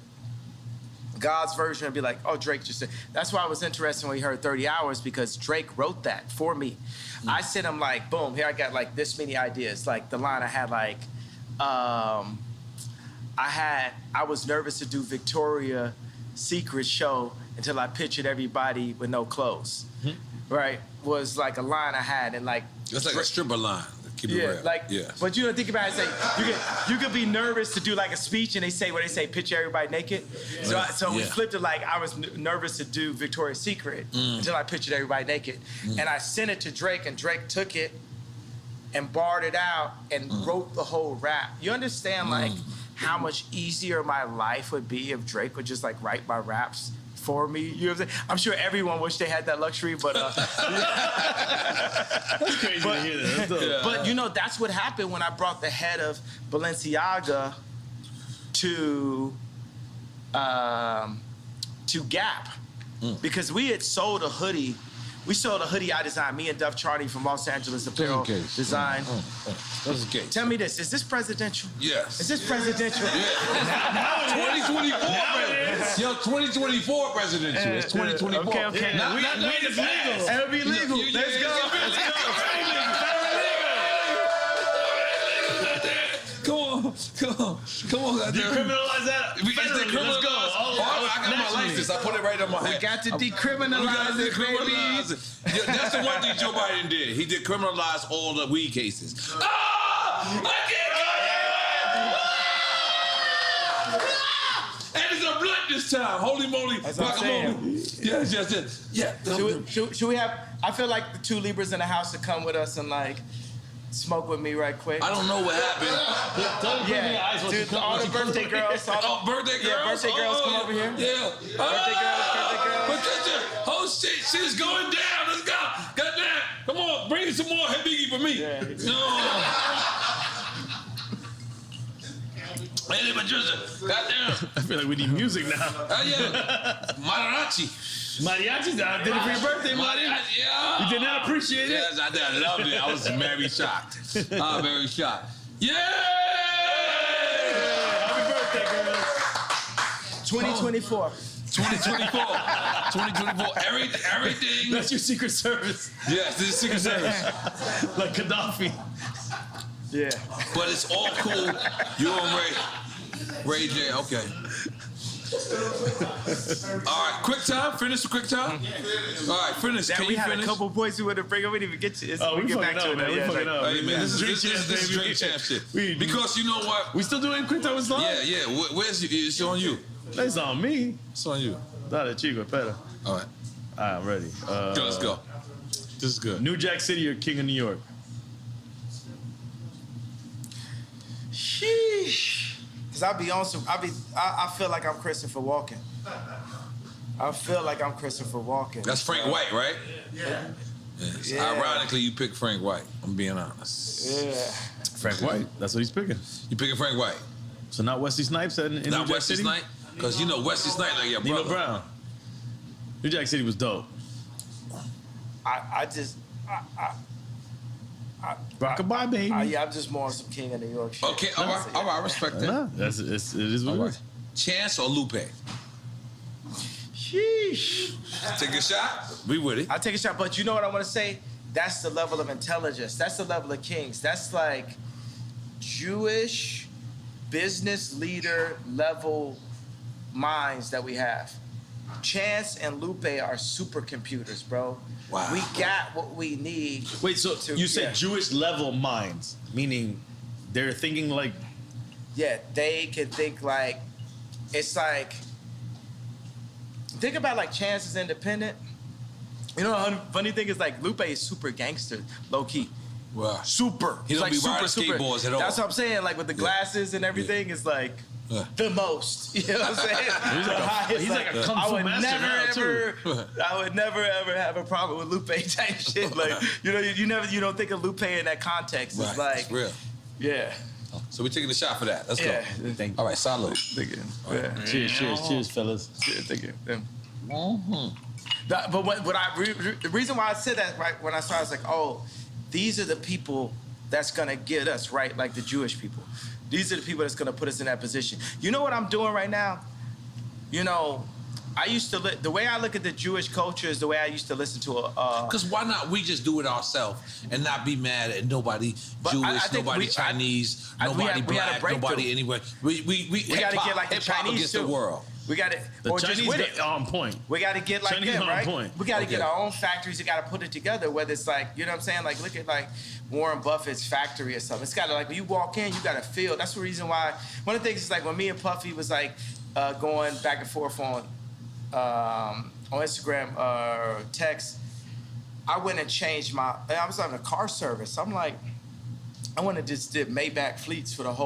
God's version would be like, oh, Drake just said. That's why I was interested when we heard 30 Hours, because Drake wrote that for me. I sent him like, boom, here I got like this many ideas. Like the line I had like, I was nervous to do Victoria's Secret show until I pictured everybody with no clothes. Right? Was like a line I had, and like it's like a stripper line. Keep it real. Like, but you don't think about it. Say you could be nervous to do like a speech, and they say picture everybody naked. So we flipped it. Like I was nervous to do Victoria's Secret until I pictured everybody naked, and I sent it to Drake, and Drake took it and barred it out and wrote the whole rap. You understand like how much easier my life would be if Drake would just like write my raps for me. You know what I'm saying? I'm sure everyone wished they had that luxury, but that's crazy to hear that. But you know, that's what happened when I brought the head of Balenciaga to Gap, because we had sold a hoodie. We sold a hoodie I designed, me and Duff Charney from Los Angeles Apparel Design. That's the case. Tell me this, is this presidential? Yes. Is this presidential? Yeah. 2024, yo, 2024 presidential. It's 2024. Okay. Not it's legal. It'll be legal. Let's go. Come on. Decriminalize that. Let's go. I got my license. I put it right on my head. We got to decriminalize it, baby. Yeah, that's the one thing Joe Biden did. He decriminalized all the weed cases. I can't and it's a blunt this time. Holy moly. Guacamole. Yes. Yeah. Should we have, I feel like the two Libras in the house to come with us and like smoke with me right quick. I don't know what happened. Dude, all the birthday girls. Birthday girls? Yeah, birthday girls come over here. Yeah. Birthday girls. Patricia, oh shit, shit's going down. Let's go. Goddamn. Come on, bring some more Hibiki for me. Yeah. Hey, Patricia, goddamn. I feel like we need music now. Yeah. Mariachi. Mariachi, I did it for your birthday, Marty. Yeah. You did not appreciate it? Yes, I did. I loved it. I was very shocked. Very shocked. Yeah! Happy birthday, girls. 2024. Everything. That's your Secret Service. Yes, this is Secret Service. Like Gaddafi. Yeah. But it's all cool. You and Ray J, okay. All right, quick time. Finish the quick time. All right, finish. Can you finish? A couple points we would have bring. We didn't even get to this. We get back to it. We fucking up. Hey man, this is Drink Champ shit. Because you know what? We still doing quick time with Slime? Yeah. Where's it's on you? It's on me. It's on you. Dale, chico, espera. All right. I'm ready. Let's go. This is good. New Jack City or King of New York? Sheesh. Cause I feel like I'm Christopher Walken. That's Frank White, right? Yeah. Ironically, you picked Frank White. I'm being honest. Yeah. Frank White. That's what he's picking. You picking Frank White? So not Wesley Snipes in New Jack Wesley City? Snipes? Because you know Wesley Snipes like your brother. Nino Brown. New Jack City was dope. Rockabye, baby. I'm just more on some King of New York shit. Okay, all right, I respect that. Nah, it is what it is. Chance or Lupe? Sheesh. Take a shot. We with it. I'll take a shot, but you know what I want to say? That's the level of intelligence. That's the level of kings. That's like Jewish business leader level minds that we have. Chance and Lupe are supercomputers, bro. Wow. We got what we need. Wait, so you said Jewish level minds, meaning they're thinking like... Yeah, they can think like, it's like, think about like Chance is independent. You know, the funny thing is like Lupe is super gangster, low key. Wow. Super. He don't like be riding skateboards at all. That's what I'm saying. Like with the glasses and everything, it's like the most. You know what I'm saying? He's like a kung fu master now, too. I would never ever have a problem with Lupe type shit. Like you don't think of Lupe in that context. It's like it's real. Yeah. So we're taking a shot for that. Let's go. Thank you. All right, salute. Thank you. Right. Cheers, fellas. Thank you. But the reason why I said that right when I started, I was like, oh, these are the people that's gonna get us right, like the Jewish people. These are the people that's gonna put us in that position. You know what I'm doing right now? You know, I used to the way I look at the Jewish culture is the way I used to listen to a. Because why not we just do it ourselves and not be mad at nobody Jewish, nobody Chinese, nobody black, nobody anywhere. We gotta get like the Chinese against too. the world. We got it. The Chinese are on point. We got to get like Chinese them, on right? point. We got to get our own factories. We got to put it together. Whether it's like, you know what I'm saying? Like, look at like Warren Buffett's factory or something. It's got to like when you walk in, you got to feel. That's the reason why. One of the things is like when me and Puffy was like going back and forth on Instagram or text. I went and changed I was on a car service. I'm like, I went and just did Maybach fleets for everybody.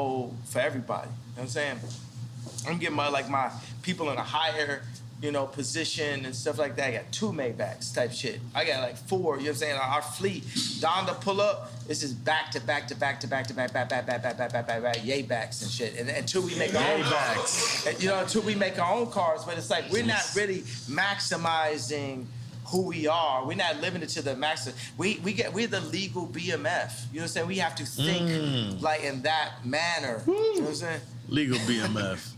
You know what I'm saying? I'm getting my people in a higher, position and stuff like that. I got 2 Maybachs type shit. I got like 4, you know what I'm saying? Our fleet, Don to pull up, it's just back to back yay backs and shit. And until we make our own cars. Until we make our own cars, but it's like we're not really maximizing who we are. We're not living it to the max. We're the legal BMF. You know what I'm saying? We have to think like in that manner. You know what I'm saying? Legal BMF.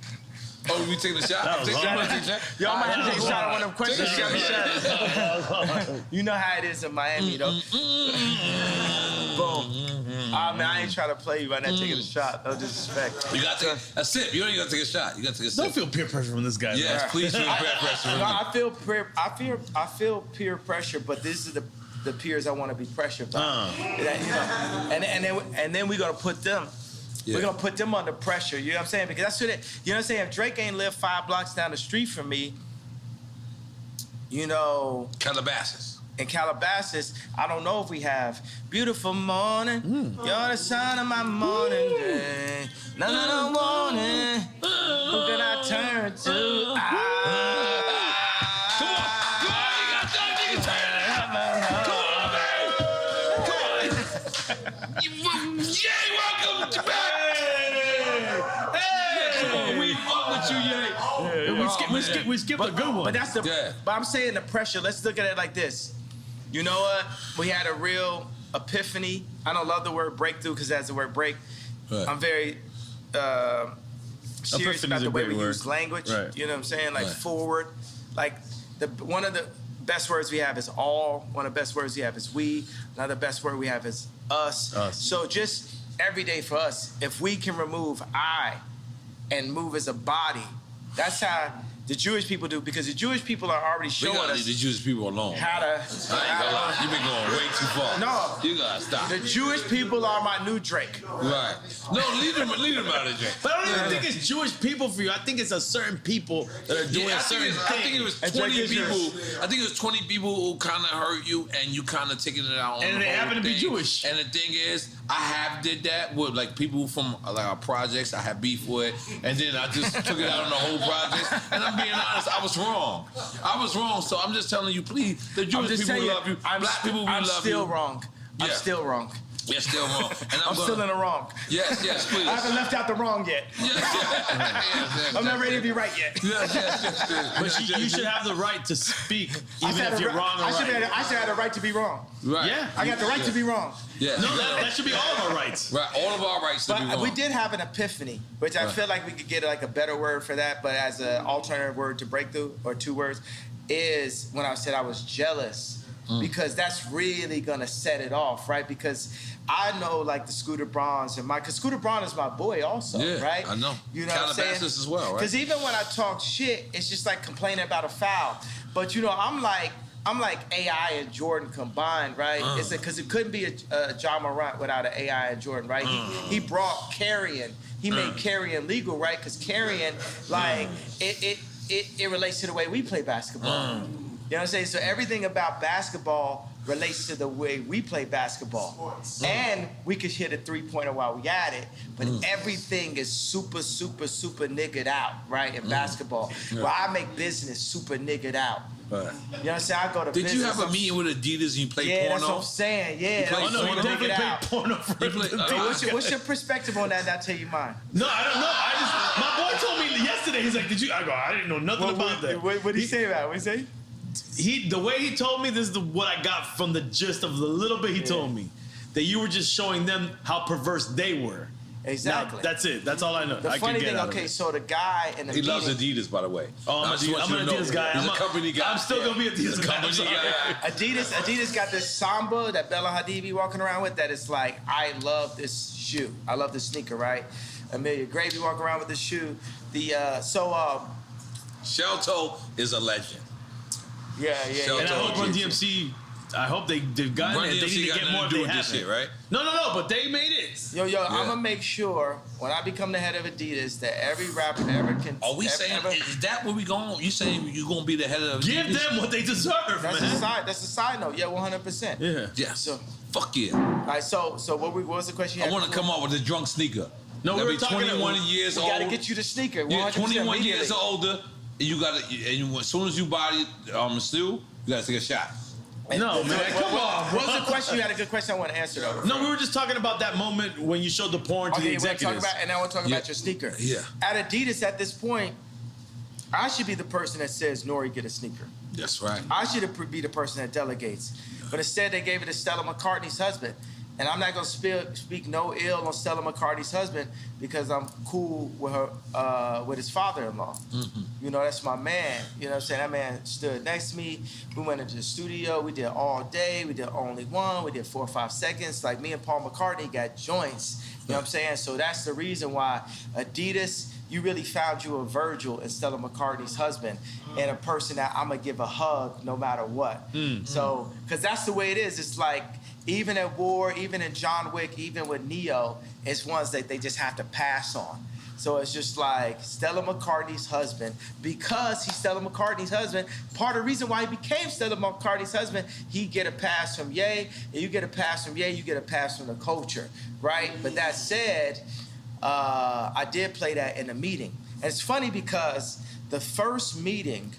Oh, we taking a shot? Y'all might have to take a shot on one of them questions. You know how it is in Miami, though. Boom. Man, I ain't trying to play you right now taking a shot. No disrespect. You got to take a sip. You don't even got to take a shot. You got to take a sip. Don't feel peer pressure from this guy. Yes, man. please feel peer pressure. I feel peer pressure, but this is the peers I want to be pressured by. And then we're gonna put them. Yeah. We're gonna put them under pressure. You know what I'm saying? Because that's what you know what I'm saying. If Drake ain't lived 5 blocks down the street from me, Calabasas. In Calabasas, I don't know if we have beautiful morning. You're the sun of my morning day. Another morning. Who can I turn to? We skipped a good one. But that's But I'm saying the pressure. Let's look at it like this. You know what? We had a real epiphany. I don't love the word breakthrough because that's the word break. Right. I'm very serious about the way we use language. Right. You know what I'm saying? Like forward. Like one of the best words we have is all. One of the best words we have is we. Another best word we have is us. So just every day for us, if we can remove I and move as a body, that's how The Jewish people do, because the Jewish people are already showing us. Leave the Jewish people alone. How to. I ain't gonna lie. You've been going way too far. No. You gotta stop. The Jewish people are my new Drake. Right. No, leave them out of Drake. But I don't even think it's Jewish people for you. I think it's a certain people that are doing certain things. I think it was 20 people. I think it was 20 people who kind of hurt you, and you kind of taking it out on and the they whole happen to be thing. Jewish. And the thing is, I have did that with like people from like our projects. I have beef with, and then I just took it out on the whole project. And I'm being honest, I was wrong. So I'm just telling you, please, the Jewish people love you. Black people, we love you. I'm still wrong. I'm still wrong. You're still wrong. And I'm still in the wrong. Yes, please. I haven't left out the wrong yet. Yes, I'm not ready to be right yet. Yes. But you should have the right to speak, even if you're wrong or right. I should have the right to be wrong. Right. Yeah. I got the right to be wrong. Yeah. No, that should be all of our rights. Right. All of our rights to be But wrong. we did have an epiphany, which I feel like we could get like a better word for that, but as an alternative word to breakthrough, or 2 words, is when I said I was jealous. Because that's really gonna set it off, right? Because I know like the Scooter Brauns because Scooter Braun is my boy also, right? I know. You know what I'm saying? Calabasas as well, right? Because even when I talk shit, it's just like complaining about a foul. But you know, I'm like AI and Jordan combined, right? It's because it couldn't be a John Morant without an AI and Jordan, right? He brought carrying. He made carrying legal, right? Because carrying, like, it relates to the way we play basketball. You know what I'm saying? So everything about basketball relates to the way we play basketball. And we could hit a 3-pointer while we at it, but everything is super niggered out, right, in basketball. Where I make business super niggered out. Right. You know what I'm saying? I go to Did business. you have a meeting with Adidas and you played porno? Yeah, that's what I'm saying. Yeah. You played porno? You definitely played porno for What's your perspective on that? And I'll tell you mine. No, I don't know. My boy told me yesterday, he's like, did you? I go, I didn't know nothing about that. What did he say about it? What did he say? The way he told me, this is what I got from the gist of the little bit he told me. That you were just showing them how perverse they were. Exactly. Now, that's it. That's all I know. The funny thing, okay, so the guy in the He loves Adidas, by the way. Oh, I'm an Adidas guy. He's a company guy. I'm still going to be Adidas guy. Adidas got this Samba that Bella Hadid be walking around with that is like, I love this shoe. I love this sneaker, right? Amelia Gravy walk around with this shoe. Shelto is a legend. Yeah. And I hope Run DMC, I hope they've gotten it. They need to get more if they haven't. Shit, right? No, but they made it. Yo, I'm gonna make sure when I become the head of Adidas that every rapper ever can. Are we saying, is that where we going? You saying you gonna be the head of Adidas? Give them what they deserve, that's man. That's a side note. Yeah, 100%. Yeah. Yeah. So, fuck yeah. all right, so what was the question? I want to come up with a drunk sneaker. No, That'd we're be talking 21 years we old. gotta get you the sneaker. 100% Yeah, 21 years immediately. older. You gotta, and as soon as you buy it, still, you gotta take a shot. No, man, come on. What was the question? You had a good question I want to answer, though. No, we were just talking about that moment when you showed the porn to the executives. And I want to talk about your sneaker. Yeah. At Adidas, at this point, I should be the person that says, Nori, get a sneaker. That's right. I should be the person that delegates. But instead, they gave it to Stella McCartney's husband. And I'm not going to speak no ill on Stella McCartney's husband because I'm cool with her, with his father-in-law. Mm-hmm. You know, that's my man. You know what I'm saying? That man stood next to me. We went into the studio. We did all day. We did only one. We did 4 or 5 seconds. Like me and Paul McCartney got joints. You know what I'm saying? So that's the reason why Adidas, you really found you a Virgil in Stella McCartney's husband and a person that I'm going to give a hug no matter what. Mm-hmm. So, because that's the way it is. It's like, even at war, even in John Wick, even with Neo, it's ones that they just have to pass on. So it's just like Stella McCartney's husband, because he's Stella McCartney's husband, part of the reason why he became Stella McCartney's husband, he get a pass from Ye, and you get a pass from Ye, you get a pass from the culture, right? But that said, I did play that in a meeting. And it's funny because the first meeting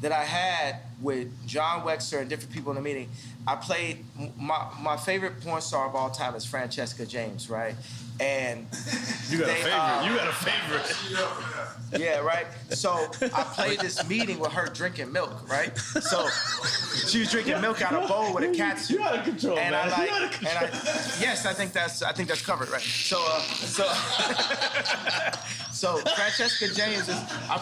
that I had with John Wexler and different people in the meeting, I played, my favorite porn star of all time is Francesca James, right? And you got a favorite. Yeah, right? So I played this meeting with her drinking milk, right? So she was drinking milk out of a bowl with a cat suit. You out of control, and man. Yes, I think that's covered, right? So Francesca James is, I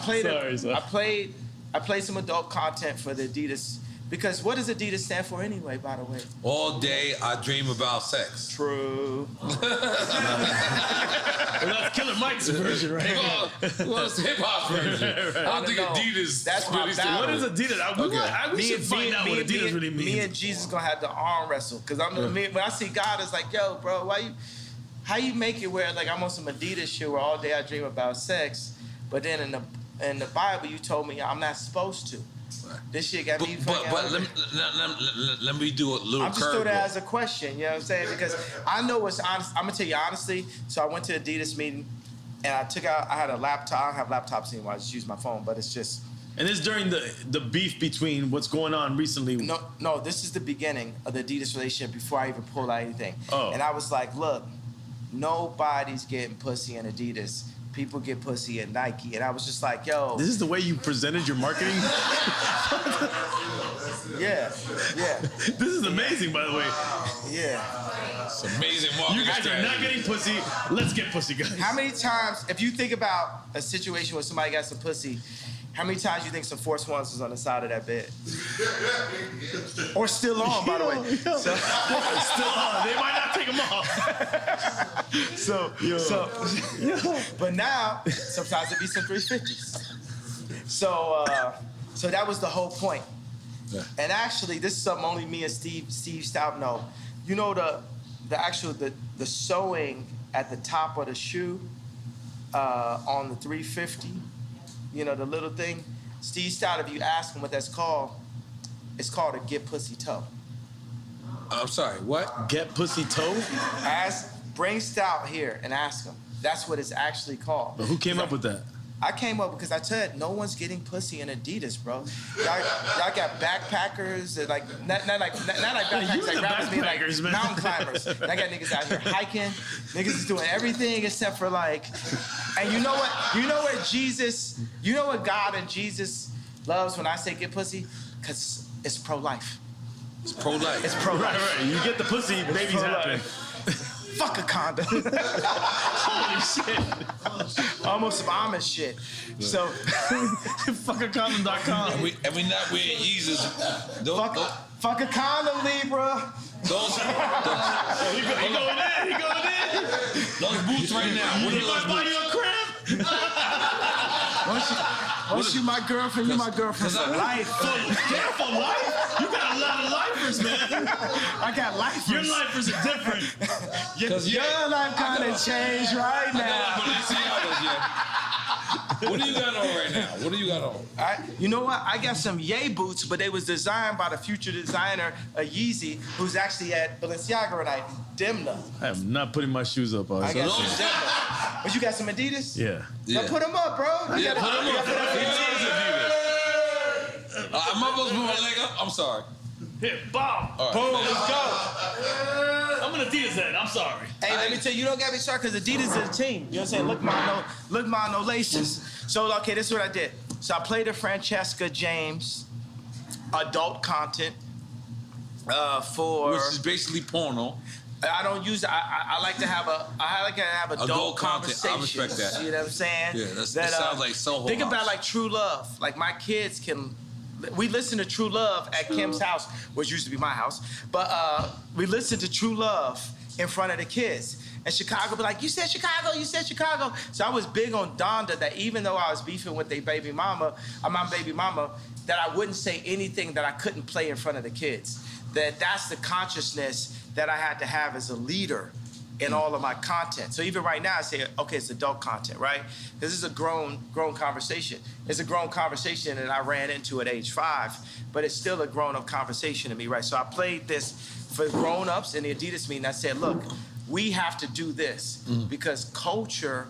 played some adult content for the Adidas Because what does Adidas stand for anyway, by the way? All day I dream about sex. True. Well, that's Killer Mike's version, right? Well, it's hip hop's version. I don't think Adidas. That's my battle. What is Adidas? We should find out what Adidas really means. Me and Jesus gonna have to arm wrestle because when I see God, it's like, yo, bro, how you make it where like I'm on some Adidas shit where all day I dream about sex, but then in the Bible you told me I'm not supposed to. This shit got me fucking. But let me do a little. I'm just throwing that as a question. You know what I'm saying? Because I know what's honest. I'm gonna tell you honestly. So I went to Adidas meeting, and I had a laptop. I don't have laptops anymore. I just use my phone. But it's just. And this during the beef between what's going on recently. No. This is the beginning of the Adidas relationship before I even pulled out anything. Oh. And I was like, look, nobody's getting pussy in Adidas. People get pussy at Nike. And I was just like, yo. This is the way you presented your marketing? Yeah. This is amazing, by the way. Yeah. It's amazing marketing. You guys are not getting pussy. Let's get pussy, guys. How many times, if you think about a situation where somebody got some pussy, how many times you think some Force Ones was on the side of that bed? Or still on, by the way. So, still on. They might not take them off. But now, sometimes it be some 350s. So that was the whole point. Yeah. And actually, this is something only me and Steve Stout know. You know the sewing at the top of the shoe on the 350. You know, the little thing. Steve Stout, if you ask him what that's called, it's called a get pussy toe. I'm sorry, what? Get pussy toe? Bring Stout here and ask him. That's what it's actually called. But who came up with that? I came up because I said no one's getting pussy in Adidas, bro. Y'all got backpackers, and like not like backpackers, like rappers being like man. mountain climbers. And I got niggas out here hiking. Niggas is doing everything except for like. And you know what? You know what God and Jesus loves when I say get pussy? Because it's pro-life. It's pro-life. It's pro-life. Right. You get the pussy, babies happen. Fuck a condom. Holy shit. Almost some Amish shit. So, fuckacondom.com. And we not wearing Yeezys. Fuck a condom, Libra. He going in. Those boots right now. What are You might those buy boots? you a crib. Once you my girlfriend, you my girlfriend for life. For life? You got a lot of lifers, man. I got lifers. Your lifers are different. Your life kind of changed right now. What do you got on right now? What do you got on? You know what? I got some Ye boots, but they was designed by the future designer, Yeezy, who's actually at Balenciaga tonight. Demna. I am not putting my shoes up. I got some Demna. But you got some Adidas? Yeah. Now put them up, bro. Yeah, put them up. Am I supposed to put my leg up? I'm sorry. Here, bomb. Right. Boom, let's go. I'm an Adidas head. I'm sorry. Hey, let me tell you, you don't gotta be sorry because Adidas is a team. You know what I'm saying? Look my no laces. So, okay, this is what I did. So I played a Francesca James adult content for... Which is basically porno. I don't use. I like to have adult conversations. I respect that. You know what I'm saying? Yeah, that sounds like Soho Think House. about like True Love. Like my kids can. We listen to True Love at Kim's house, which used to be my house. But we listen to True Love in front of the kids. And Chicago be like, you said Chicago, you said Chicago. So I was big on Donda that even though I was beefing with my baby mama, that I wouldn't say anything that I couldn't play in front of the kids. That's the consciousness that I had to have as a leader in all of my content. So even right now I say, okay, it's adult content, right? Because this is a grown conversation. It's a grown conversation that I ran into at age 5, but it's still a grown-up conversation to me, right? So I played this for grown-ups in the Adidas meeting. I said, look, we have to do this because culture,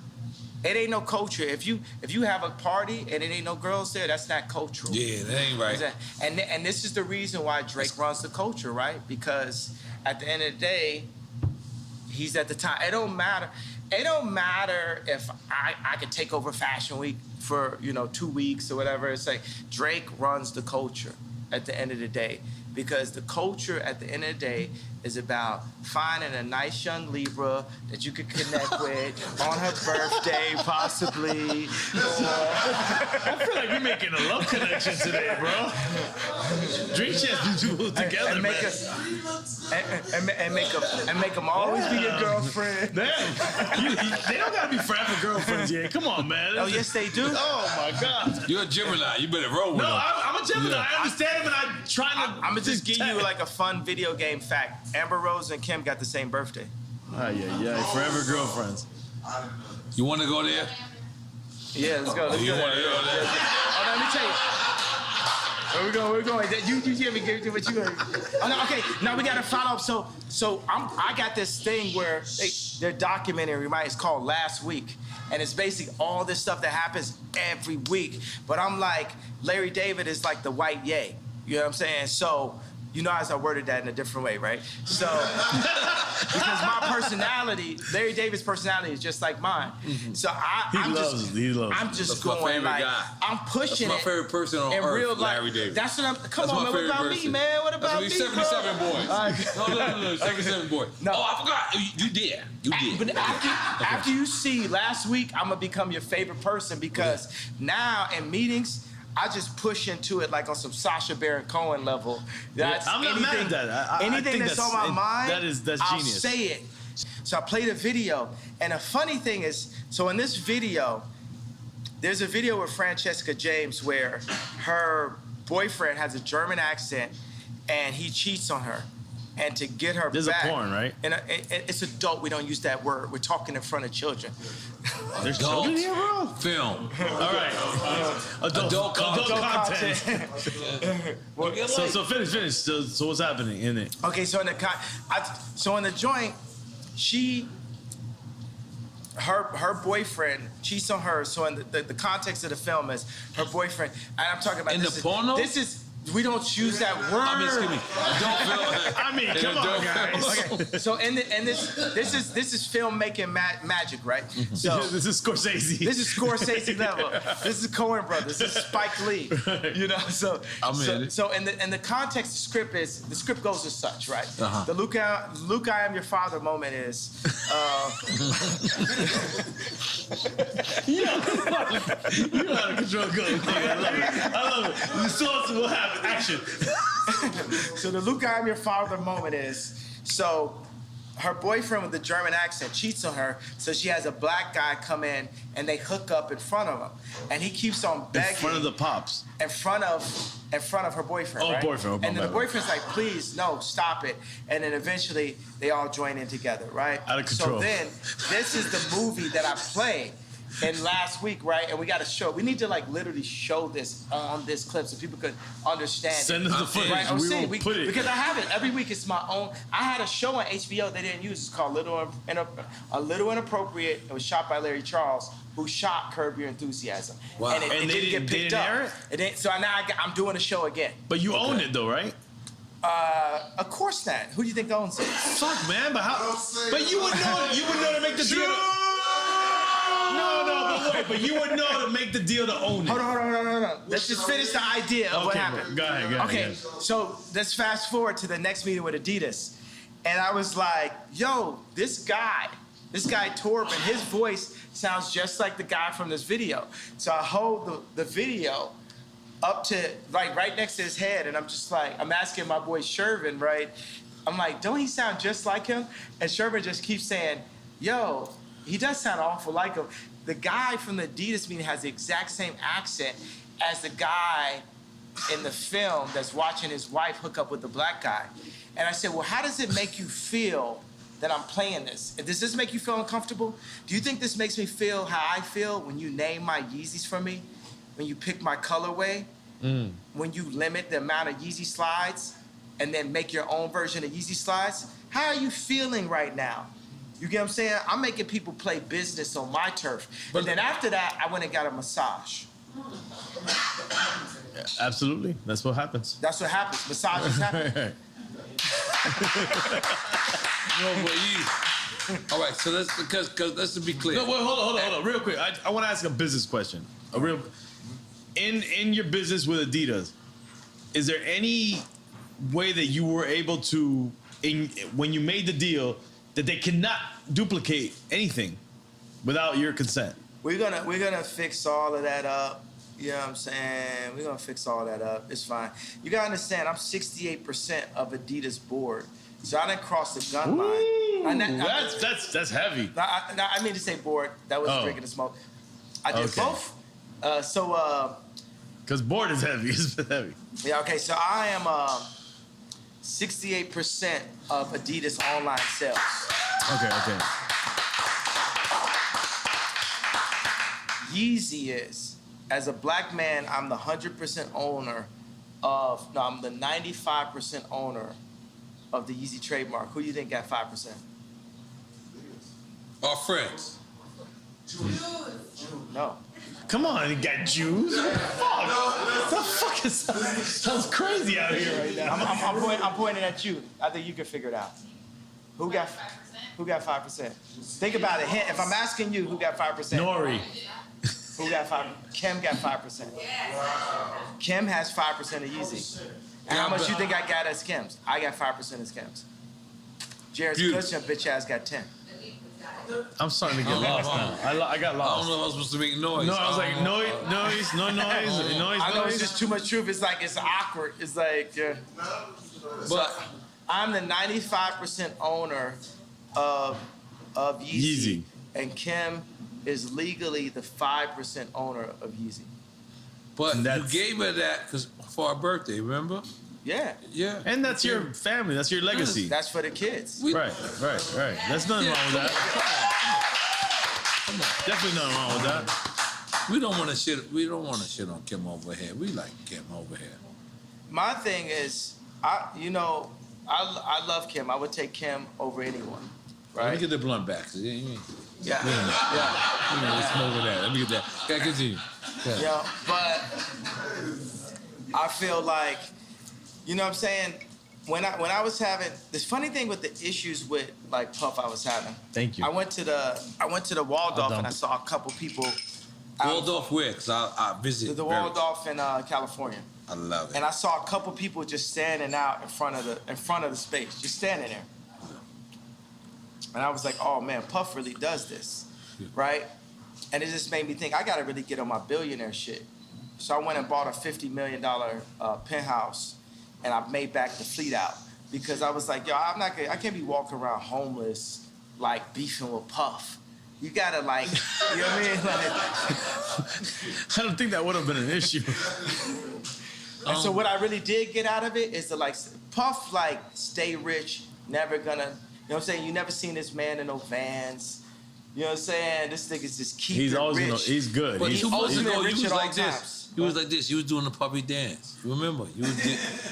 it ain't no culture. If you have a party and it ain't no girls there, that's not cultural. Yeah, that ain't right. And this is the reason why Drake runs the culture, right? Because at the end of the day, he's at the top. It don't matter. It don't matter if I could take over Fashion Week for 2 weeks or whatever. It's like Drake runs the culture. at the end of the day, because the culture at the end of the day is about finding a nice young Libra that you could connect with on her birthday, possibly. I feel like we're making a love connection today, bro. Dream Champs do together, and make and make them always be your girlfriend. They don't gotta be forever girlfriends, yeah. Come on, man. Oh yes, they do. Oh my God. You're a Gemini. You better roll with them. No, I'm a Gemini. I understand him, and I'm trying to. I'm gonna just give you like a fun video game fact. Amber Rose and Kim got the same birthday. Yeah. Forever girlfriends. You want to go there? Yeah, let's go. You want to go there? Oh, let me tell you. Where we going? You give me what you going. Oh, no, okay. Now we got to follow up. So I got this thing where they're documenting. Right? It's called Last Week, and it's basically all this stuff that happens every week. But I'm like, Larry David is like the white Ye. You know what I'm saying? So. You know, as I worded that in a different way, right? So, because my personality, Larry David's personality is just like mine. Mm-hmm. So I'm just going like, guy. I'm pushing it. That's my favorite person on earth, real life. Larry David. That's what I'm, come on, man, what about me, man? What about me, 77 bro? boys. No, 77 boys. No, I forgot. You did. But after you see Last Week, I'm gonna become your favorite person because now in meetings, I just push into it like on some Sacha Baron Cohen level. That's I'm not mad at that. Anything that's on my mind, that's I'll genius. say it. So I played a video, and the funny thing is, so in this video, there's a video with Francesca James where her boyfriend has a German accent, and he cheats on her. And to get her There's back. There's a porn, right? And it's adult. We don't use that word. We're talking in front of children. There's children here, bro? Film. All right. Adult content. So finish. So what's happening in it? Okay, so in the joint, her boyfriend cheats on her. So in the context of the film is her boyfriend, and I'm talking about in the porno. This is. We don't use that word. I mean, excuse me. I mean, come on, guys. Okay. So this is filmmaking magic, right? So this is Scorsese. This is Scorsese level. This is Coen Brothers. This is Spike Lee. You know, so in the context, the script goes as such, right? Uh-huh. The Luke, I am your father moment is. You know how to control goes. I love it. The source will happen. Action. So the Luke, I am your father moment is, so her boyfriend with the German accent cheats on her, so she has a black guy come in and they hook up in front of him. And he keeps on begging. In front of the pops. In front of her boyfriend, right? Boyfriend. And then the boyfriend's like, please, no, stop it. And then eventually they all join in together, right? Out of control. So then, this is the movie that I played. And Last Week, right? And we got to show. We need to like literally show this on this clip so people could understand. Send us the footage. Right? We will put it because I have it every week. It's my own. I had a show on HBO they didn't use. It's called A Little Inappropriate. It was shot by Larry Charles, who shot Curb Your Enthusiasm. Wow. And it didn't get picked up. So now I'm doing a show again. But you own it though, right? Of course not. Who do you think owns it? Fuck, man. But how? But you would know. You would know to make the deal. No, but you would know to make the deal to own it. Hold on. Let's just finish the idea of what happened. Go ahead. Okay, so let's fast forward to the next meeting with Adidas. And I was like, yo, this guy Torben, his voice sounds just like the guy from this video. So I hold the video up to, like, right next to his head, and I'm just like, I'm asking my boy Shervin, right? I'm like, don't he sound just like him? And Shervin just keeps saying, yo, he does sound awful like him. The guy from the Adidas meeting has the exact same accent as the guy in the film that's watching his wife hook up with the black guy. And I said, well, how does it make you feel that I'm playing this? Does this make you feel uncomfortable? Do you think this makes me feel how I feel when you name my Yeezys for me? When you pick my colorway? When you limit the amount of Yeezy slides and then make your own version of Yeezy slides? How are you feeling right now? You get what I'm saying? I'm making people play business on my turf. But then after that, I went and got a massage. Yeah, absolutely. That's what happens. That's what happens. Massages happen. All right, so let's let's be clear. No, wait, hold on, real quick. I want to ask a business question. In your business with Adidas, is there any way that you were able to, when you made the deal, that they cannot duplicate anything without your consent? We're gonna fix all of that up. You know what I'm saying? We're gonna fix all that up. It's fine. You gotta understand, I'm 68% of Adidas board. So I didn't cross the gun line. That's heavy. I mean to say board. That was drinking the smoke. I did both. Because board is heavy. It's heavy. Yeah, okay. So I am 68% of Adidas online sales. Okay. Yeezy is, as a black man, I'm the 100% owner of, no, I'm the 95% owner of the Yeezy trademark. Who do you think got 5%? Our friends. No. Come on, you got Jews. Fuck. The fuck is that? Sounds crazy out here right now. I'm pointing at you. I think you can figure it out. Who got 5%? Think about it. If I'm asking you, who got 5%? Nori. Who got 5%? Kim got 5%. Kim has 5% of Yeezy. And how much you think I got as Kim's? I got 5% as Kim's. Jared's Cushion bitch ass got 10. I'm starting to get lost now. I got lost. I don't know if I was supposed to make noise. No, I was like, noise. I know it's just too much truth. It's like, it's awkward. It's like, yeah. But I'm the 95% owner of Yeezy. And Kim is legally the 5% owner of Yeezy. But you gave her that for our birthday, remember? Yeah. Yeah. And that's your family. That's your legacy. That's for the kids. Right. There's nothing wrong with that. Come on. Definitely nothing wrong with that. We don't want to shit on Kim over here. We like Kim over here. My thing is, I love Kim. I would take Kim over anyone. Right? Let me get the blunt back. Yeah. Let's smoke with that. Let me get that. Okay, continue. Yeah, but I feel like, you know what I'm saying? When I was having this funny thing with the issues with like Puff I was having. Thank you. I went to the Waldorf and I saw a couple people. Waldorf where? Because I visited. The Waldorf in California. I love it. And I saw a couple people just standing out in front of the space, just standing there. And I was like, oh man, Puff really does this, right? And it just made me think, I gotta really get on my billionaire shit. So I went and bought a $50 million penthouse, and I made back the fleet out because I was like, yo, I can't be walking around homeless, like beefing with Puff. You gotta like, you know what I mean? Like, I don't think that would have been an issue. And so what I really did get out of it is to like, Puff like stay rich, never gonna. You know what I'm saying? You never seen this man in no Vans. You know what I'm saying? This nigga's just keep He's it always rich. He's good. But He's 2 months ago, rich you was at like all this. times. You was like this. You was doing the puppy dance. You remember?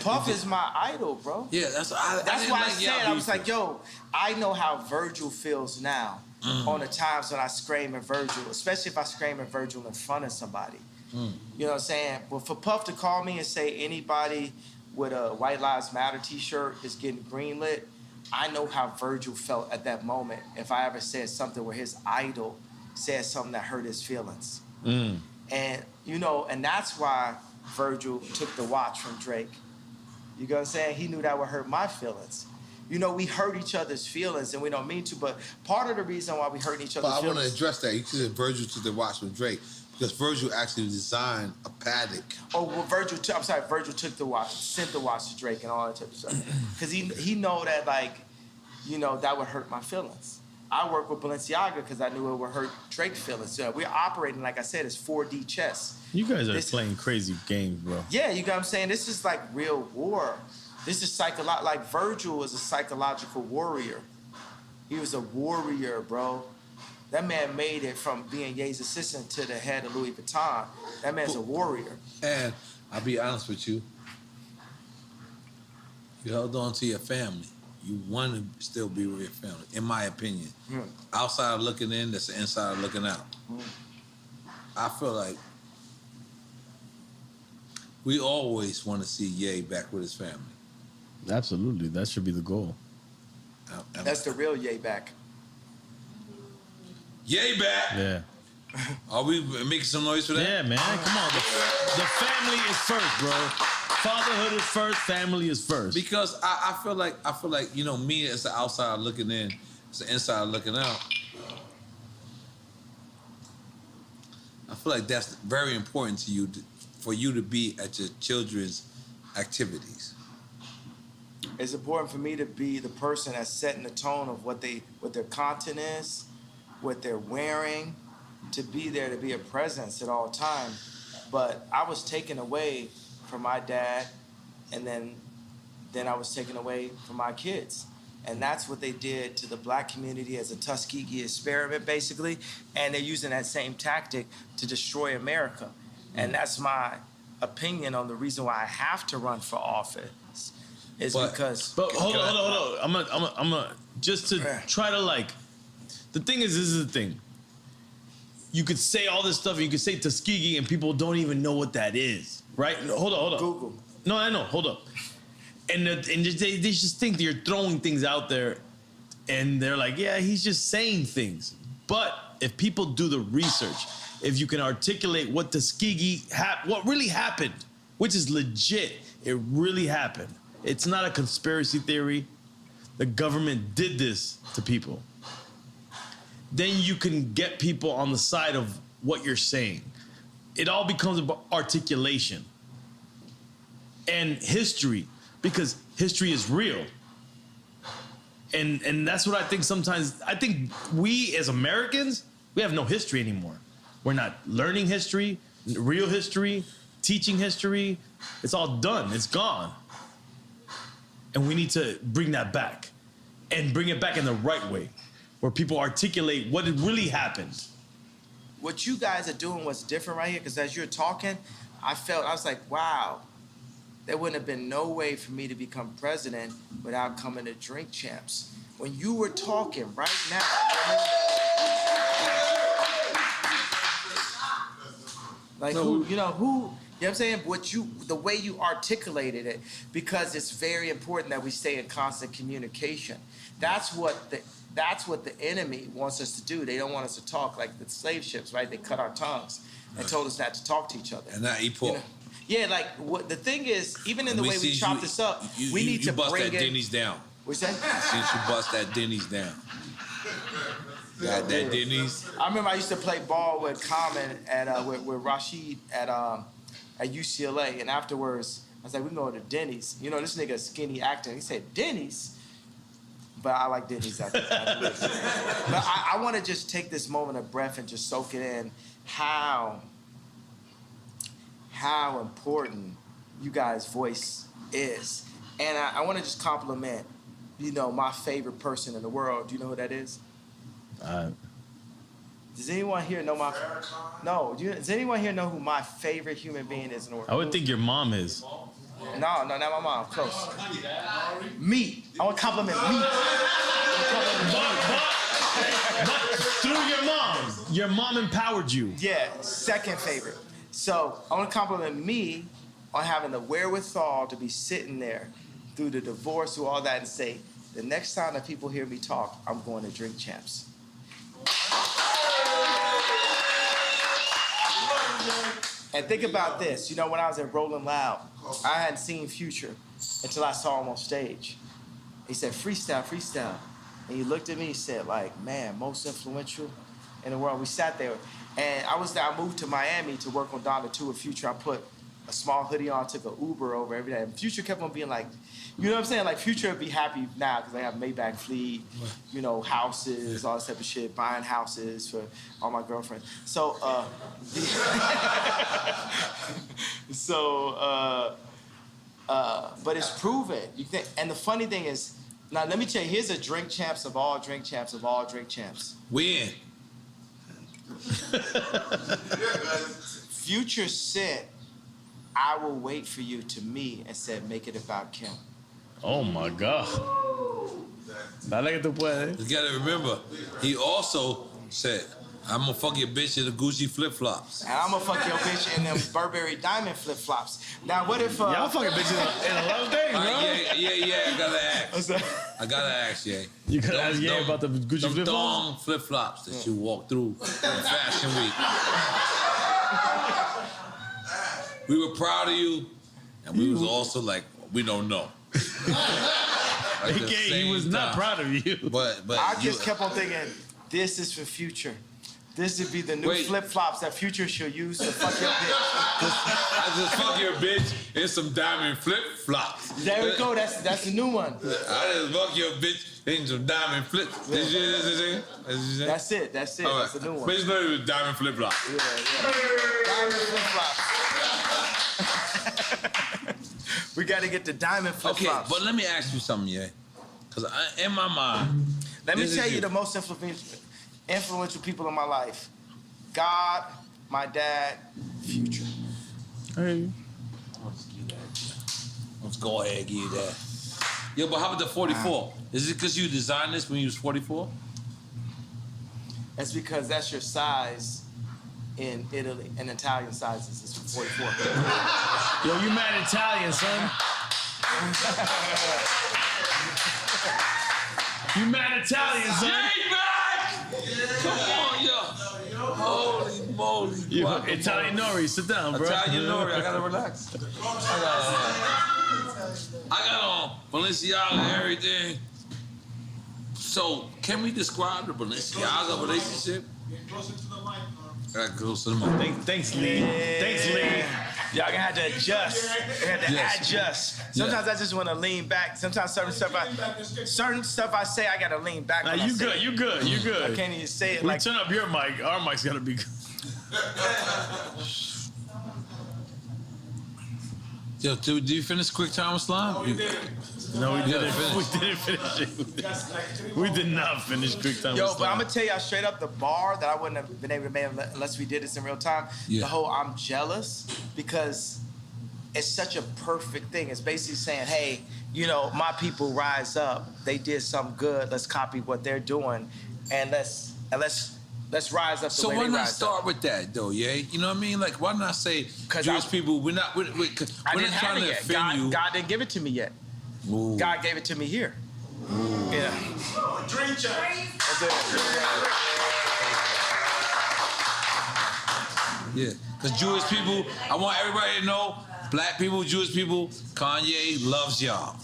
Puff is my idol, bro. Yeah, that's why I said, I was like, yo, I know how Virgil feels now on the times when I scream at Virgil, especially if I scream at Virgil in front of somebody. You know what I'm saying? But for Puff to call me and say anybody with a White Lives Matter t-shirt is getting greenlit, I know how Virgil felt at that moment if I ever said something where his idol said something that hurt his feelings. And, you know, and that's why Virgil took the watch from Drake. You know what I'm saying? He knew that would hurt my feelings. You know, we hurt each other's feelings and we don't mean to, but part of the reason why we hurt each other's feelings... But I want to address that. You said Virgil took the watch from Drake because Virgil actually designed a paddock. Oh, well, Virgil took the watch, sent the watch to Drake and all that type of stuff. Because he know that, like, you know, that would hurt my feelings. I work with Balenciaga because I knew it would hurt Drake's feelings. So we're operating, like I said, as 4D chess. You guys are playing crazy games, bro. Yeah, you know what I'm saying? This is like real war. This is like Virgil was a psychological warrior. He was a warrior, bro. That man made it from being Ye's assistant to the head of Louis Vuitton. That man's a warrior. And I'll be honest with you. You held on to your family. You want to still be with your family, in my opinion. Outside of looking in, that's the inside of looking out. I feel like we always want to see Ye back with his family. Absolutely. That should be the goal. That's the real Ye back. Ye back! Yeah. Are we making some noise for that? Yeah, man. Come on. The family is first, bro. Fatherhood is first, family is first. Because I feel like you know, me as an outsider looking in, as an insider looking out. I feel like that's very important to you, for you to be at your children's activities. It's important for me to be the person that's setting the tone of what their content is, what they're wearing, to be there, to be a presence at all times. But I was taken away from my dad, and then I was taken away from my kids. And that's what they did to the black community as a Tuskegee experiment, basically. And they're using that same tactic to destroy America. And that's my opinion on the reason why I have to run for office. But hold on. I'm gonna just to try to the thing is, this is the thing. You could say all this stuff, and you could say Tuskegee, and people don't even know what that is, right? Hold on. Google. No, I know. Hold up. And they just think that you're throwing things out there, and they're like, yeah, he's just saying things. But if people do the research, if you can articulate what Tuskegee, what really happened, which is legit, it really happened. It's not a conspiracy theory. The government did this to people. Then you can get people on the side of what you're saying. It all becomes about articulation and history, because history is real. And that's what I think sometimes. I think we as Americans, we have no history anymore. We're not learning history, real history, teaching history. It's all done. It's gone. And we need to bring that back, and bring it back in the right way, where people articulate what really happened. What you guys are doing was different right here, because as you're talking, I was like, wow, there wouldn't have been no way for me to become president without coming to Drink Champs. When you were talking right now, you know what I'm saying? The way you articulated it, because it's very important that we stay in constant communication. That's what the enemy wants us to do. They don't want us to talk like the slave ships, right? They cut our tongues and told us not to talk to each other. And not eat pork. Yeah, the thing is, even in the way we chop this up, we need to bring that Denny's down. What's that? Since you bust that Denny's down. Got that Denny's. I remember I used to play ball with Common with Rashid at UCLA, and afterwards I was like, we can go to Denny's. You know, this nigga skinny acting. He said Denny's, but I like Denny's after this. But I want to just take this moment of breath and just soak it in how important you guys' voice is, and I want to just compliment, my favorite person in the world. Do you know who that is? Does anyone here know does anyone here know who my favorite human being is in the world? I would think your mom is. No, not my mom. Close. Me. I want to compliment me. But through your mom empowered you. Yeah, second favorite. So I want to compliment me on having the wherewithal to be sitting there through the divorce, through all that, and say, the next time that people hear me talk, I'm going to Drink Champs. And think about this. When I was at Rolling Loud, I hadn't seen Future until I saw him on stage. He said, freestyle, freestyle. And he looked at me, he said, man, most influential in the world. We sat there. And I moved to Miami to work on Donda 2 with Future. I put a small hoodie on, took an Uber over every day. And Future kept on being like, you know what I'm saying? Like, Future would be happy now because they have Maybach fleet, houses, all this type of shit, buying houses for all my girlfriends. So, but it's proven. And the funny thing is, now let me tell you, here's a Drink Champs of all Drink Champs of all Drink Champs. When? Future said, I will wait for you to me, and said, make it about Kim. Oh my God. Dale que tú puedes. You gotta remember, he also said, I'm gonna fuck your bitch in the Gucci flip-flops. And I'm gonna fuck your bitch in them Burberry diamond flip-flops. Now, what if... Y'all fucking bitches in a love day, bro. Yeah, I gotta ask. I gotta ask, Ye. You gotta ask Ye about the Gucci flip-flops? Thong flip-flops that you walk through in Fashion Week. We were proud of you. And we was also like, we don't know. He was not proud of you. But I just kept on thinking, this is for Future. This would be the new flip-flops that Future should use to fuck your bitch. I just fuck your bitch in some diamond flip-flops. There we go. That's the new one. I just fuck your bitch in some diamond flip. That's it. That's it. Right. That's the new one. Bitch, no, diamond flip-flop. Yeah. Diamond flip-flops. We got to get the diamond flip-flops. Okay, but let me ask you something, yeah. Because in my mind, let me tell you the most influential people in my life: God, my dad, Future. Hey. Let's go ahead and give you that. Yo, but how about the 44? Is it because you designed this when you was 44? That's because that's your size in Italy, and Italian sizes is 44. Yo, you mad Italian, son? You mad Italian, son? Come on, yo. Holy moly. Italian Nori, sit down, bro. Italian Nori, I gotta relax. I got on Balenciaga and everything. So, can we describe the Balenciaga relationship? Get closer to the mic, I got close to the mic. Thanks, Lee. Thanks, Lee. Y'all gonna have to adjust. Adjust. Sometimes I just want to lean back. Sometimes certain stuff I say, I gotta lean back. Nah, you good. You good. I can't even say it we like. Turn up your mic. Our mic's gotta be good. Yo, did you finish Quick Time with Slime? No, we didn't. No, we didn't. We didn't finish it. We did not finish Quick Time. Yo, but I'm gonna tell y'all straight up, the bar that I wouldn't have been able to make unless we did this in real time. Yeah. The whole I'm jealous because it's such a perfect thing. It's basically saying, hey, you know, my people rise up. They did something good. Let's copy what they're doing, and let's rise up. So why not start with that though, yeah? You know what I mean? Like, why not say Jewish people? We're not trying to offend you. God didn't give it to me yet. Ooh. God gave it to me here. Ooh. Yeah. Dream check. Yeah, because Jewish people, I want everybody to know, black people, Jewish people, Kanye loves y'all.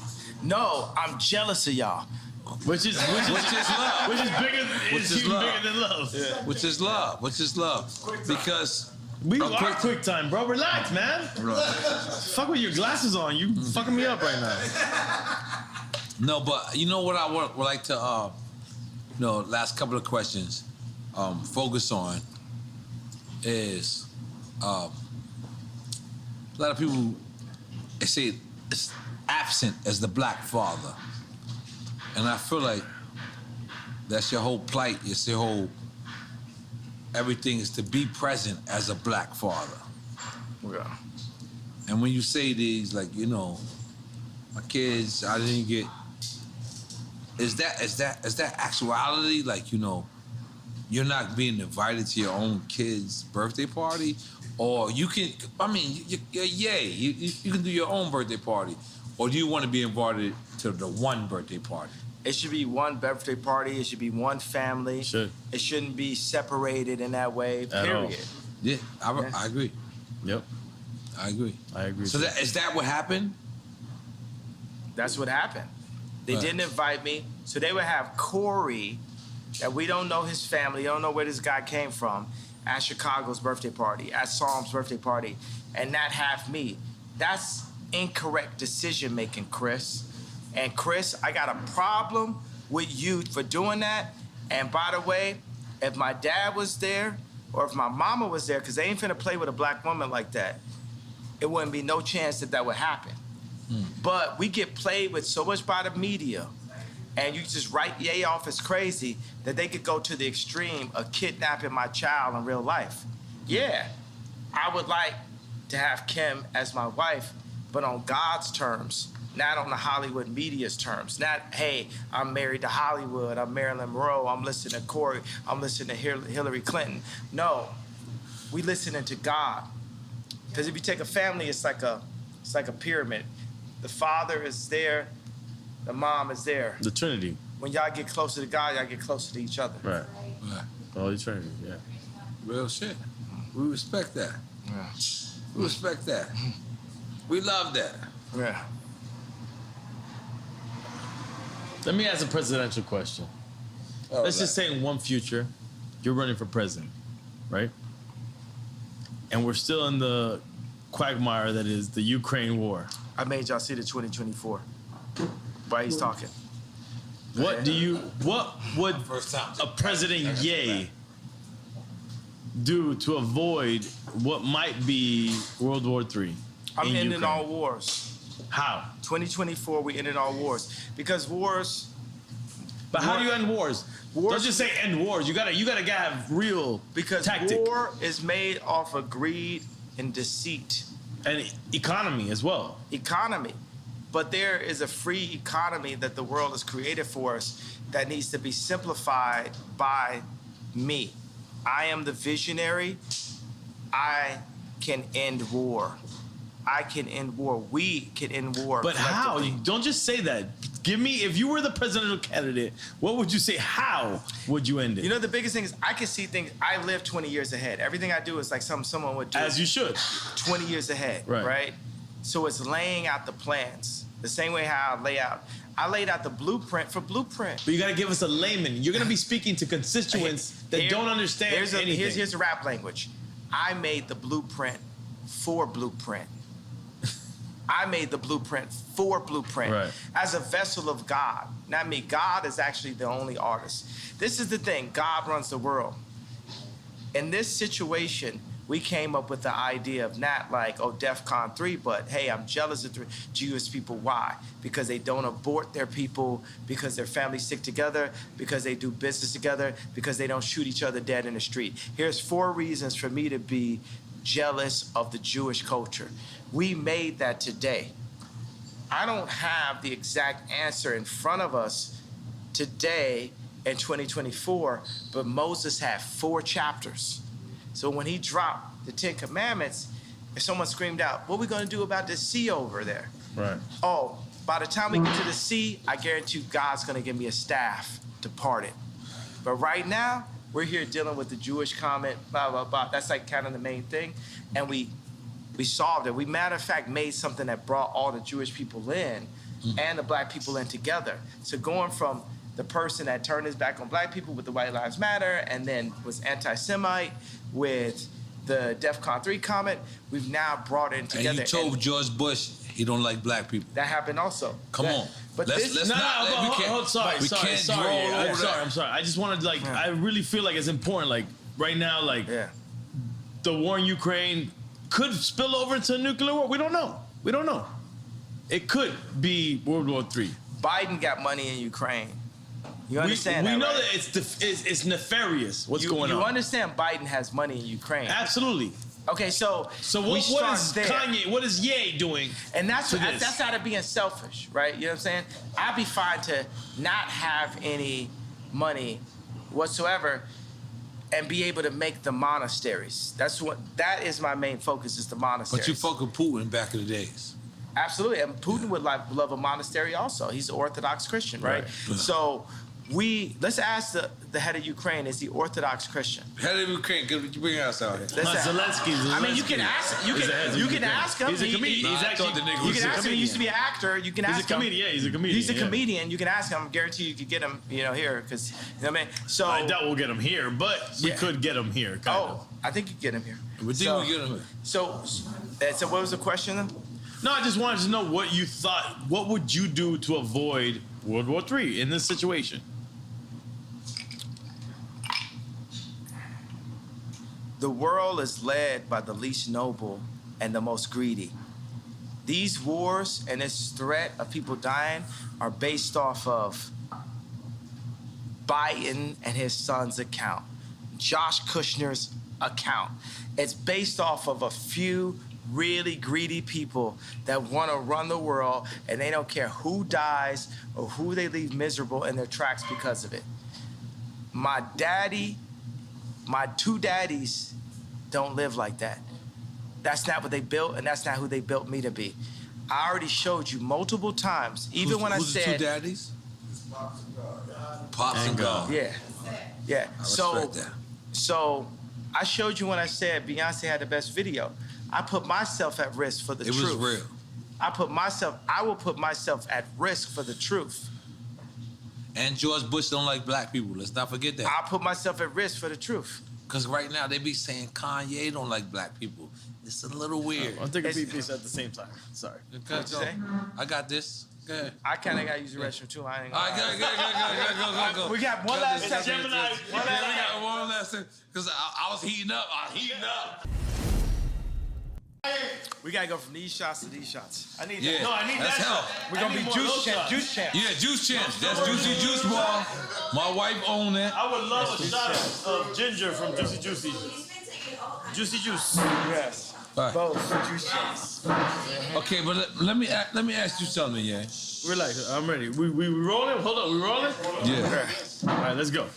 No, I'm jealous of y'all. Which is love. Which is bigger. Bigger than love. Yeah. Which is love. Because we are Quick Time, bro. Relax, man. Fuck with your glasses on. You fucking me up right now. No, but you know what I would like to, last couple of questions, focus on is a lot of people they say it's absent as the black father. And I feel like that's your whole plight. It's your whole everything is to be present as a black father. Yeah. And when you say these, like, you know, my kids, I didn't get. Is that actuality? Like, you know, you're not being invited to your own kid's birthday party, or you can. I mean, you can do your own birthday party, or do you want to be invited to the one birthday party? It should be one birthday party. It should be one family. Should. It shouldn't be separated in that way. Period. Yeah, I agree. Yep. I agree. So is that what happened? That's what happened. They didn't invite me, so they would have Corey, that we don't know his family, don't know where this guy came from, at Chicago's birthday party, at Psalm's birthday party, and not have me. That's incorrect decision making, Chris. And Chris, I got a problem with you for doing that. And by the way, if my dad was there or if my mama was there, because they ain't finna play with a black woman like that, it wouldn't be no chance that would happen. But we get played with so much by the media, and you just write Ye off as crazy that they could go to the extreme of kidnapping my child in real life. Yeah, I would like to have Kim as my wife, but on God's terms, not on the Hollywood media's terms. Not, hey, I'm married to Hollywood, I'm Marilyn Monroe, I'm listening to Corey, I'm listening to Hillary Clinton. No, we listening to God. Because if you take a family, it's like a pyramid. The father is there, the mom is there. The Trinity. When y'all get closer to God, y'all get closer to each other. Right. Oh, the Trinity, yeah. Real shit. We respect that. Yeah. We respect that. We love that. Yeah. Let me ask a presidential question. Let's just say in one future, you're running for president, right? And we're still in the quagmire that is the Ukraine war. I made y'all see the 2024. Why he's talking? What would a President Ye do to avoid what might be World War III? I'm ending all wars. How? 2024, we ended all wars. Because wars... But how do you end wars? Don't just say end wars. You gotta have real tactic. War is made off of greed and deceit. And economy as well. Economy. But there is a free economy that the world has created for us that needs to be simplified by me. I am the visionary. I can end war. I can end war. We can end war. But how? Don't just say that. Give me, if you were the presidential candidate, what would you say? How would you end it? You know, the biggest thing is I can see things. I live 20 years ahead. Everything I do is like someone would do. As you should. 20 years ahead, right? So it's laying out the plans. The same way how I laid out the blueprint for Blueprint. But you gotta give us a layman. You're gonna be speaking to constituents that don't understand anything. Here's the rap language. I made the blueprint for Blueprint. I made the blueprint for Blueprint as a vessel of God. Not me. God is actually the only artist. This is the thing. God runs the world. In this situation, we came up with the idea of not like, oh, DEFCON 3, but hey, I'm jealous of the Jewish people. Why? Because they don't abort their people, because their families stick together, because they do business together, because they don't shoot each other dead in the street. Here's 4 reasons for me to be jealous of the Jewish culture. We made that today. I don't have the exact answer in front of us today in 2024, but Moses had 4 chapters. So when he dropped the 10 Commandments, if someone screamed out, what are we gonna do about this sea over there? Right. Oh, by the time we get to the sea, I guarantee God's gonna give me a staff to part it. But right now, we're here dealing with the Jewish comment, blah, blah, blah. That's like kind of the main thing. And we solved it. We, matter of fact, made something that brought all the Jewish people in and the black people in together. So going from the person that turned his back on black people with the White Lives Matter and then was anti-Semite with the DEFCON 3 comment, we've now brought it together. And you told George Bush he don't like black people. That happened also. Come on. But I'm sorry. I just wanted to I really feel like it's important. Like right now, the war in Ukraine could spill over into a nuclear war. We don't know. It could be World War III. Biden got money in Ukraine. You understand we that, know right? that it's nefarious what's going on. You understand Biden has money in Ukraine. Absolutely. Okay, so what is Kanye, what is Ye doing? And that's out of being selfish, right? You know what I'm saying? I'd be fine to not have any money whatsoever and be able to make the monasteries. That is my main focus, is the monasteries. But you fuck with Putin back in the days. Absolutely, and Putin would love a monastery also. He's an Orthodox Christian, right? So let's ask the head of Ukraine, is he Orthodox Christian? Head of Ukraine, could you bring us out here? Zelensky. I mean, you can ask him. He's a comedian. You can ask him. He used to be an actor. You can ask him. Yeah, he's a comedian. He's a comedian. You can ask him. I guarantee you could get him, here, because, you know what I mean? So I doubt we'll get him here, but we could get him here. I think you get him here. We think we get him here. So what was the question then? No, I just wanted to know what you thought. What would you do to avoid World War III in this situation? The world is led by the least noble and the most greedy. These wars and this threat of people dying are based off of Biden and his son's account, Josh Kushner's account. It's based off of a few really greedy people that want to run the world, and they don't care who dies or who they leave miserable in their tracks because of it. My 2 daddies don't live like that. That's not what they built, and that's not who they built me to be. I already showed you multiple times, even when I said... Who's the 2 daddies? Pops and God. Yeah. I respect that. So I showed you when I said Beyonce had the best video. I put myself at risk for the truth. It was real. I will put myself at risk for the truth. And George Bush don't like black people. Let's not forget that. I'll put myself at risk for the truth. Because right now they be saying Kanye don't like black people. It's a little weird. I'm taking pee-pees at the same time. Sorry. What'd you say? I got this. Go ahead. I kind of got to use the restroom too. I ain't All right, go. We got one last section. Gemini. We got one last thing. Because I was heating up. We gotta go from these shots to these shots. I need that. No, I need that's that. help. We're gonna be juice champs. Yeah, juice champs. That's Juicy Juice Ball. My wife owned that. I would love a shot of ginger from Juicy Juicy. Juicy Juice. Yes. All right. Both juice champs. Okay, but let me ask you something, yeah. Relax, I'm ready. We rolling? Hold on, we rolling? Yeah. All right, let's go.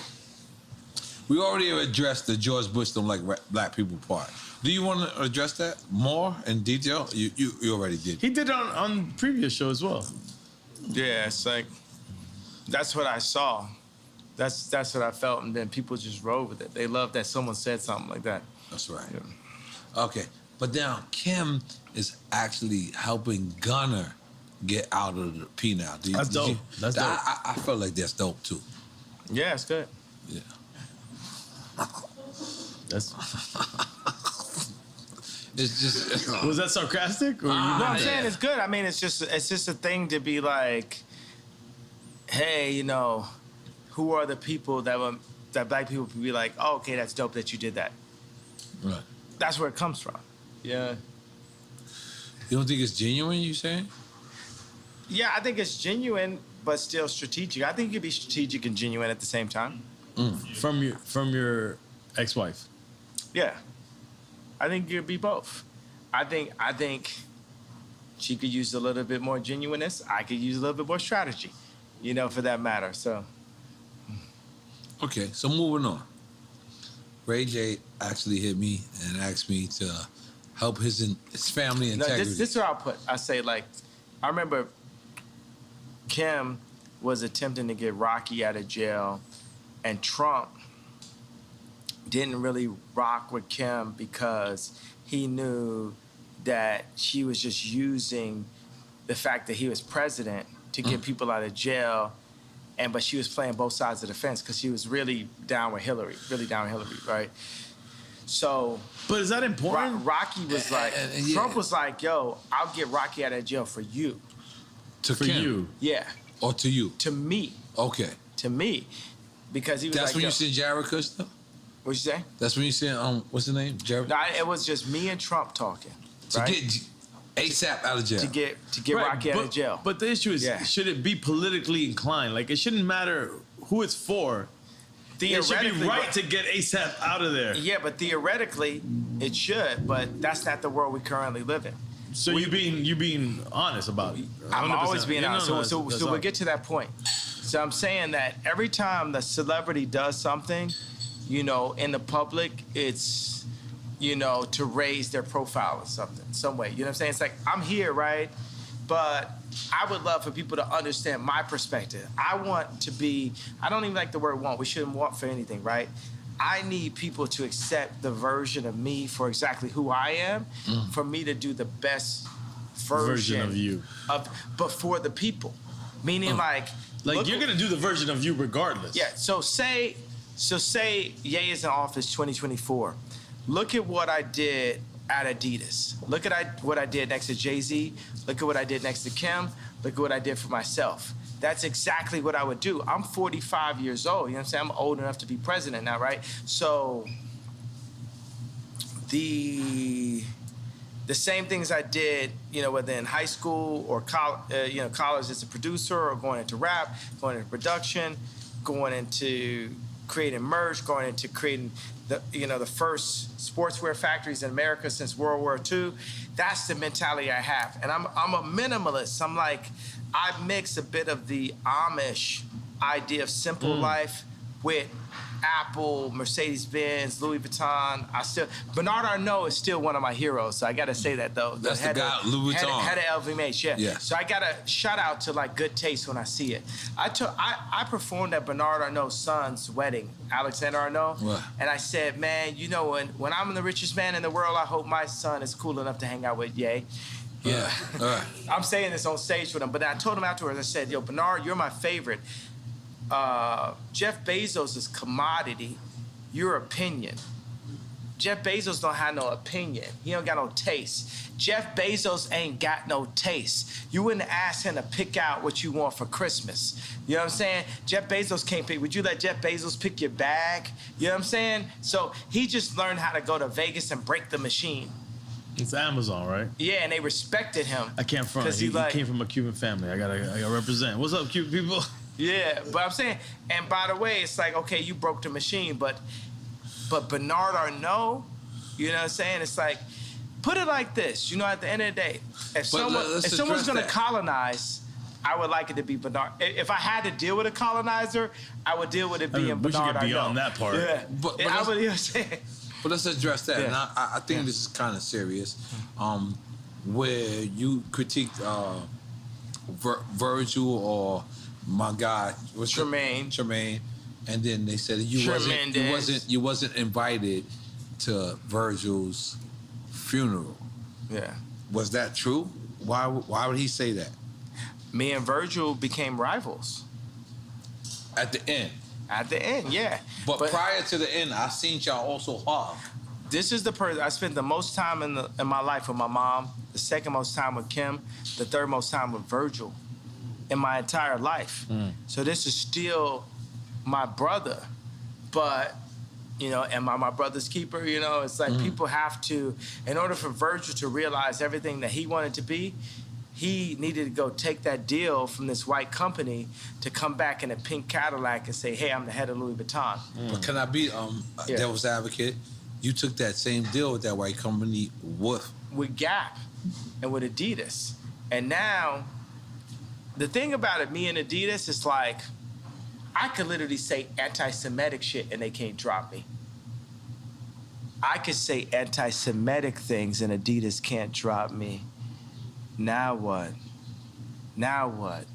We already addressed the George Bush don't like black people part. Do you want to address that more in detail? You already did. He did it on previous show as well. Yeah, it's like that's what I saw. That's what I felt, and then people just rode with it. They loved that someone said something like that. That's right. Yeah. Okay, but now Kim is actually helping Gunner get out of the P now. That's dope. That's dope. I felt like that's dope too. Yeah, it's good. Yeah. That's. It's just. Was that sarcastic? Or no, I'm saying it's good. I mean, it's just a thing to be like, hey, you know, who are the people that black people can be like, oh, okay, that's dope that you did that. Right. That's where it comes from. Yeah. You don't think it's genuine? You saying? Yeah, I think it's genuine, but still strategic. I think you can be strategic and genuine at the same time. From your ex-wife. Yeah. I think you could be both. I think she could use a little bit more genuineness. I could use a little bit more strategy, you know, for that matter. So. Okay, so moving on. Ray J actually hit me and asked me to help his family integrity. No, this is what I'll put. I say, like, I remember Kim was attempting to get Rocky out of jail, and Trump didn't really rock with Kim because he knew that she was just using the fact that he was president to get people out of jail, but she was playing both sides of the fence because she was really down with Hillary, right? So, but is that important? Rocky was like, Trump was like, yo, I'll get Rocky out of jail for you. For you? Yeah. Or to you? To me. Okay. To me. Because he was That's like, when you said Jared Kushner? What'd you say? That's when you said, what's the name? Jared? No, it was just me and Trump talking. To get ASAP out of jail. To get Rocky out of jail. But the issue is, should it be politically inclined? Like, it shouldn't matter who it's for. It should be right to get ASAP out of there. Yeah, but theoretically, it should. But that's not the world we currently live in. So you being honest about it. 100%. I'm always being honest. So we'll get to that point. So I'm saying that every time the celebrity does something, you know, in the public, it's, you know, to raise their profile or something, some way. You know what I'm saying? It's like, I'm here, right? But I would love for people to understand my perspective. I want to be, I don't even like the word want. We shouldn't want for anything, right? I need people to accept the version of me for exactly who I am, for me to do the best version of you. But for the people. Meaning like you're gonna do the version of you regardless. Yeah, so say Ye is in office 2024. Look at what I did at Adidas. Look at what I did next to Jay-Z. Look at what I did next to Kim. Look at what I did for myself. That's exactly what I would do. I'm 45 years old. You know what I'm saying? I'm old enough to be president now, right? So the same things I did, you know, whether in high school or college as a producer, or going into rap, going into production, going into creating merch, going into creating the first sportswear factories in America since World War II. That's the mentality I have. And I'm a minimalist. I'm like, I mix a bit of the Amish idea of simple life with Apple, Mercedes-Benz, Louis Vuitton. Bernard Arnault is still one of my heroes, so I gotta say that though. That's the guy, Louis Vuitton. Head of LVMH, yeah. So I gotta shout out to like good taste when I see it. I performed at Bernard Arnault's son's wedding, Alexander Arnault, and I said, man, you know, when I'm the richest man in the world, I hope my son is cool enough to hang out with Ye. Yeah. I'm saying this on stage with him, but I told him afterwards, I said, yo, Bernard, you're my favorite. Jeff Bezos is commodity. Your opinion. Jeff Bezos don't have no opinion. He don't got no taste. Jeff Bezos ain't got no taste. You wouldn't ask him to pick out what you want for Christmas. You know what I'm saying? Jeff Bezos can't pick. Would you let Jeff Bezos pick your bag? You know what I'm saying? So he just learned how to go to Vegas and break the machine. It's Amazon, right? Yeah, and they respected him. I can't front. He came from a Cuban family. I gotta represent. What's up, Cuban people? Yeah, but I'm saying, and by the way, it's like, okay, you broke the machine, but Bernard Arnault, you know what I'm saying? It's like, put it like this, you know, at the end of the day, if someone's gonna colonize, I would like it to be Bernard. If I had to deal with a colonizer, I would deal with it being Bernard Arnault. We should get beyond that part. Yeah, but I would, you know what I'm saying? But let's address that. Yeah. And I think this is kind of serious. Where you critique Virgil or my guy, Tremaine, and then they said you wasn't invited to Virgil's funeral. Yeah. Was that true? Why would he say that? Me and Virgil became rivals. At the end. At the end, yeah. But prior to the end, I seen y'all also hug. This is the person I spent the most time in my life with my mom, the second most time with Kim, the third most time with Virgil in my entire life. So this is still my brother. But, you know, am I my brother's keeper? You know, it's like people have to, in order for Virgil to realize everything that he wanted to be, he needed to go take that deal from this white company to come back in a pink Cadillac and say, hey, I'm the head of Louis Vuitton. But can I be devil's advocate? You took that same deal with that white company with Gap and with Adidas. And now, the thing about it, me and Adidas, is like, I could literally say anti-Semitic shit and they can't drop me. I could say anti-Semitic things and Adidas can't drop me. Now what? Now what?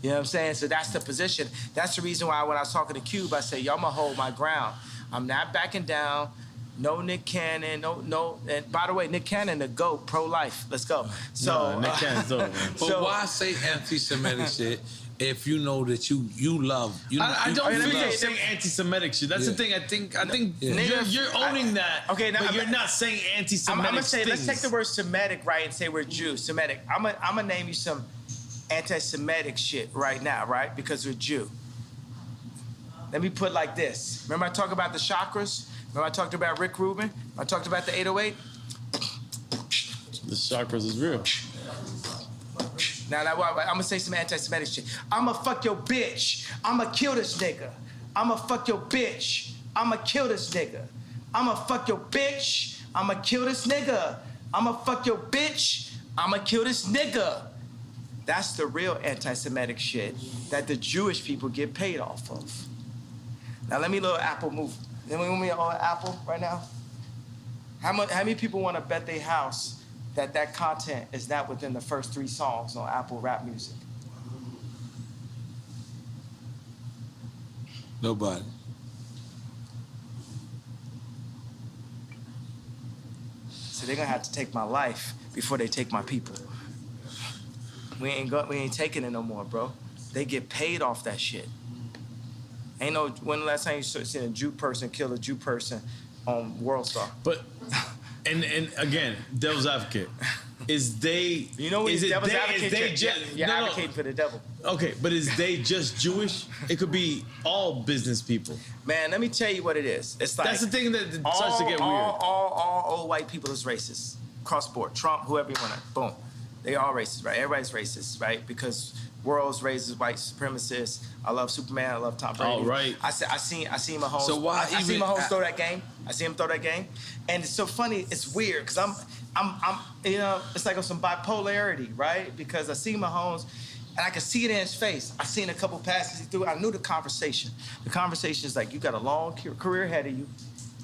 You know what I'm saying? So that's the position. That's the reason why when I was talking to Cube, I said, yo, I'm gonna hold my ground. I'm not backing down. No Nick Cannon, no. And by the way, Nick Cannon, the GOAT, pro-life. Let's go. So Nick Cannon's dope, man. But why say anti-Semitic shit if you know that you love? I don't feel you're saying anti-Semitic shit. That's the thing. I think you're owning that. Okay, now, but you're not saying anti-Semitic. I'm gonna say, things. let's take the word Semitic, right, and say we're Jew. Semitic. I'm gonna name you some anti-Semitic shit right now, right? Because we're Jew. Let me put it like this. Remember I talked about the chakras? Remember I talked about Rick Rubin? I talked about the 808? The chakras is real. Now, I'm gonna say some anti-Semitic shit. I'ma fuck your bitch. I'ma kill this nigga. I'ma fuck your bitch. I'ma kill this nigga. I'ma fuck your bitch. I'ma kill this nigga. I'ma fuck your bitch. I'ma kill this nigga. That's the real anti-Semitic shit that the Jewish people get paid off of. Now let me little Apple move. Let me on Apple right now. How many people want to bet their house that content is not within the first 3 songs on Apple Rap Music? Nobody. So they're gonna have to take my life before they take my people. We ain't taking it no more, bro. They get paid off that shit. Ain't no, when the last time you seen a Jew person kill a Jew person on World Star? But, and again, devil's advocate. Is they, you know, is devil's advocate? You're advocating for the devil. Okay, but is they just Jewish? It could be all business people. Man, let me tell you what it is. It's like, that's the thing that starts to get weird. All old white people is racist. Cross board. Trump, whoever you want to, boom. They all racist, right? Everybody's racist, right? Because world's racist, white supremacists. I love Superman. I love Tom Brady. All right. I seen Mahomes. So why I seen Mahomes throw that game. I see him throw that game, and it's so funny. It's weird because I'm you know, it's like on some bipolarity, right? Because I see Mahomes, and I can see it in his face. I seen a couple passes he threw. I knew the conversation. The conversation is like, you got a long career ahead of you.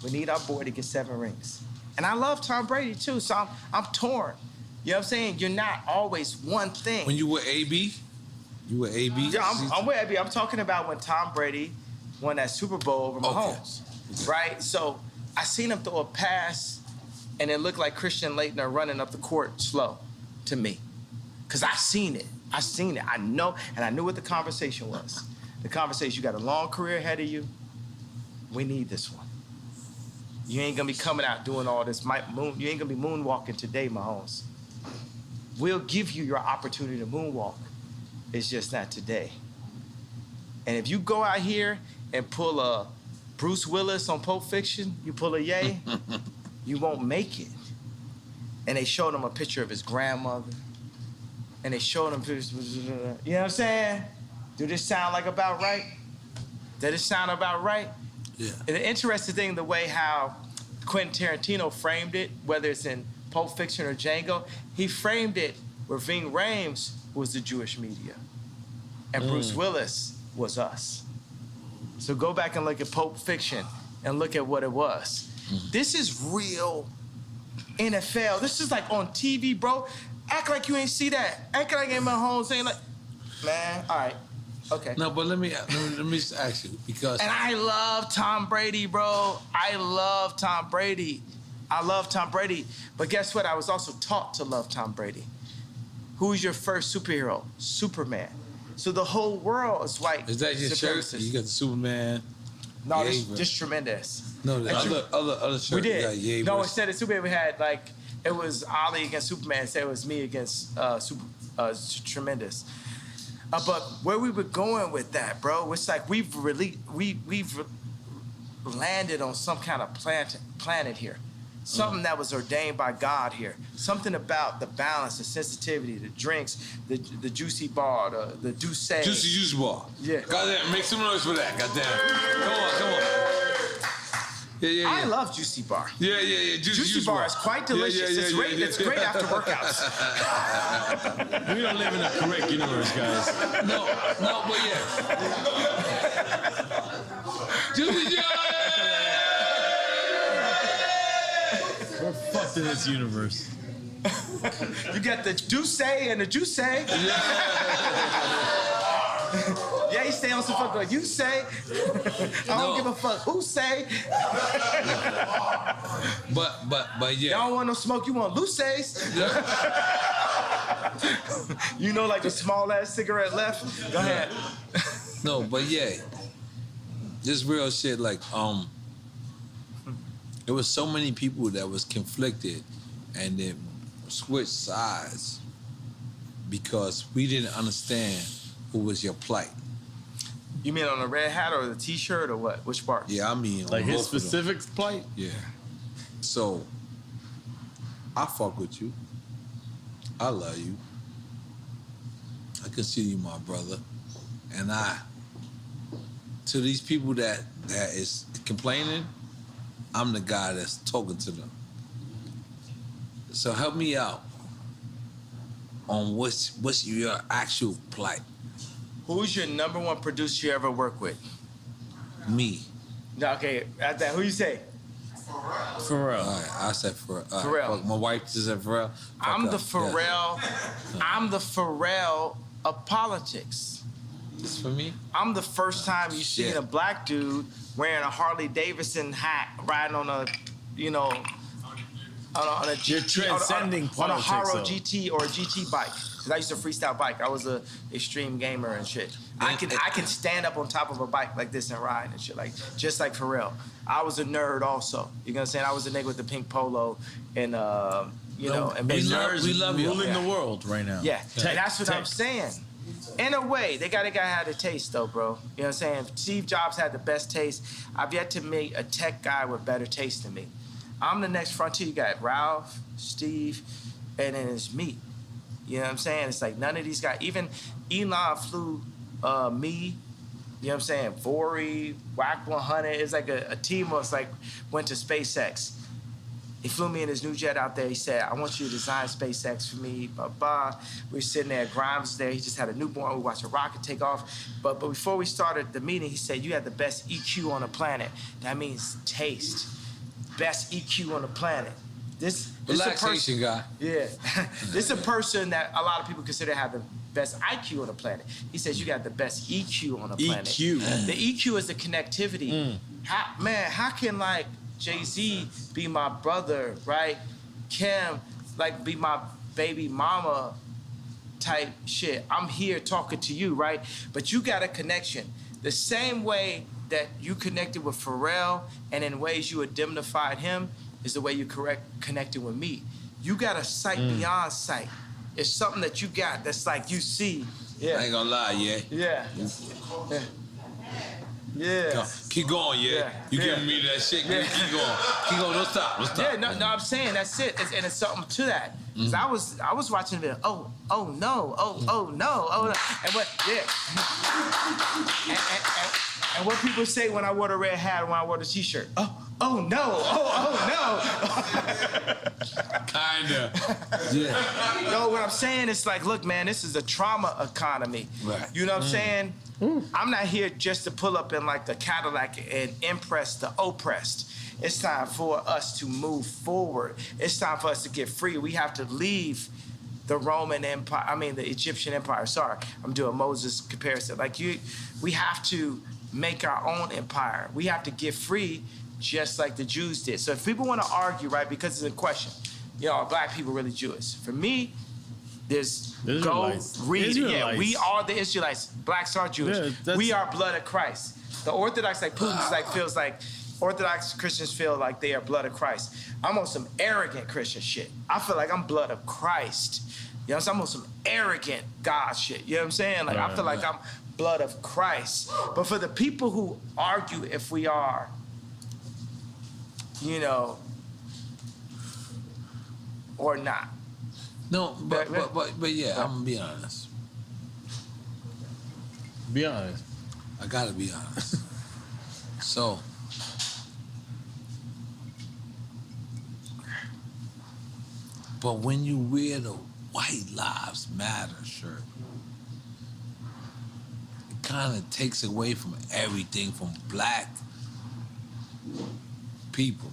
We need our boy to get 7 rings. And I love Tom Brady too, so I'm torn. You know what I'm saying? You're not always one thing. When you were AB? You were AB? Yeah, I'm with AB. I'm talking about when Tom Brady won that Super Bowl over Mahomes, right? So I seen him throw a pass, and it looked like Christian Laettner running up the court slow. to me. Because I seen it. I know, and I knew what the conversation was. The conversation, you got a long career ahead of you. We need this one. You ain't gonna be coming out doing all this you ain't gonna be moonwalking today, Mahomes. We'll give you your opportunity to moonwalk. It's just not today. And if you go out here and pull a Bruce Willis on Pulp Fiction, you pull a Ye, you won't make it. And they showed him a picture of his grandmother. And they showed him pictures, you know what I'm saying? Do this sound like about right? Does this sound about right? Yeah. And the interesting thing, the way how Quentin Tarantino framed it, whether it's in Pulp Fiction or Django, he framed it where Ving Rhames was the Jewish media. And Bruce Willis was us. So go back and look at Pulp Fiction and look at what it was. This is real NFL. This is like on TV, bro. Act like you ain't see that. Act like ain't my home saying like, man, all right, okay. No, but let me just ask you because. And I love Tom Brady, bro. I love Tom Brady. But guess what? I was also taught to love Tom Brady. Who's your first superhero? Superman. So the whole world is white. Is that your shirt? You got the Superman. No, this just tremendous. No, the other shirt. We did. You No, instead of Superman, we had like, it was Ali against Superman. Instead, it was me against Tremendous. But where we were going with that, bro, it's like we've landed on some kind of planet here. Something that was ordained by God here. Something about the balance, the sensitivity, the drinks, the juicy bar, the douce. Juicy juice bar. Yeah. Goddamn, make some noise for that. Goddamn. Come on. Yeah. I love Juicy Bar. Yeah. Juicy Bar is quite delicious. It's great after workouts. We don't live in a correct universe, guys. No, but yeah. Juicy Jar. We're fucked in this universe. You got the Douce and the Juice. Yeah, you stay on some fuck like you say. I don't give a fuck who say. But yeah. Y'all don't want no smoke, you want Luces. You know, like the small ass cigarette left. Go ahead. No, but yeah. This real shit, like, there was so many people that was conflicted and then switched sides because we didn't understand what was your plight. You mean on the red hat or the t-shirt or what? Which part? Yeah, I mean like his specific plight? Yeah. So, I fuck with you. I love you. I consider you my brother. And to these people that is complaining, I'm the guy that's talking to them. So help me out on what's your actual plight. Who's your number one producer you ever worked with? Me. No, okay, at that, who you say? Pharrell. All right, I said Pharrell. Pharrell. My wife just said Pharrell. I'm the Pharrell of politics. It's for me? I'm the first time you seen a black dude wearing a Harley Davidson hat riding on a, on a GT, You're transcending on a politics, Haro though. GT or a GT bike. Cause I used to freestyle bike. I was a extreme gamer and shit. I can stand up on top of a bike like this and ride and shit, like just like Pharrell. I was a nerd also. You know what I'm saying? I was a nigga with the pink polo and and we love you. Ruling the world right now. Yeah, and that's what I'm saying. In a way, they gotta have a taste though, bro. You know what I'm saying? Steve Jobs had the best taste. I've yet to meet a tech guy with better taste than me. I'm the next frontier. You got Ralph, Steve, and then it's me. You know what I'm saying? It's like none of these guys, even Elon flew me, you know what I'm saying? Vori, Wack 100. It's like a team of went to SpaceX. He flew me in his new jet out there. He said, I want you to design SpaceX for me, blah, blah. We were sitting there, Grimes was there. He just had a newborn. We watched a rocket take off. But before we started the meeting, he said, you have the best EQ on the planet. That means taste. Best EQ on the planet. This relaxation guy. Yeah. This is a person that a lot of people consider have the best IQ on the planet. He says you got the best EQ on the planet. EQ. The EQ is the connectivity. How can Jay-Z be my brother, right? Kim, be my baby mama type shit. I'm here talking to you, right? But you got a connection. The same way that you connected with Pharrell and in ways you indemnified him is the way you connected with me. You got a sight beyond sight. It's something that you got that's like you see. Yeah. I ain't gonna lie, Yeah. Yeah. Keep going, You giving me that shit. Keep going. Keep going. Don't stop. Yeah, no, I'm saying that's it. And it's something to that. Cause I was watching the video. Oh no. And what? Yeah. And what people say when I wore the red hat, when I wore the t-shirt. Oh no. Kinda. Yeah. No, what I'm saying is like, look, man, this is a trauma economy. Right. You know what I'm saying? I'm not here just to pull up in like the Cadillac and impress the oppressed. It's time for us to move forward. It's time for us to get free. We have to leave the Roman Empire, the Egyptian Empire. Sorry, I'm doing Moses comparison. We have to make our own empire. We have to get free just like the Jews did. So if people want to argue, right, because it's a question, are black people really Jewish? For me, there's go read. Israelites. Yeah, we are the Israelites. Blacks are Jewish. Yeah, we are blood of Christ. The Orthodox, feels like Orthodox Christians feel like they are blood of Christ. I'm on some arrogant Christian shit. I feel like I'm blood of Christ. You know what I'm saying? I'm on some arrogant God shit. You know what I'm saying? I feel like I'm blood of Christ. But for the people who argue if we are, or not. No, but yeah, I'm gonna be honest. Be honest. I gotta be honest. So, but when you wear the White Lives Matter shirt, it kind of takes away from everything from black people.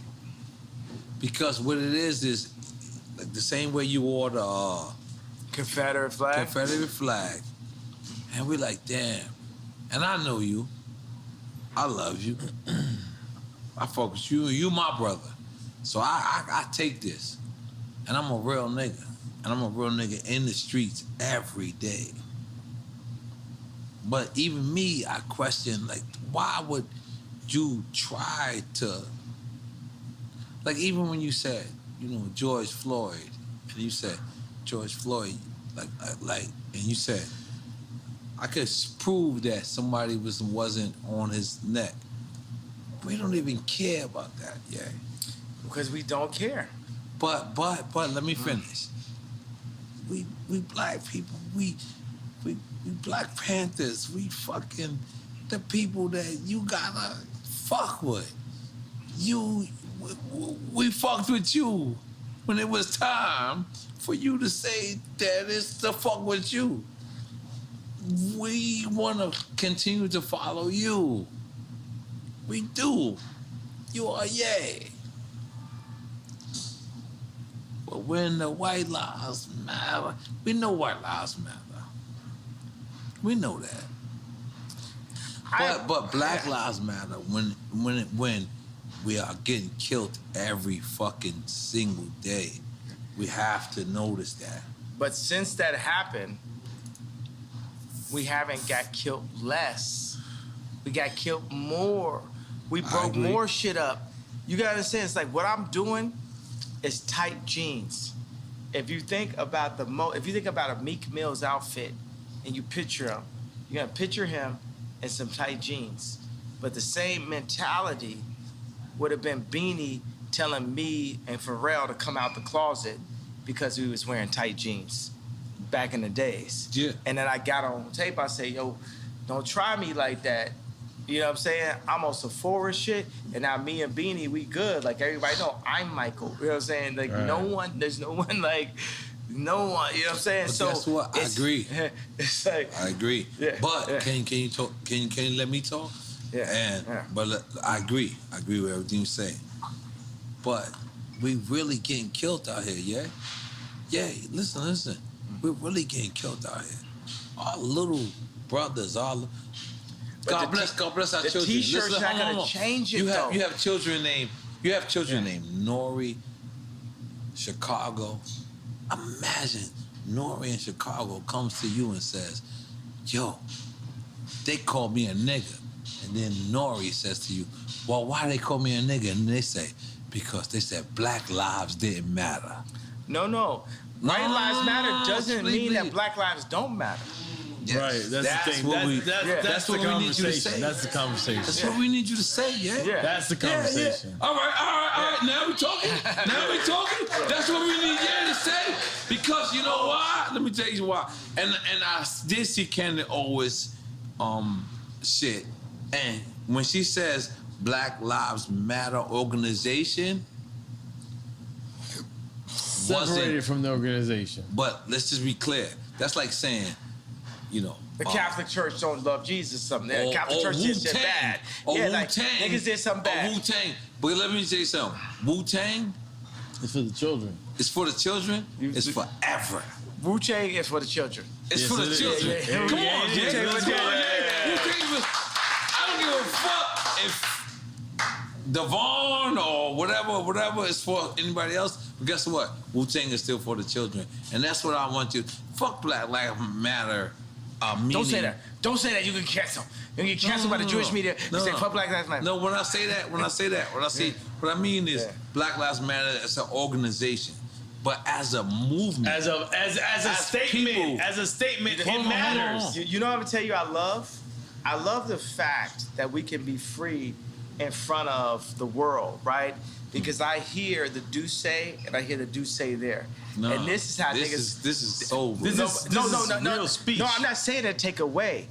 Because what it is like the same way you wore the Confederate flag. And we're like, damn. And I know you. I love you. I fuck with you. You my brother. So I take this. And I'm a real nigga. And I'm a real nigga in the streets every day. But even me, I question, like, why would you try to... Like, even when you said, George Floyd, and you said, George Floyd, and you said, I could prove that somebody wasn't on his neck. We don't even care about that, Because we don't care. But let me finish. We black people, we Black Panthers, we fucking the people that you gotta fuck with. We fucked with you when it was time for you to say that it's to fuck with you. We want to continue to follow you. We do. You are yay. But when the White Lives Matter, we know White Lives Matter. We know that. But Black Lives Matter when we are getting killed every fucking single day. We have to notice that. But since that happened, we haven't got killed less. We got killed more. We broke more shit up. You gotta understand, it's like what I'm doing is tight jeans. If you think about if you think about a Meek Mill's outfit and you picture him, you're gonna picture him in some tight jeans. But the same mentality would have been Beanie telling me and Pharrell to come out the closet because we was wearing tight jeans back in the days. Yeah. And then I got on tape, I say, yo, don't try me like that. You know what I'm saying? I'm on some forward shit, and now me and Beanie, we good. Like, everybody know I'm Michael. You know what I'm saying? Like, there's no one, you know what I'm saying? But so guess what? I agree. It's like... I agree. Yeah, but can you talk? Can you let me talk? Yeah. But I agree. I agree with everything you're saying. But we really getting killed out here, yeah? Yeah, listen. We're really getting killed out here. Our little brothers, God bless our children. The T-shirt's not gonna change it, though. You have children named Nori, Chicago, Imagine Nori in Chicago comes to you and says, yo, they call me a nigga. And then Nori says to you, well, why they call me a nigga? And they say, because they said black lives didn't matter. No. White lives matter doesn't mean that black lives don't matter. Yes. Right, that's the thing. That's the conversation. That's the conversation. That's what we need you to say, yeah? That's the conversation. Yeah. All right. Now we talking. That's what we need to say. Because you know why? Let me tell you why. And I did see Candy always shit. And when she says Black Lives Matter organization, separated from the organization. But let's just be clear. That's like saying, you know, the Catholic Church don't love Jesus. Something. The Catholic Church did shit bad. Like niggas did something bad. Wu-Tang. But let me tell you something. Wu-Tang. It's for the children. It's for the children. It's forever. Wu-Tang is for the children. It's for the children. Come on, Wu-Tang. I don't give a fuck if Devon or whatever is for anybody else. But guess what? Wu-Tang is still for the children. And that's what I want you. Fuck Black Lives Matter. Don't say that. Don't say that. You can cancel. You can get canceled by the Jewish media. You say fuck Black Lives Matter. No, when I say that, what I mean is Black Lives Matter as an organization. But as a movement, as a statement, it matters. You know what I'm gonna tell you? I love the fact that we can be free in front of the world, right? Because I hear the do say and I hear the do say there. No, and this is how niggas. This is so real. No, real speech. No, I'm not saying that take away.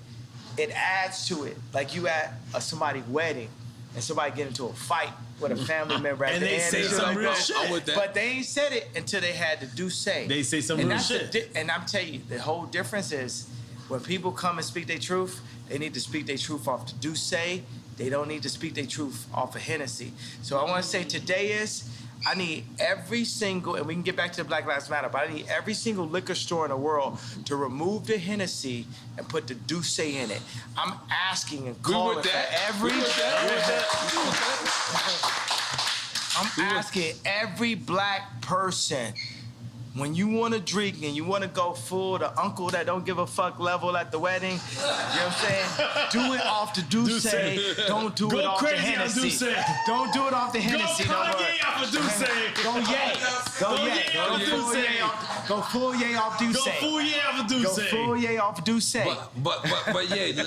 It adds to it. Like you at somebody's wedding and somebody get into a fight with a family member at and the they end. say some real shit. But they ain't said it until they had the do say. They say some real shit. And I'm telling you, the whole difference is when people come and speak their truth, they need to speak their truth off the do say. They don't need to speak their truth off of Hennessy. So I want to say today is, I need every single, and we can get back to the Black Lives Matter, but I need every single liquor store in the world to remove the Hennessy and put the Douce in it. I'm asking and calling for every... I'm asking every black person, when you want to drink and you want to go full, the uncle that don't give a fuck level at the wedding, you know what I'm saying? Do it off the Douce. Don't do it off the Hennessy. Don't do it off the Hennessy. Go Kanye off of Douce. Go yay. Go yay. Go full yay off Douce. Go full yay off of Douce. Go full yay off Douce. But yeah,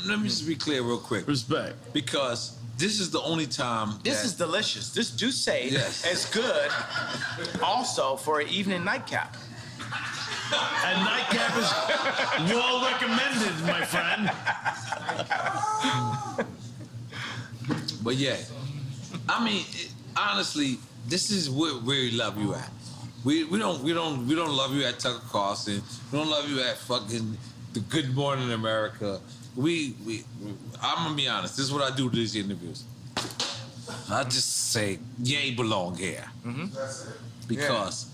let me just be clear real quick. Respect. Because this is the only time. This is delicious. This Douce is good also for an evening nightcap. A nightcap is well recommended, my friend. But yeah, I mean, honestly, this is where we love you at. We don't love you at Tucker Carlson. We don't love you at fucking the Good Morning America. I'm gonna be honest. This is what I do to these interviews. I just say, Ye belong here. Mm-hmm. Because,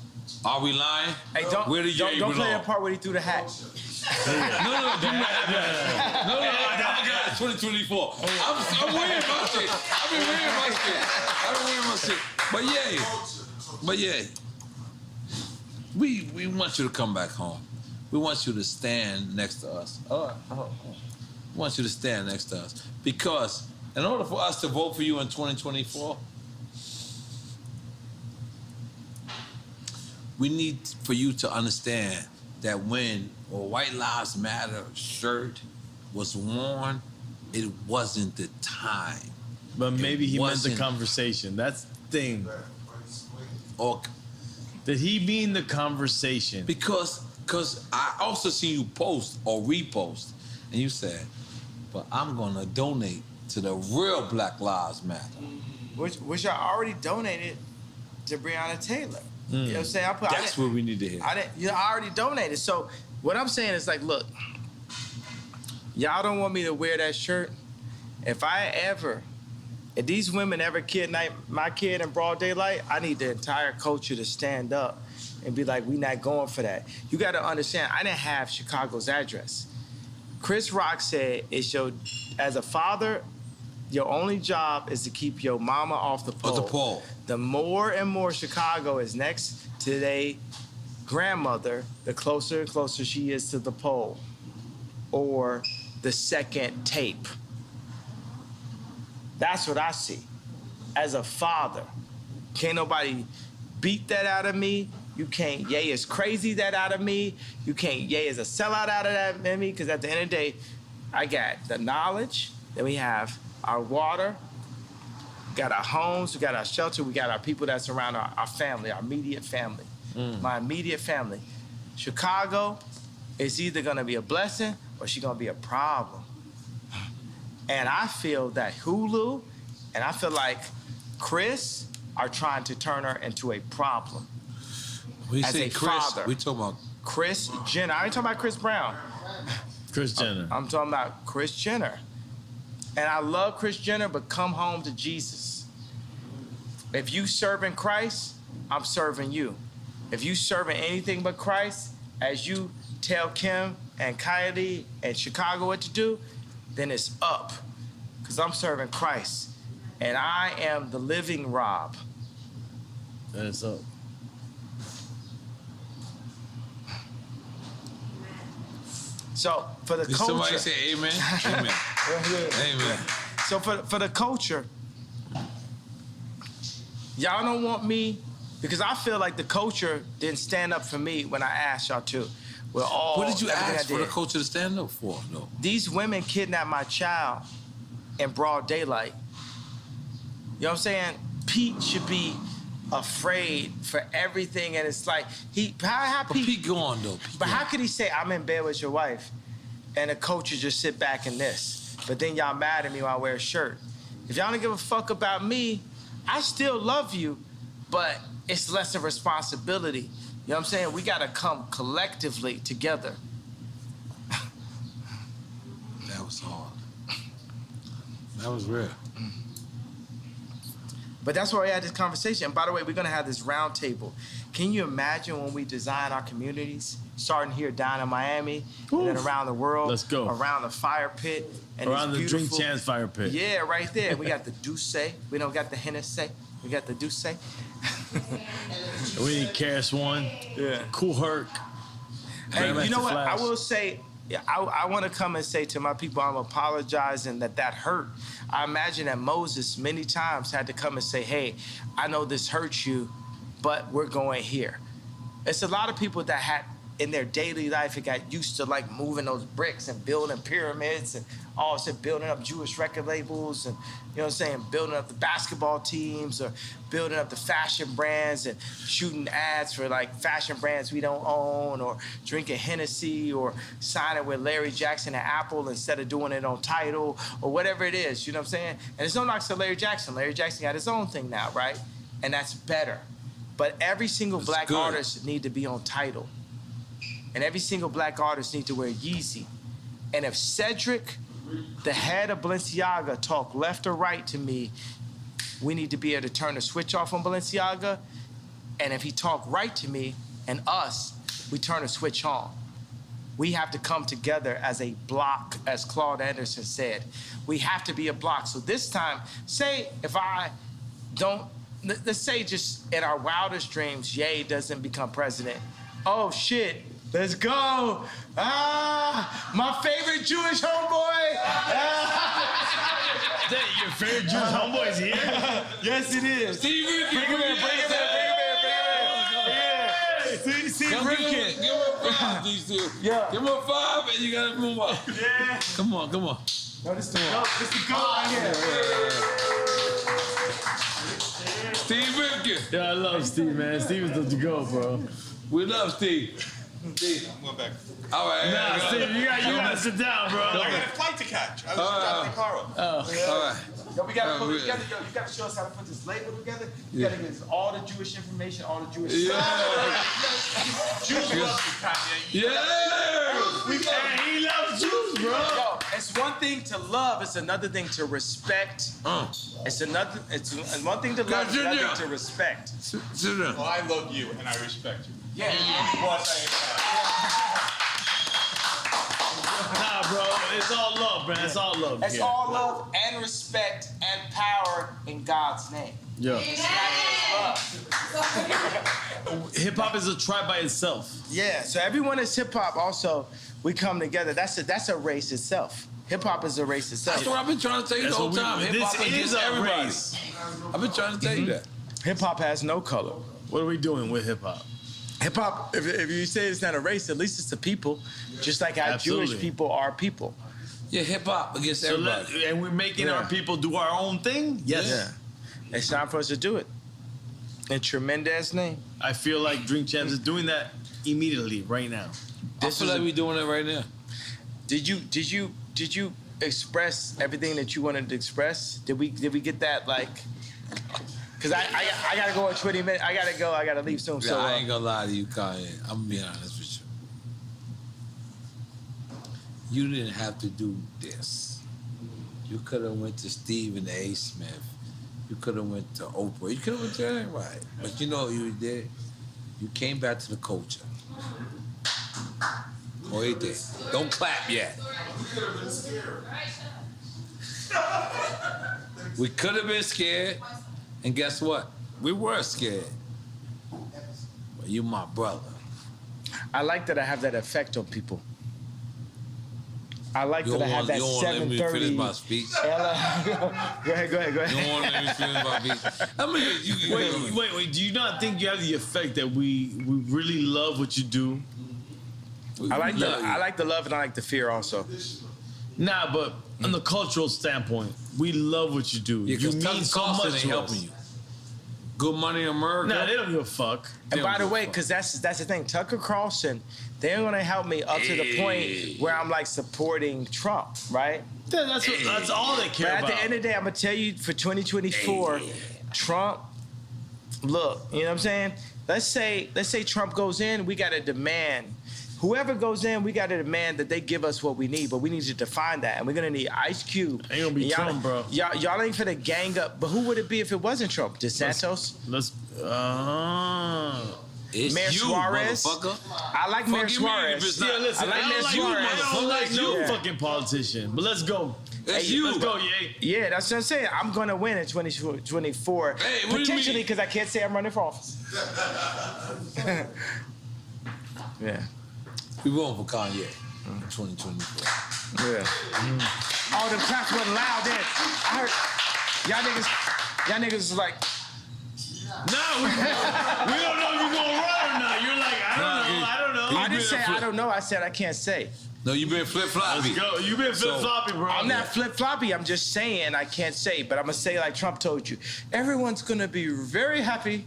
are we lying? Hey, don't play the part where he threw the hat. No, I forgot it's 2024. I'm wearing my shit. I've been wearing my shit. But yeah, we want you to come back home. We want you to stand next to us. We want you to stand next to us. Because in order for us to vote for you in 2024, we need for you to understand that when a White Lives Matter shirt was worn, it wasn't the time. But maybe he meant the conversation. That's the thing. Or did he mean the conversation? Because I also see you post or repost, and you said, but I'm gonna donate to the real Black Lives Matter. Which I already donated to Breonna Taylor. You know what I'm saying? That's what we need to hear. I already donated. So what I'm saying is like, look, y'all don't want me to wear that shirt. If these women ever kidnap my kid in broad daylight, I need the entire culture to stand up and be like, we not going for that. You got to understand, I didn't have Chicago's address. Chris Rock said, as a father, Your only job is to keep your mama off the pole. Off the pole. The more and more Chicago is next to their grandmother, the closer and closer she is to the pole. Or the second tape. That's what I see. As a father, can't nobody beat that out of me. You can't Ye is crazy that out of me. You can't Ye is a sellout out of that in me. Because at the end of the day, I got the knowledge. Then we have our water. We got our homes. We got our shelter. We got our people that surround our family, our immediate family. My immediate family. Chicago is either gonna be a blessing or she's gonna be a problem. And I feel that Hulu and I feel like Chris are trying to turn her into a problem. When you as say a Chris, father. we talking about Kris Jenner. I ain't talking about Chris Brown. Kris Jenner. I'm talking about Kris Jenner. And I love Kris Jenner, but come home to Jesus. If you serving Christ, I'm serving you. If you serving anything but Christ, as you tell Kim and Kylie and Chicago what to do, then it's up. Because I'm serving Christ. And I am the living Rob. Then it's up. So for the Did culture. somebody say amen? Amen. Amen. So for the culture, y'all don't want me, because I feel like the culture didn't stand up for me when I asked y'all to. We're all. What did you everything ask I for the did. culture to stand up for? No. These women kidnapped my child in broad daylight. You know what I'm saying? Pete should be afraid for everything, and it's like how But Pete gone though. But how could he say I'm in bed with your wife, and the culture just sit back in this? But then y'all mad at me when I wear a shirt. If y'all don't give a fuck about me, I still love you, but it's less of responsibility. You know what I'm saying? We gotta come collectively together. That was hard. That was real. But that's why we had this conversation. And by the way, we're gonna have this round table. Can you imagine when we design our communities, starting here down in Miami, and then around the world, Let's go. around the fire pit, and Around the this Drink beautiful- Champs fire pit. Yeah, right there. We got the Douce. We don't got the Hennessy. We got the Douce. We need Karis One. Yeah. Cool Herc. Hey, you know Grandmaster what? Flash. I will say, I want to come and say to my people, I'm apologizing that hurt. I imagine that Moses many times had to come and say, hey, I know this hurts you, but we're going here. It's a lot of people that had in their daily life, it got used to like moving those bricks and building pyramids and all said building up Jewish record labels and, you know what I'm saying, building up the basketball teams or building up the fashion brands and shooting ads for like fashion brands we don't own or drinking Hennessy or signing with Larry Jackson and Apple instead of doing it on Tidal or whatever it is, you know what I'm saying? And it's no knocks to Larry Jackson. Larry Jackson got his own thing now, right? And that's better. But every single That's black good. artist need to be on Tidal. And every single black artist need to wear Yeezy. And if Cedric, the head of Balenciaga, talk left or right to me, we need to be able to turn the switch off on Balenciaga. And if he talk right to me and us, we turn the switch on. We have to come together as a block, as Claude Anderson said. We have to be a block. So this time, say if I don't, let's say just in our wildest dreams, Ye doesn't become president. Oh shit, let's go. My favorite Jewish homeboy. Your favorite Jewish homeboy is here? Yes, it is. Steve Rifkin, Bring him in. Steve Rifkin. Give him a 5, these two. Yeah. Give him a 5 and you gotta move up. Yeah. Come on. No, this is the goat. This is the goat right here. Steve Rifkin. Yeah, I love Steve, man. Steve is the go, bro. We love Steve. Steve. I'm going back. All right. Nah, Steve, you gotta sit down, bro. I got a flight to catch. I was dropping the car up. All right. Yo, we gotta put it together. Yo, you gotta show us how to put this label together. You gotta give us all the Jewish information, all the Jewish stuff. Jews love you, Kanye. Yeah. He loves Jews, bro. Yo, it's one thing to love, it's another thing to respect. It's one thing to love, it's another thing to respect. Sit down. Well, I love you and I respect you. Yeah. Boss, I Nah, bro. It's all love, man. It's all love. It's all love and respect and power in God's name. Yeah. It's not just love. Hip hop is a tribe by itself. Yeah. So everyone is hip hop. Also, we come together. That's a race itself. Hip hop is a race itself. That's what I've been trying to tell you the whole time. Hip hop is everybody. Race. I've been trying to tell you that. Hip hop has no color. What are we doing with hip hop? Hip hop, if you say it's not a race, at least it's a people. Just like how Jewish people are people. Yeah, hip hop against everybody. And we're making our people do our own thing? Yes. Yeah. It's time for us to do it. In tremendous name. I feel like Drink Champs is doing that immediately, right now. I feel like we're doing it right now. Did you express everything that you wanted to express? Did we get that, like? Because I gotta go in 20 minutes. I gotta leave soon. Yeah, So I ain't gonna lie to you, Kanye. I'm gonna be honest with you. You didn't have to do this. You could have went to Stephen A. Smith. You could have went to Oprah. You could have went to anybody. But you know what you did? You came back to the culture. Oh, he did. Don't clap yet. We could have been scared. And guess what? We were scared. But you my brother. I like that I have that effect on people. I like that I have that 7:30. Let me finish my speech. Go ahead. You don't want to let me finish my speech. I mean, Wait. Do you not think you have the effect that we really love what you do? I like the love and I like the fear also. Nah, but on the cultural standpoint, we love what you do. Yeah, you mean Tucker so Carlson much ain't to helping us. you. Good Money America. Nah, they don't give a fuck. And by the way, because that's the thing, Tucker Carlson, they're gonna help me up to the point where I'm like supporting Trump, right? That's all they care but about. At the end of the day, I'm gonna tell you for 2024, Trump. Look, you know what I'm saying? Let's say Trump goes in, we gotta demand. Whoever goes in, we got to demand that they give us what we need, but we need to define that. And we're going to need Ice Cube. Ain't going to be Trump, bro. Y'all ain't finna gang up. But who would it be if it wasn't Trump? DeSantos? It's Mayor you, Suarez? motherfucker. I like Mayor Suarez. Yeah, listen, I like Mayor Suarez. I don't like no fucking politician. But let's go. It's you. Let's go, Ye. Yeah, that's what I'm saying. I'm going to win in 2024. Hey, what do you potentially, mean? because I can't say I'm running for office. Yeah. We voting for Kanye in 2024. Yeah. Oh, the claps wasn't loud then. I heard y'all niggas was like, No, we don't know if you're gonna run or not. You're like, I don't know. I didn't say I don't know. I said I can't say. No, you been flip-floppy. Let's go. You been flip-floppy, bro. I'm not flip-floppy. I'm just saying I can't say, but I'm gonna say like Trump told you. Everyone's gonna be very happy.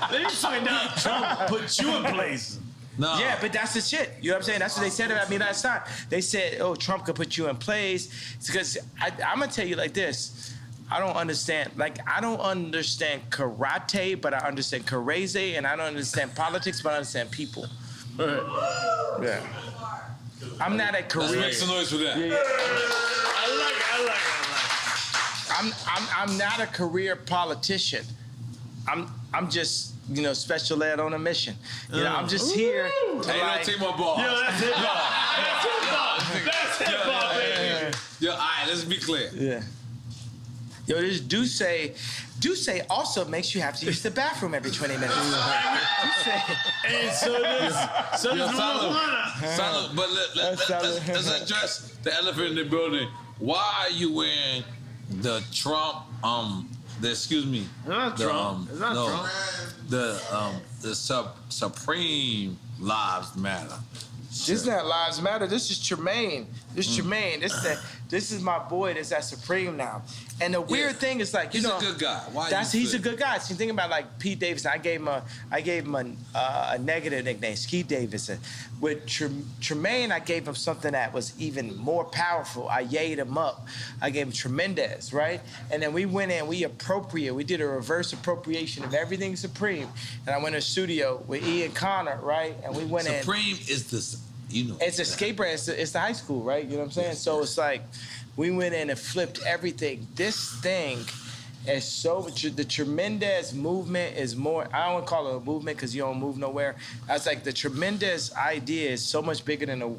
Then you find out Trump put you in place. No. Yeah, but that's the shit. You know what I'm saying? That's what they said about me last time. They said, oh, Trump could put you in place. It's because I'm going to tell you like this. I don't understand karate, but I understand karate, and I don't understand politics, but I understand people. Yeah. I'm not a career. Let's make some noise for that. Yeah. I like it. I'm not a career politician. I'm just, you know, special ed on a mission. You know, I'm just here to Hey, like, don't take my ball. Yo, that's hip hop. That's hip hop, baby. Yo, all right, let's be clear. Yeah. Yo, this Duce also makes you have to use the bathroom every 20 minutes. And so does Salud, but let's address the elephant in the building. Why are you wearing the Trump, It's not Trump. the Supreme Lives Matter. This is not Lives Matter. This is Tremaine. Tremaine. This is my boy that's at Supreme now. And the weird thing is like, you He's know, a good guy. He's a good guy. See, think about like Pete Davidson. I gave him a negative nickname, Skeet Davidson. With Tremaine, I gave him something that was even more powerful. I yayed him up. I gave him Tremendous, right? And then we went in, we did a reverse appropriation of everything Supreme. And I went in the studio with Ian Connor, right? And we went in. Supreme is this, you know. It's a skate brand. It's the high school, right? You know what I'm saying? So it's like, we went in and flipped everything. This thing It's so the tremendous movement is more. I don't want to call it a movement because you don't move nowhere. That's like the tremendous idea is so much bigger than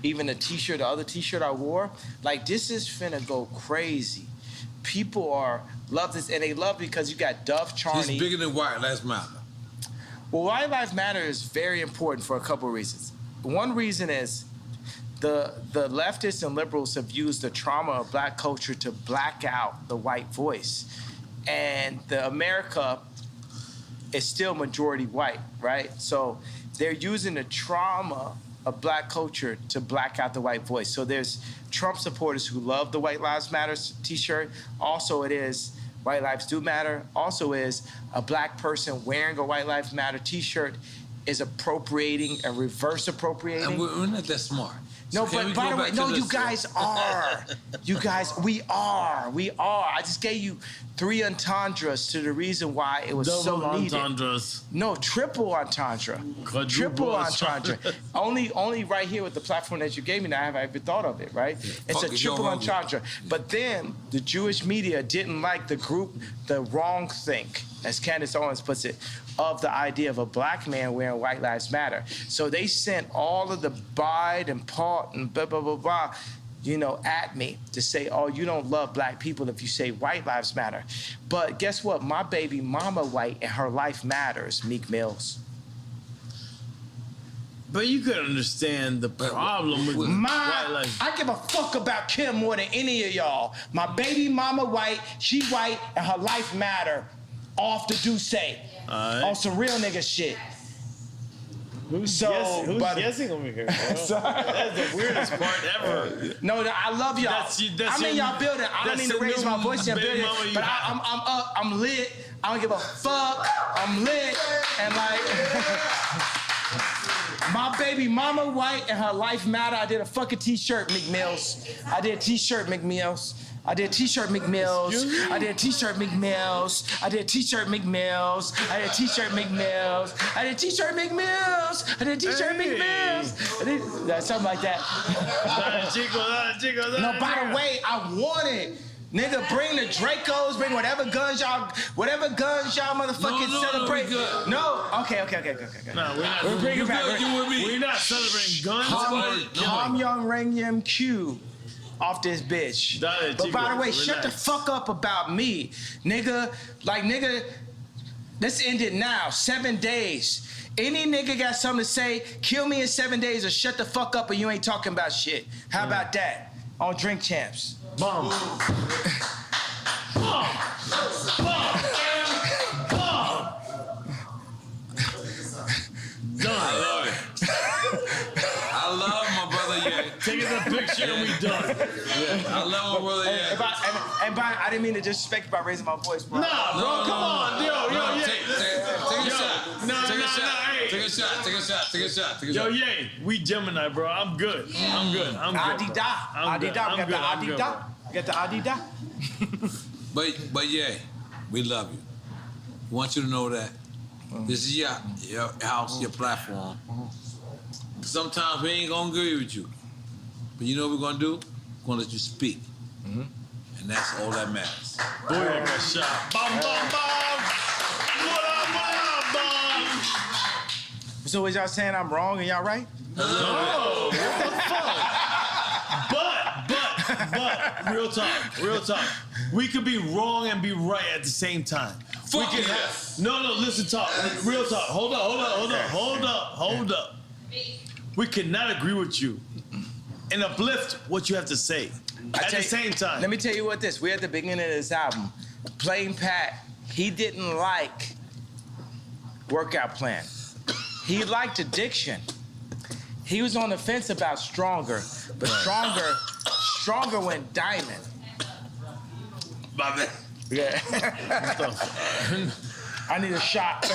even the T-shirt, the other T-shirt I wore. Like this is finna go crazy. People love this, and they love because you got Dove Charney. It's bigger than White Lives Matter. Well, White Lives Matter is very important for a couple of reasons. One reason is the leftists and liberals have used the trauma of black culture to black out the white voice. And the America is still majority white, right? So they're using the trauma of black culture to black out the white voice. So there's Trump supporters who love the White Lives Matter t-shirt. Also it is White Lives Do Matter. Also is a black person wearing a White Lives Matter t-shirt is appropriating and reverse appropriating. And we're not that smart. No, So but by the way, no, you guys are. You guys, we are. I just gave you 3 entendres to the reason why it was so needed. Double entendres. No, triple entendre. Triple entendre. only right here with the platform that you gave me, now have I ever thought of it, right? Yeah, it's a triple entendre. But then the Jewish media didn't like the wrong think, as Candace Owens puts it, of the idea of a black man wearing White Lives Matter. So they sent all of the Bide and Paul and blah, blah, blah, blah, at me to say, oh, you don't love black people if you say White Lives Matter. But guess what? My baby mama white and her life matters, Meek Mills. But you could understand the problem with White Lives. I give a fuck about Kim more than any of y'all. My baby mama white, she white, and her life matter. Off the Duce. On some real nigga shit. Who's guessing over here, bro? That's the weirdest part ever. No, I love y'all. I'm in y'all building. I don't mean to raise my voice in your building, but I'm up. I'm lit. I don't give a fuck. I'm lit. And like, my baby mama white and her life matter. I did a fucking t-shirt, Meek Mills. I did a t-shirt, Meek Mills. I did a t-shirt, Meek Mills. I did a t-shirt, Meek Mills. I did a t-shirt, Meek Mills. I did a t-shirt, Meek Mills. I did a t-shirt, Meek Mills. I did a t-shirt, Meek Mills. Something like that. No, by the way, I want it. Nigga, bring the Dracos, bring whatever guns y'all motherfucking celebrate. No, okay. No, we're not. We're bringing back. We're not celebrating guns. Tom Young Rang Yim Q. Off this bitch. But by the way, shut the fuck up about me. Nigga, let's end it now. 7 days. Any nigga got something to say, kill me in 7 days or shut the fuck up or you ain't talking about shit. How about that? On Drink Champs. Bomb. Done. I love my brother, yeah. Taking the picture and we done. I love my brother, yeah. I didn't mean to disrespect you by raising my voice, bro. Nah, bro, come on. Yo, Take a shot. Yo, Ye, we Gemini, bro. I'm good. Adidas. We got the Adidas. But yeah, we love you. We want you to know that this is your house, your platform. Sometimes we ain't gonna agree with you, but you know what we're gonna do? We're gonna let you speak, and that's all that matters. Boy, I got shot. Bum. So was y'all saying I'm wrong and y'all right? No, what the fuck? But, real talk. We could be wrong and be right at the same time. Fuck yes. No, listen, talk. Real talk. Hold up. We cannot agree with you and uplift what you have to say at the same time. Let me tell you what this. We're at the beginning of this album. Plain Pat, he didn't like workout plan. He liked addiction. He was on the fence about Stronger, but Stronger went diamond. My bad. Yeah. I need a shot.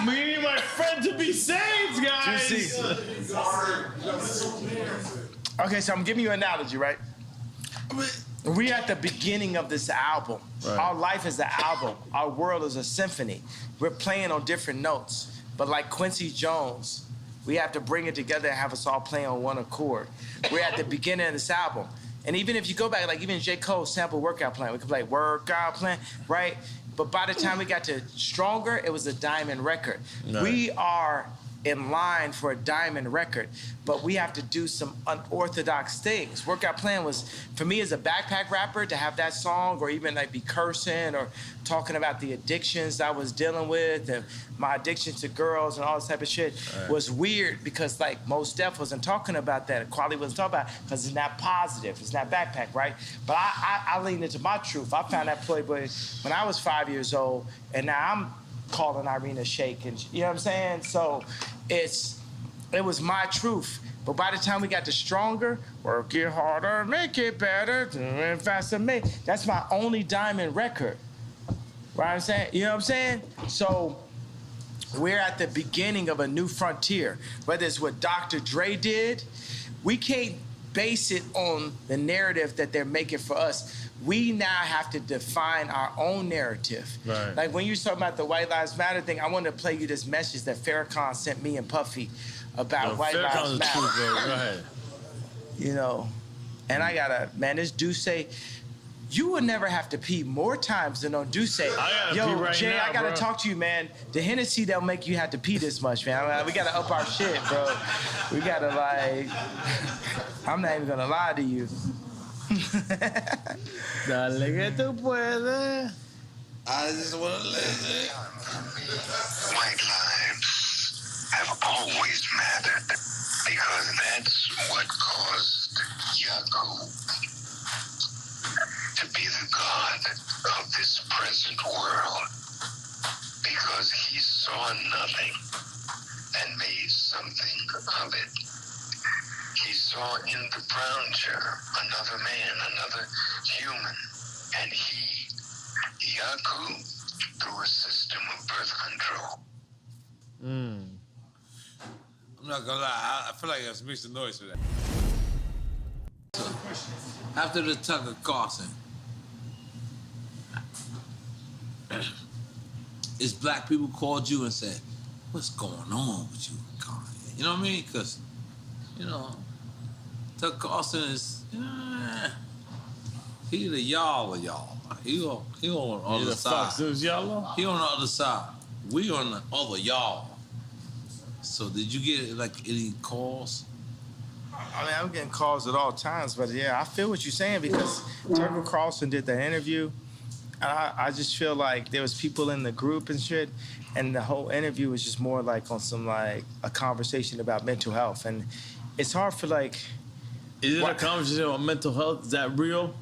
We need my friend to be saved, guys. Okay, so I'm giving you an analogy, right? We're at the beginning of this album. Right. Our life is an album. Our world is a symphony. We're playing on different notes. But like Quincy Jones, we have to bring it together and have us all play on one accord. We're at the beginning of this album. And even if you go back, like even J. Cole sample Workout Plan, we could play Workout Plan, right? But by the time we got to Stronger, it was a diamond record. Right. We are in line for a diamond record, but we have to do some unorthodox things. Workout Plan was, for me as a backpack rapper, to have that song or even like be cursing or talking about the addictions I was dealing with and my addiction to girls and all this type of shit was weird because like Mos Def wasn't talking about that. Quality wasn't talking about it because it's not positive. It's not backpack, right? But I leaned into my truth. I found that Playboy when I was 5 years old, and now I'm calling Irina Shayk, and you know what I'm saying? So it was my truth. But by the time we got to Stronger, work it harder, make it better, do it faster, that's my only diamond record. Right? I'm saying, you know what I'm saying? So we're at the beginning of a new frontier. Whether it's what Dr. Dre did, we can't base it on the narrative that they're making for us. We now have to define our own narrative. Right. Like when you talking about the White Lives Matter thing, I wanted to play you this message that Farrakhan sent me and Puffy about White Lives Matter. Truth, bro. Go ahead. You know, and I gotta, man, this Duce, you will never have to pee more times than on Duce. Yo, right Jay, now, I gotta talk to you, man. The Hennessy that'll make you have to pee this much, man. I mean, we gotta up our shit, bro. We gotta like, I'm not even gonna lie to you. Dale que tú puedes. I just want to listen. White lives have always mattered because that's what caused Yaku to be the god of this present world, because he saw nothing and made something of it. He saw in the brown chair another man, another human, and he, Yaku, through a system of birth control. I'm not gonna lie, I feel like I mixed the noise for that. So, after the Tucker Carlson, is black people called you and said, what's going on with you, Kanye? You know what I mean? Because, you know, Tucker Carlson is, he the y'all of y'all. He on the other side. He on the other side. We on the other y'all. So did you get like any calls? I mean, I'm getting calls at all times, but yeah, I feel what you're saying because Tucker Carlson did that interview. And I just feel like there was people in the group and shit, and the whole interview was just more like on some like a conversation about mental health. And it's hard for like... Is it a conversation about mental health? Is that real?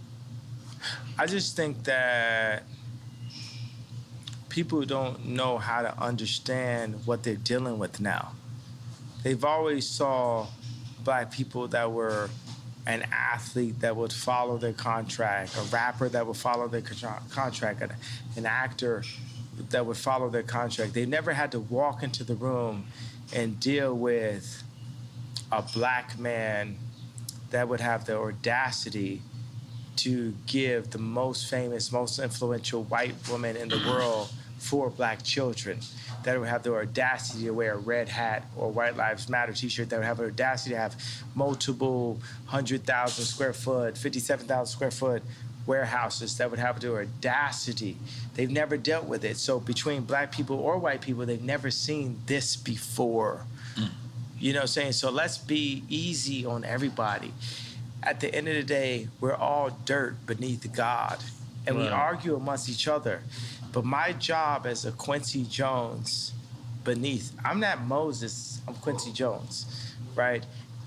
I just think that people don't know how to understand what they're dealing with now. They've always saw black people that were an athlete that would follow their contract, a rapper that would follow their contract, an actor that would follow their contract. They never had to walk into the room and deal with a black man that would have the audacity to give the most famous, most influential white woman in the world for black children, that would have the audacity to wear a red hat or White Lives Matter t-shirt, that would have the audacity to have multiple 100,000 square foot, 57,000 square foot warehouses, that would have the audacity. They've never dealt with it. So between black people or white people, they've never seen this before. You know what I'm saying? So let's be easy on everybody. At the end of the day, we're all dirt beneath God. And we argue amongst each other. But my job as a Quincy Jones beneath, I'm not Moses, I'm Quincy Jones, right?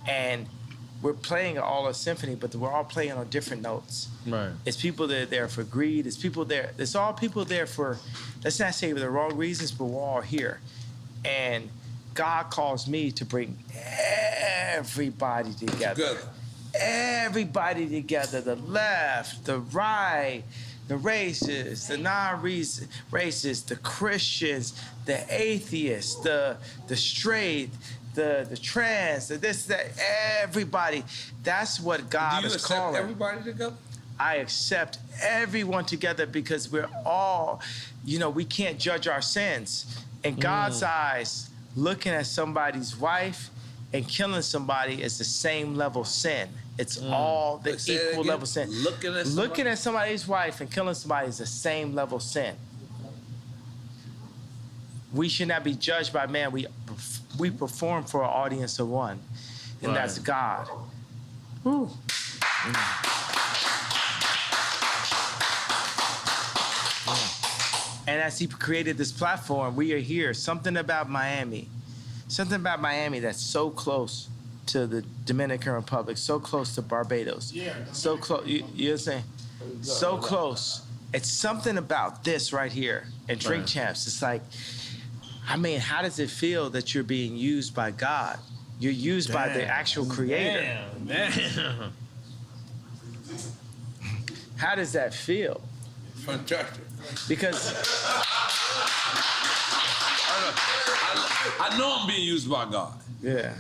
And we're playing all a symphony, but we're all playing on different notes. Right. It's people that are there for greed. It's people there. It's all people there for, let's not say for the wrong reasons, but we're all here. And God calls me to bring everybody together. Everybody together, the left, the right, the racists, the non-racists, the Christians, the atheists, the straight, the trans, the this, that, everybody. That's what God is calling. Do you accept everybody together? I accept everyone together because we're all, you know, we can't judge our sins. In God's eyes, looking at somebody's wife and killing somebody is the same level sin. It's all the equal level sin. Looking at somebody's wife and killing somebody is the same level sin. We should not be judged by man. We perform for an audience of one, and that's God. Woo. And as he created this platform, we are here. Something about Miami that's so close to the Dominican Republic, so close to Barbados, so close. You know what I'm saying? So close. It's something about this right here and Drink Champs. It's like, I mean, how does it feel that you're being used by God? You're used by the actual creator. Damn. How does that feel? Fantastic. Because I know I'm being used by God. Yeah.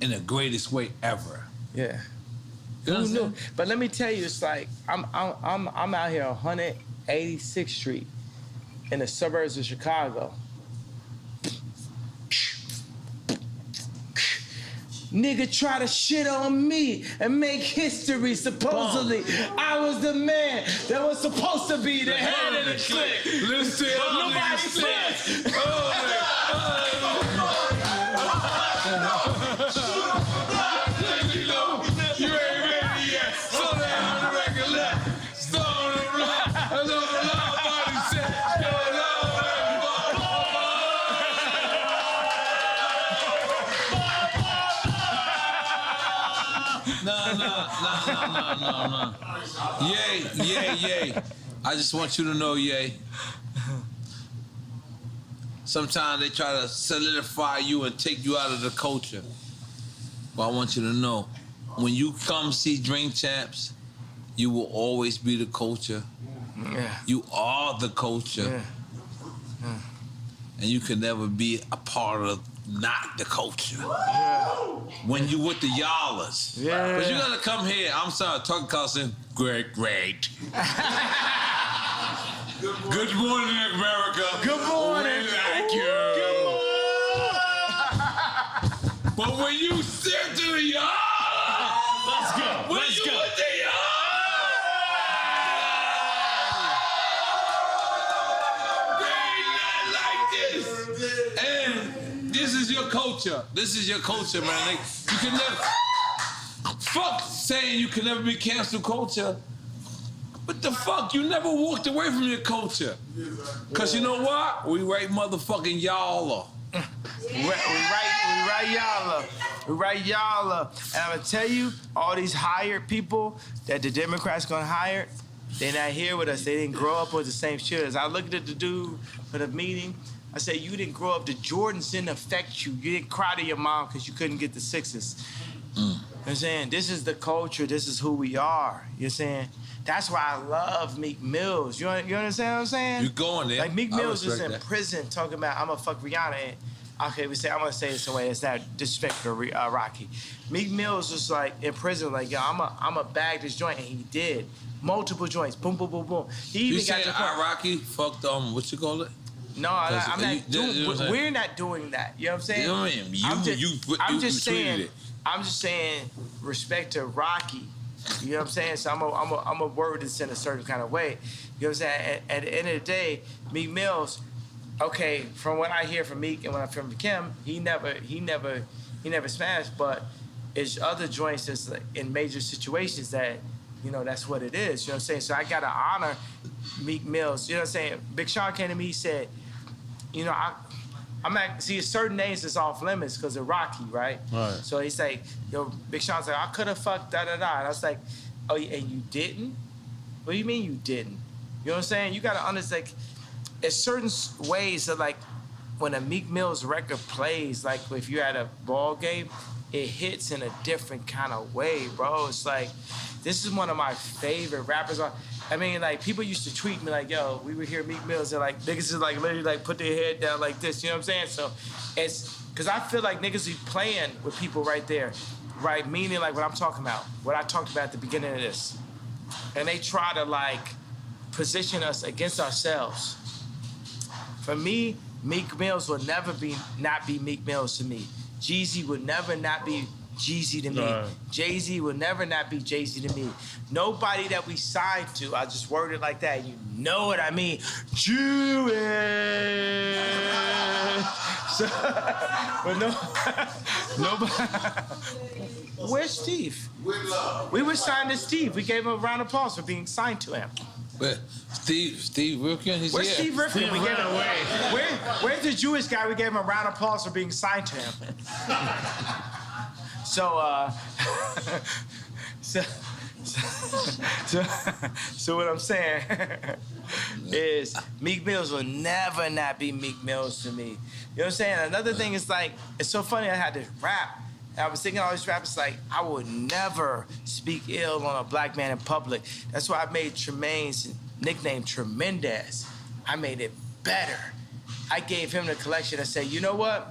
In the greatest way ever. Yeah. Who knew? But let me tell you, it's like I'm out here on 186th Street in the suburbs of Chicago. Nigga try to shit on me and make history, supposedly. I was the man that was supposed to be the head of the clique. Listen, nobody says. You ain't ready yet. Slow down the record left. Stone the block. That's all the loud body said. Go loud, No. Yay. I just want you to know, Yay. Sometimes they try to solidify you and take you out of the culture. But I want you to know, when you come see Drink Champs, you will always be the culture. Yeah. You are the culture. Yeah. And you can never be a part of not the culture. Yeah. When you with the y'allers. Yeah. But you gotta come here. I'm sorry, talking cousin. Great. Good morning, America. Good morning. Thank you. Good morning. But when you sit to the yard, Let's go. with the yard, they not like this. And this is your culture. This is your culture, man. You can never. Fuck saying you can never be cancel culture. What the fuck? You never walked away from your culture. Cause you know what? We right motherfucking y'all. We right y'all. And I'm gonna tell you, all these hired people that the Democrats gonna hire, they're not here with us. They didn't grow up with the same shit. As I looked at the dude for the meeting, I said, you didn't grow up, the Jordans didn't affect you. You didn't cry to your mom because you couldn't get the sixes. You know what I'm saying? This is the culture, this is who we are. You know what I'm saying? That's why I love Meek Mills. You understand what I'm saying? You going there. Like Meek Mills is in that. prison talking about, I'm gonna fuck Rihanna. And, okay, I'm gonna say this in a way that's not disrespectful to Rocky. Meek Mills was like in prison, like, yo, I'm a bag this joint, and he did. Multiple joints, boom. He even You got saying to the point- Rocky fucked what you call it? No, I'm not you know doing. We're not doing that. You know what I'm saying? You know what I mean? I'm just tweeted saying. it. I'm just saying respect to Rocky. You know what I'm saying? So I'm a word this in a certain kind of way. You know what I'm saying? At the end of the day, Meek Mills. Okay, from what I hear from Meek and when I from Kim, he never smashed. But it's other joints that's like in major situations that, you know, that's what it is. You know what I'm saying? So I gotta honor Meek Mills. You know what I'm saying? Big Sean came to me, he said, you know, I'm not, see, certain names is off limits because of Rocky, right? Right. So he's like, yo, Big Sean's like, I could have fucked da. And I was like, oh, and you didn't? What do you mean you didn't? You know what I'm saying? You gotta understand, like, it's certain ways that, like, when a Meek Mill's record plays, like, if you're at a ball game, it hits in a different kind of way, bro. It's like, this is one of my favorite rappers. I mean, like, people used to tweet me like, yo, we would hear Meek Mills and like, niggas is like literally like put their head down like this, you know what I'm saying? So it's, cause I feel like niggas be playing with people right there, right? Meaning like what I'm talking about, what I talked about at the beginning of this. And they try to like position us against ourselves. For me, Meek Mills will never not be Meek Mills to me. Jeezy would never not be Jeezy to me. Jay-Z will never not be Jay-Z to me. Nobody that we signed to, I just word it like that, you know what I mean, Jewish. So, but nobody. Where's Steve? We were signed to Steve. We gave him a round of applause for being signed to him. But Steve Rifkin, he's Where's here. Steve Rifkin? We gave him where's the Jewish guy? We gave him a round of applause for being signed to him. So what I'm saying is Meek Mills will never not be Meek Mills to me. You know what I'm saying? Another thing is like, it's so funny I had to rap. And I was thinking all these rappers like, I would never speak ill on a black man in public. That's why I made Tremaine's nickname Tremendous. I made it better. I gave him the collection and said, you know what?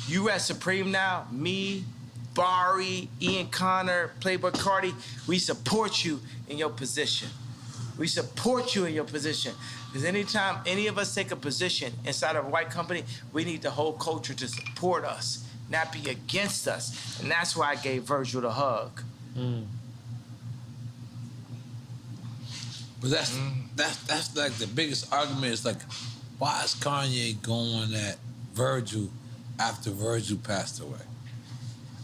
You at Supreme now, me, Barry, Ian Connor, Playboy Cardi, we support you in your position. We support you in your position. Because anytime any of us take a position inside of a white company, we need the whole culture to support us, not be against us. And that's why I gave Virgil the hug. But that's like the biggest argument is like, why is Kanye going at Virgil after Virgil passed away?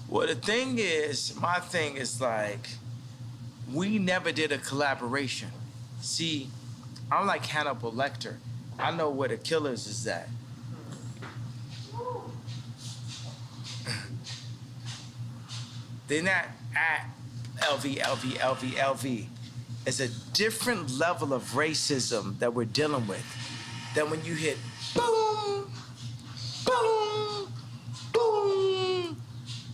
Well, the thing is, my thing is like, we never did a collaboration. See, I'm like Hannibal Lecter. I know where the killers is at. They're not at LV. It's a different level of racism that we're dealing with than when you hit boom, boom, boom.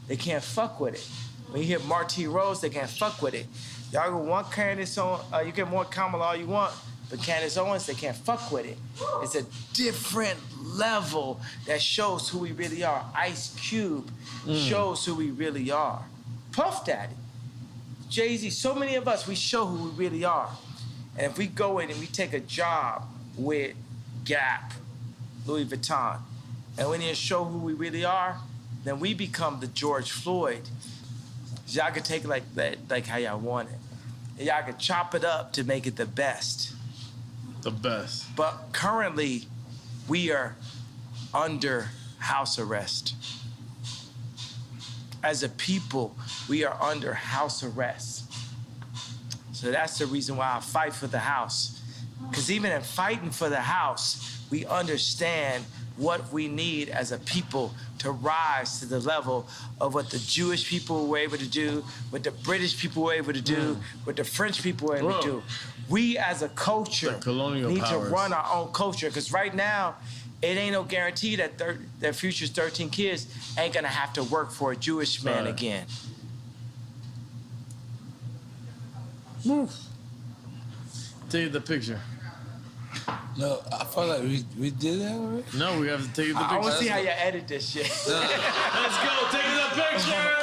They can't fuck with it. When you hit Marty Rose, they can't fuck with it. Y'all go want Candace on, you can want Kamala all you want, but Candace Owens, they can't fuck with it. It's a different level that shows who we really are. Ice Cube shows who we really are. Puff Daddy, Jay-Z, so many of us, we show who we really are. And if we go in and we take a job with Gap, Louis Vuitton, and we need to show who we really are, then we become the George Floyd. Y'all can take it like that, like how y'all want it. And y'all can chop it up to make it the best. The best. But currently, we are under house arrest. As a people, we are under house arrest. So that's the reason why I fight for the house. Because even in fighting for the house, we understand what we need as a people to rise to the level of what the Jewish people were able to do, what the British people were able to do, what the French people were able to do. We as a culture need to run our own culture, because right now, it ain't no guarantee that that Future's 13 kids ain't gonna have to work for a Jewish man again. Take the picture. No, I felt like we did that already. No, we have to take the picture. I want to see how you edit this shit. Let's go, take the picture!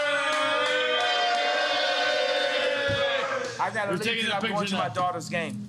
I gotta leave because I'm going to my daughter's game.